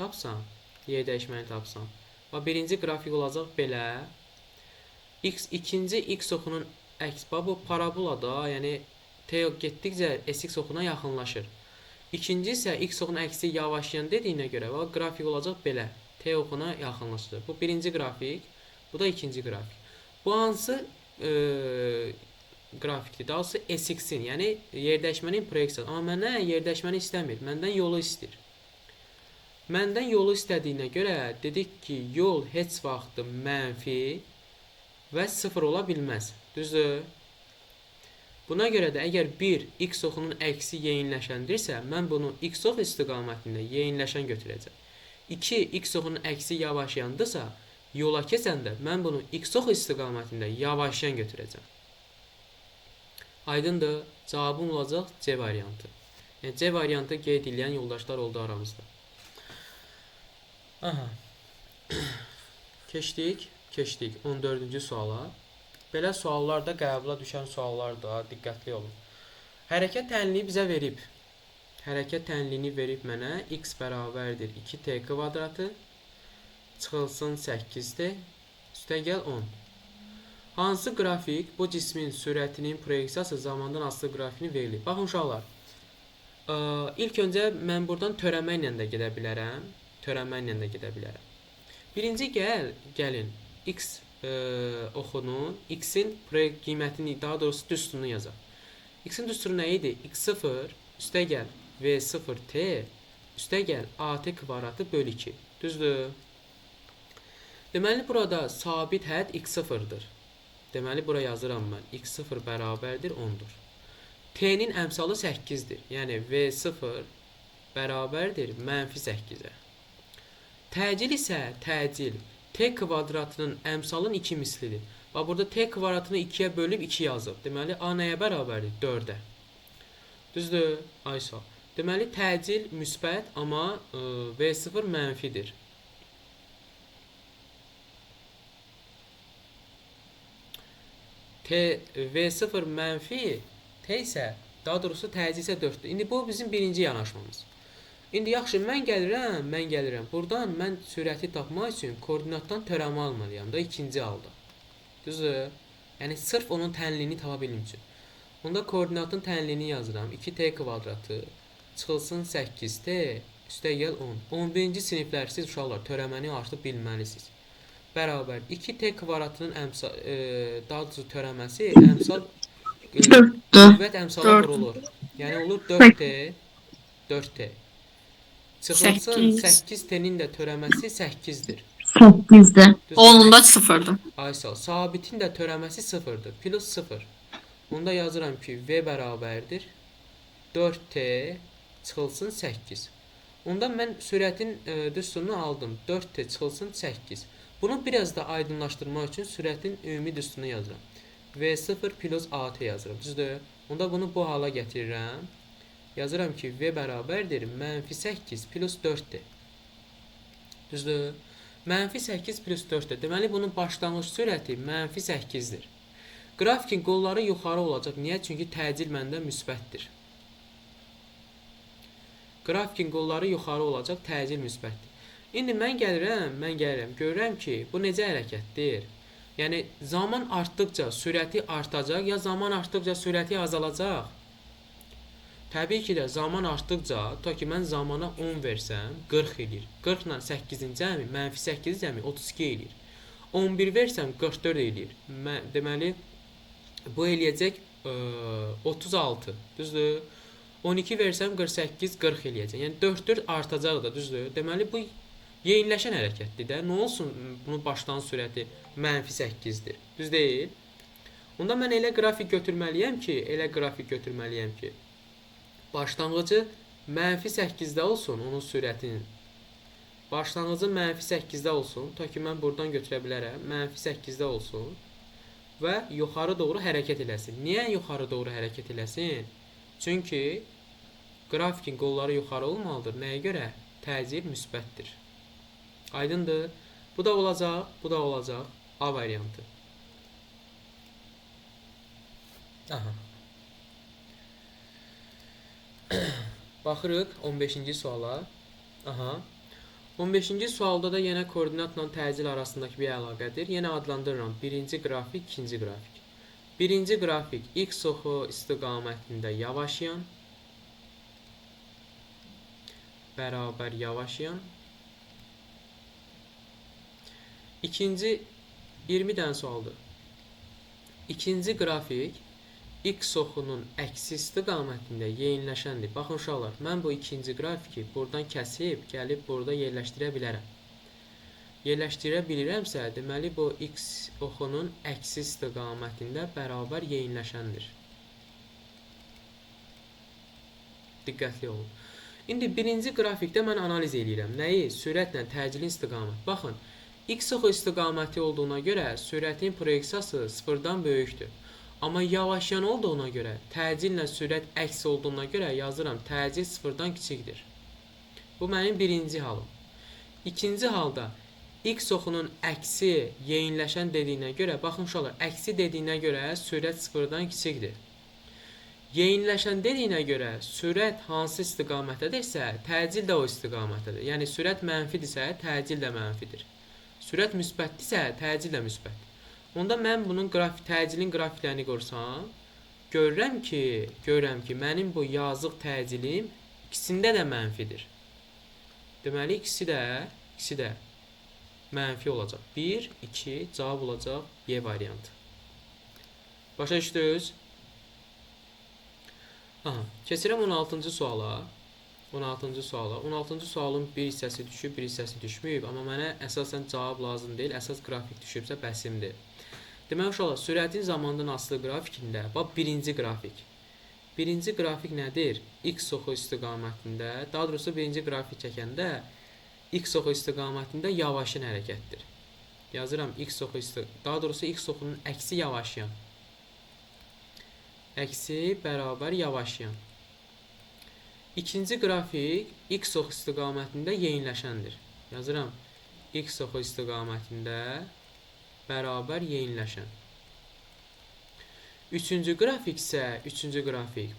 A: tapsam, və birinci qrafik olacaq belə. İkinci x oxunun əksi, bu parabolada, yəni t getdikcə sx oxuna yaxınlaşır. İkinci isə x oxunun əksi yavaşlayan dediyinə görə qrafik olacaq belə. T oxuna yaxınlaşır. Bu birinci qrafik, bu da ikinci qrafik. Bu hansı qrafikdir? Daha doğrusu sx-in, yəni yerdəyişmənin proyeksiyası. Amma məndən yerdəyişməni istəmir. Məndən yolu istəyir. Məndən yolu istədiyinə görə dedik ki, yol heç vaxt mənfi və 0 ola bilməz. Düzdür? Buna görə də əgər bir x oxunun əksi yeyinləşəndirsə, mən bunu x ox istiqamətində yeyinləşən götürəcəm. 2 x oxunun əksi yavaşlayandısa, yola keçəndə mən bunu x ox istiqamətində yavaşlayan götürəcəm. Aydındır, cavabım olacaq C variantı. Yəni C variantı qeyd edən yoldaşlar oldu aramızda. Aha. Keçdik 14-cü suala. Belə suallarda qəbula düşən suallarda diqqətli olun. Hərəkət tənliyi bizə verib. Hərəkət tənliyini verib mənə x bərabərdir 2t kvadratı çıxılsın 8t üstəgəl 10. Hansı qrafik bu cismin sürətinin proyeksiyası zamandan asılı qrafikini verilib? Baxın uşaqlar. İlk öncə mən buradan törəmə ilə də gedə bilərəm. Birinci gəlin x oxunun x-in qiymətini, daha doğrusu düsturunu yazaq. X-in düsturu nə idi? x0 üstəgəl v0t üstəgəl at kvadratı bölü 2. Düzdür? Deməli burada sabit hədd x0-dır. Deməli bura yazıram mən. x0 bərabərdir 10-dur. T-nin əmsalı 8-dir. Yəni v0 bərabərdir -8-ə. Təcil isə t kvadratının əmsalın 2 mislidir. Və burada t kvadratını 2-yə bölüb 2 yazıb. Deməli a nəyə bərabərdir? 4-ə. Düzdür? Aysa. Deməli təcil müsbət, amma v0 mənfidir. V0 mənfi, t isə, daha doğrusu təcil isə 4-dür. İndi bu bizim birinci yanaşmamız. İndi yaxşı, mən gəlirəm. Buradan mən sürəti tapmaq üçün koordinatdan törəmə almalıyam da ikinci halda. Düzdür? Yəni sırf onun tənliyini tapa bilməm üçün. Onda koordinatın tənliyini yazıram. 2t kvadratı çıxılsın 8t üstəgəl 10. 11-ci siniflər siz uşaqlar törəməni artıq bilməlisiniz. Bərabər 2t kvadratının daha doğrusu törəməsi əmsal qüvvət əmsala vurulur. Yəni olur 4t. Çıxılsın 8t-nin də törəməsi 8-dir.
D: 8-dir.
B: Onun da 0-dır.
A: Aysal, sabitin də törəməsi 0-dır. Plus 0. Onda yazıram ki, v bərabərdir 4t çıxılsın 8. Onda mən sürətin düsturunu aldım. 4t çıxılsın 8. Bunu biraz da aydınlaşdırmaq üçün sürətin ümumi düsturunu yazıram. V0 plus at yazıram. Düzdür? Onda bunu bu hala gətirirəm. Yazıram ki, v bərabərdir -8 plus 4-dir. Düzdür? -8 plus 4-dir. Deməli, bunun başlanğıc sürəti -8-dir. Qrafikin qolları yuxarı olacaq. Niyə? Çünki təcil məndə müsbətdir. Qrafikin qolları yuxarı olacaq, təcil müsbətdir. İndi mən gəlirəm, görürəm ki, bu necə hərəkətdir? Yəni, zaman artdıqca sürəti artacaq, ya zaman artdıqca sürəti azalacaq? Təbii ki də, zaman artdıqca, ta ki mən zamana 10 versəm, 40 edir. 40 ilə 8-in cəmi, -8-in cəmi 32 edir. 11 versəm, 44 edir. Deməli, bu eləyəcək 36, düzdür? 12 versəm, 48, 40 eləyəcək. Yəni, 4 artacaq da, düzdür? Deməli, bu yeyinləşən hərəkətdir də. Nə olsun, bunun başlanğıc sürəti -8-dir. Düz deyil? Onda mən elə qrafik götürməliyəm ki, başlanğıcı -8-də olsun, onun sürətinin. Başlanğıcı -8-də olsun. Ta ki, mən buradan götürə bilərəm. -8-də olsun. Və yuxarı doğru hərəkət eləsin. Niyə yuxarı doğru hərəkət eləsin? Çünki qrafikin qolları yuxarı olmalıdır. Nəyə görə? Təcil müsbətdir. Aydındır. Bu da olacaq. A variantı. Aha. Baxırıq 15-ci suala. Aha. 15-ci sualda da yenə koordinatla təcil arasındakı bir əlaqədir. Yenə adlandırıram. Birinci qrafik, ikinci qrafik. Birinci qrafik x oxu istiqamətində yavaşayan bərabər yavaşayan. İkinci 20 dənə sualdır. İkinci qrafik x oxunun əksi istiqamətində yeyinləşəndir. Baxın uşaqlar, mən bu ikinci qrafiki buradan kəsib, gəlib burada yerləşdirə bilərəm. Yerləşdirə bilirəmsə, deməli bu x oxunun əksi istiqamətində bərabər yeyinləşəndir. Diqqətli olun. İndi birinci qrafikdə mən analiz edirəm. Nəyi? Sürətlə təcilin istiqamət. Baxın, x oxu istiqaməti olduğuna görə sürətin proyeksiyası sıfırdan böyükdür. Amma yavaşayan olduğuna görə, təcillə sürət əks olduğuna görə yazıram, təcil sıfırdan kiçikdir. Bu mənim birinci halım. İkinci halda, x oxunun əksi yeyinləşən dediyinə görə, baxın uşaqlar, əksi dediyinə görə sürət sıfırdan kiçikdir. Yeyinləşən dediyinə görə, sürət hansı istiqamətdədirsə, təcil də o istiqamətdədir. Yəni, sürət mənfidirsə, təcil də mənfidir. Sürət müsbətdirsə, təcil də müsbətdir. Onda mən bunun təcilin qrafiklərini qorsam, görürəm ki, mənim bu yazıq təcilim ikisində də mənfidir. Deməli, ikisi də mənfi olacaq. 1, 2, cavab olacaq Y variantı. Başa düşdünüz? Aha, keçirəm 16-cı suala. 16-cı suala. 16-cı sualın bir hissəsi düşüb, bir hissəsi düşməyib. Amma mənə əsasən cavab lazım deyil. Əsas qrafik düşübsə bəsimdir. Deməli, uşaqlar, sürətin zamandan asılı qrafikində, bax, birinci qrafik. Birinci qrafik nədir? X oxu istiqamətində, daha doğrusu birinci qrafik çəkəndə X oxu istiqamətində yavaşın hərəkətdir. Yazıram, daha doğrusu X oxunun əksi yavaşayan. Əksi bərabər yavaşayan. İkinci qrafik X oxu istiqamətində yeyinləşəndir. Yazıram, X oxu istiqamətində bərabər yeyinləşən. Üçüncü qrafik isə,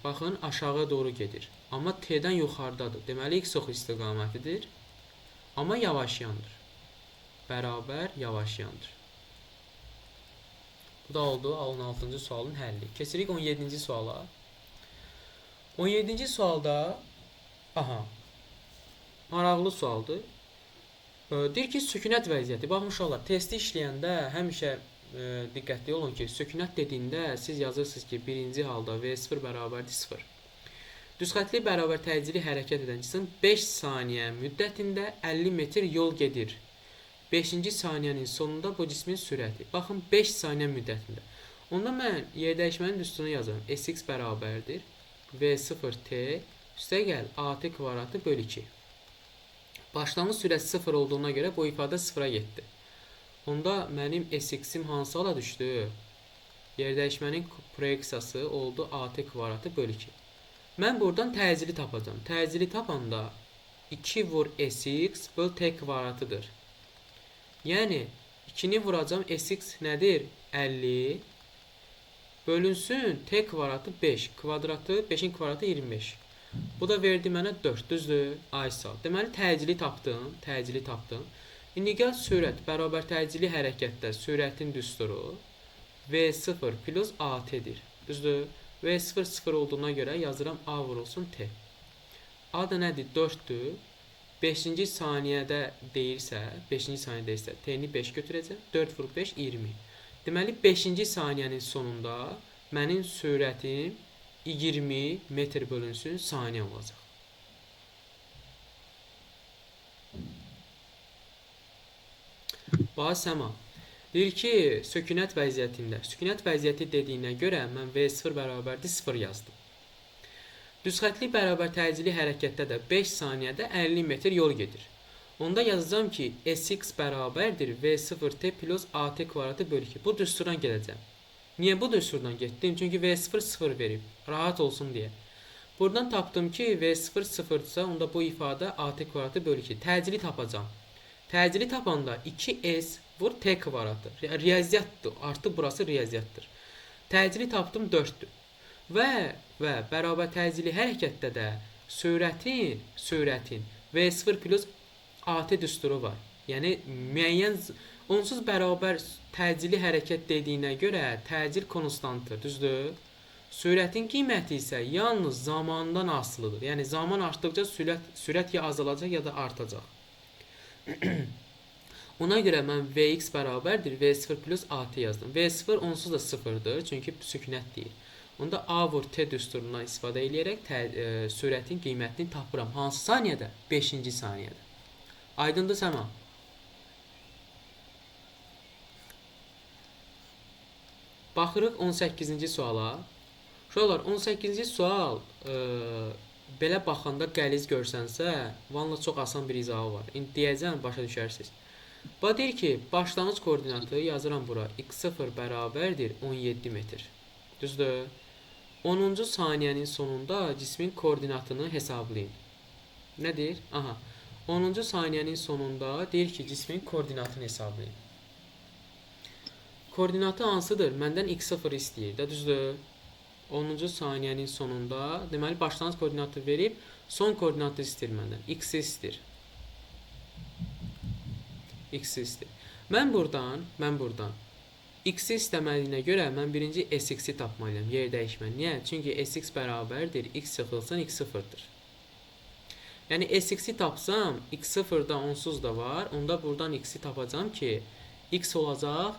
A: baxın, aşağı doğru gedir. Amma T-dən yuxarıdadır. Deməli, X oxu istiqamətidir. Amma yavaşayandır. Bərabər yavaşayandır. Bu da oldu 16-cı sualın həlli. Keçirik 17-ci suala. 17-ci sualda, maraqlı sualdır. Deyir ki, sükunət vəziyyəti. Baxın, uşaqlar, testi işləyəndə həmişə diqqətli olun ki, sükunət dediyində siz yazırsınız ki, birinci halda V0 bərabərdir 0. Düzxətli bərabər təcili hərəkət edən cisim 5 saniyə müddətində 50 metr yol gedir. 5-ci saniyənin sonunda bu cismin sürəti. Baxın, 5 saniyə müddətində. Onda mən yer dəyişmənin üstünü yazıram. Sx bərabərdir V0t üstə gəl AT kvadratı bölü 2. Başlanğıc sürət 0 olduğuna görə bu ifadə 0-a getdi. Onda mənim Sx-im hansı hala düşdü? Yer dəyişmənin proyeksiyası oldu AT kvadratı bölü 2. Mən buradan təcili tapacağım. Təcili tapanda 2 vur Sx böl T kvadratıdır. Yəni, 2-ni vuracağım, Sx nədir? 50 bölünsün T kvadratı 5. Kvadratı, 5-in kvadratı 25. Bu da verdi mənə 4, düzdür? Ay sağ. Deməli, təcili tapdım. İndi gəl sürət, bərabər təcili hərəkətdə sürətin düsturu V0 plus AT-dir. Düzdür? V0 0 olduğuna görə yazıram A vurulsun T. A da nədir? 4-dür. 5-ci saniyədə deyirsə, T-ni 5 götürəcək. 4 vur 5, 20. Deməli, 5-ci saniyənin sonunda mənim sürətim 20 metr bölünsün saniyə olacaq. Bax, Səma. Deyir ki, sükunət vəziyyəti dediyinə görə mən V0 bərabərdir 0 yazdım. Düzxətli bərabər təcili hərəkətdə də 5 saniyədə 50 metr yol gedir. Onda yazacağım ki, Sx bərabərdir V0t plus AT kvadratı bölü 2. Bu düsturdan gedəcəm. Niyə bu düsturdan getdim? Çünki V0 0 verib. Rahat olsun deyə. Buradan tapdım ki, V0 0-dırsa, onda bu ifadə AT kvadratı bölü 2. Təcili tapacağım. Təcili tapanda 2S vur T kvadratı. Riyaziyyatdır. Artıq burası riyaziyyatdır. Təcili tapdım 4-dür. Və bərabər təcili hərəkətdə də sürətin V0 plus AT düsturu var. Yəni müəyyən onsuz bərabər təcili hərəkət dediyinə görə təcil konstantdır, düzdür? Sürətin qiyməti isə yalnız zamandan asılıdır. Yəni zaman artdıqca sürət ya azalacaq ya da artacaq. Ona görə mən Vx bərabərdir V0 plus AT yazdım. V0 onsuz da 0-dır, çünki süknət deyir. Onda A vur T düsturundan istifadə edərək sürətin qiymətini tapıram. Hansı saniyədə? 5-ci saniyədə. Aydındır Səma? Baxırıq 18-ci suala. Uşaqlar, 18-ci sual belə baxanda qəliz görsənsə, valla çox asan bir izahı var. İndi deyəcəm, başa düşərsiniz. Bu deyir ki, başlanğıc koordinatı yazıram bura. X0 bərabərdir 17 metr. Düzdür? 10-cu saniyənin sonunda cismin koordinatını hesablayın. Nədir? Aha. 10-cu saniyənin sonunda deyir ki, cismin koordinatını hesablayın. Koordinatı hansıdır? Məndən x0 istəyir də, düzdür? 10-cu saniyənin sonunda, deməli başlanğıc koordinatı verib, son koordinatı istəyir məndən. X istəyir. X istəyir. Mən buradan x istəmədiyinə görə mən birinci sx-i tapmalıyam, yer dəyişmə. Niyə? Çünki sx bərabərdir, x çıxılsın, x sıfırdır. Yəni sx-i tapsam, x sıfırda onsuz da var, onda buradan x-i tapacam ki, x olacaq,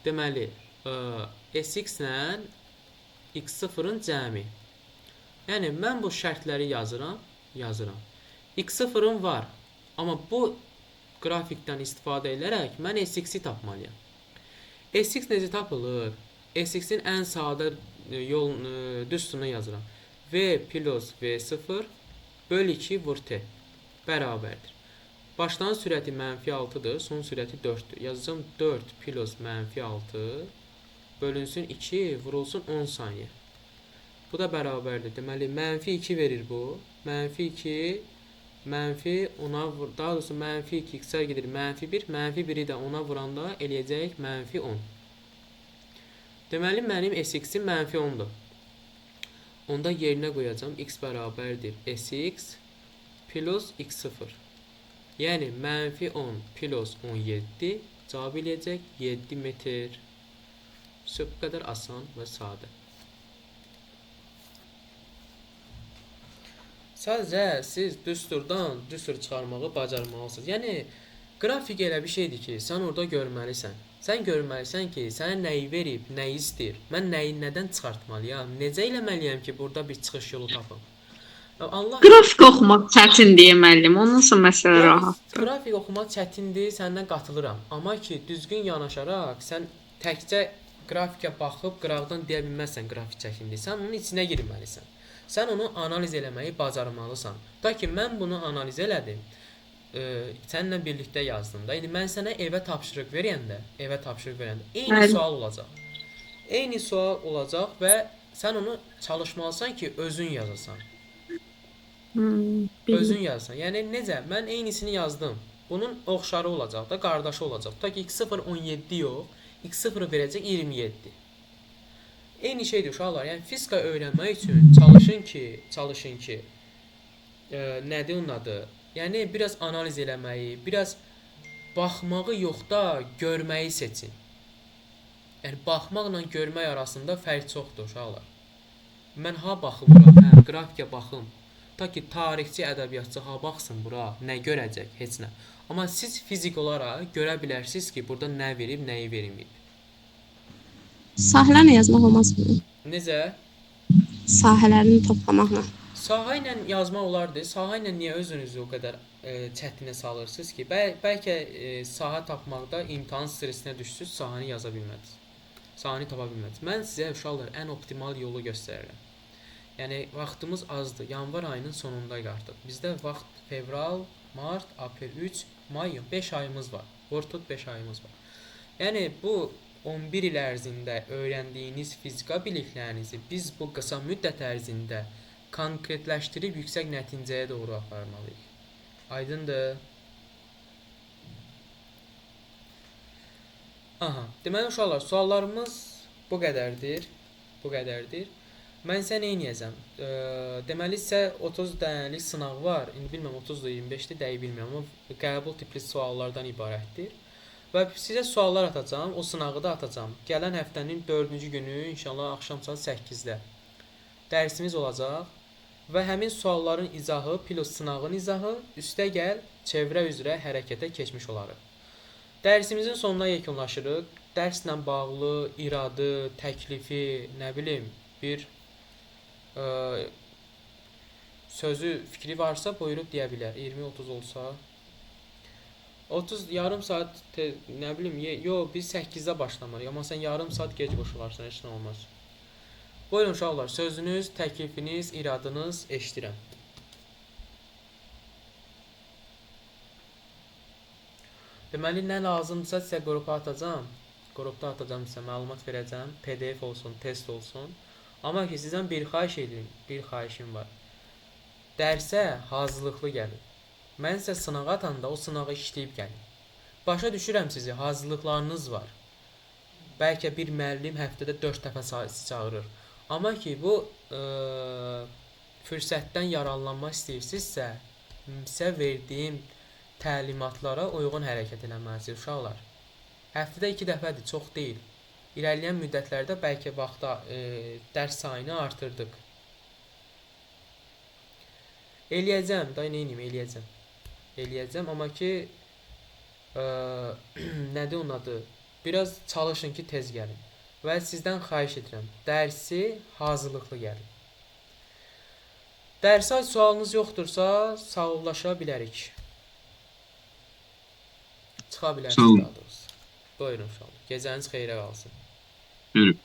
A: deməli, sx ilə x0-ın cəmi. Yəni, mən bu şərtləri yazıram. x0-ın var, amma bu qrafikdən istifadə edərək mən sx-i tapmalıyam. Sx necə tapılır? Sx-in ən sadə düsturunu yazıram. V plus V0 bölü 2 vur T bərabərdir. Başlanğıc sürəti -6-dır, son sürəti 4-dür. Yazacağım 4 plus -6 bölünsün 2 vurulsun 10 saniyə. Bu da bərabərdir. Deməli, -2 verir bu. -2 mənfi ona vur, daha doğrusu -2 x-ə gedir -1, -1-i də ona vuranda eləyəcək -10. Deməli, mənim sx-im -10-dur. Onda yerinə qoyacağım x bərabərdir sx plus x0. Yəni, -10 plus 17 cavab eləyəcək 7 metr. Bu qədər asan və sadə. Sadəcə siz düsturdan düstur çıxarmağı bacarmalısınız. Yəni, qrafik elə bir şeydir ki, sən orada görməlisən. Sən görməlisən ki, sənə nəyi verib, nəyi istəyir. Mən nəyi nədən çıxartmalıyam, necə eləməliyəm ki, burada bir çıxış yolu tapım. Allah
B: Qrafik oxumaq çətindir müəllim. Ondan sonra məsələ rahat.
A: Qrafik oxumaq çətindir, səndən qatılıram. Amma ki, düzgün yanaşaraq sən təkcə qrafikə baxıb qıraqdan deyə bilməzsən qrafik çəkindir. Sən onun içinə girməlisən. Sən onu analiz eləməyi bacarmalısan. Ta ki, mən bunu analiz elədim, səninlə birlikdə yazdım da. İndi mən sənə evə tapşırıq verəndə eyni sual olacaq. Eyni sual olacaq və sən onu çalışmalısan ki, özün yazasan. Özün yazsan. Yəni necə? Mən eynisini yazdım. Bunun oxşarı olacaq da, qardaşı olacaq. Ta ki x0 17 yox, x0 verəcək 27. Eyni şeydir uşaqlar. Yəni fizika öyrənmək üçün çalışın ki, nədir onun adı? Yəni biraz analiz eləməyi, biraz baxmağı yox da görməyi seçin. Yəni baxmaqla görmək arasında fərq çoxdur uşaqlar. Mən ha baxıram, qrafikə baxım. Ta ki tarixçi, ədəbiyyatçı ha baxsın bura, nə görəcək, heç nə. Amma siz fizik olaraq görə bilərsiniz ki, burada nə verib, nəyi verməyib.
I: Sahələrlə yazmaq olmazmı?
A: Necə?
I: Sahələrini toplamaqla.
A: Sahə ilə yazmaq olardı. Sahə ilə niyə özünüzü o qədər çətinə salırsınız ki? Bəlkə sahə tapmaqda imtahan stresinə düşsüz, sahəni yaza bilmədiniz. Sahəni tapa bilmədiniz. Mən sizə uşaqlar ən optimal yolu göstərirəm. Yəni vaxtımız azdır. Yanvar ayının sonundayıq artıq. Bizdə vaxt fevral, mart, aprel, 3, may, 5 ayımız var. Orta 5 ayımız var. Yəni bu 11 il ərzində öyrəndiyiniz fizika biliklərinizi biz bu qısa müddət ərzində konkretləşdirib yüksək nəticəyə doğru aparmalıyıq. Aydındır? Aha, deməli uşaqlar, suallarımız bu qədərdir. Mən sən neyniyəcəm? Deməli sizə 30 dənəlik sınaq var. İndi bilmirəm 30-dur, 25-dir, dəqiq bilmirəm, amma qəbul tipli suallardan ibarətdir. Və sizə suallar atacağam, o sınağı da atacağam. Gələn həftənin 4-cü günü inşallah axşam saat 8-də dərsimiz olacaq və həmin sualların izahı plus sınağın izahı üstə gəl çevrə üzrə hərəkətə keçmiş olarıq. Dərsimizin sonuna yekunlaşırıq. Dərslə bağlı iradı, təklifi, nə bilim, bir sözü, fikri varsa buyurub deyə bilər. 20-30 olsa 30 yarım saat nə bilim, biz 8-də başlamalıyıq, amma sən yarım saat gec qoşularsan, heç nə olmaz. Buyurun uşaqlar, sözünüz, təklifiniz, iradınız eşidirəm. Deməli, nə lazımdırsa sizə qrupa atacağam. Qrupda atacağım sizə, məlumat verəcəm. PDF olsun, test olsun. Amma ki, sizdən bir xahişim var. Dərsə hazırlıqlı gəlin. Mən sizə sınağı atanda o sınağı işləyib gəlin. Başa düşürəm sizi, hazırlıqlarınız var. Bəlkə bir müəllim həftədə 4 dəfə sizi çağırır. Amma ki, bu fürsətdən yararlanmaq istəyirsinizsə, sizə verdiyim təlimatlara uyğun hərəkət eləməlisiniz uşaqlar. Həftədə 2 dəfədir, çox deyil. İrəliyən müddətlərdə bəlkə vaxtda dərs sayını artırdıq. Eləyəcəm, da neyniyim, eləyəcəm, amma ki, nədir onun adı? Biraz çalışın ki, tez gəlin. Və sizdən xahiş edirəm, dərsi hazırlıqlı gəlin. Dərsə sualınız yoxdursa, sağollaşa bilərik. Çıxa bilərsiniz daha doğrusu. Buyurun uşaqlar, gecəniz xeyrə qalsın.
H: Buyurun.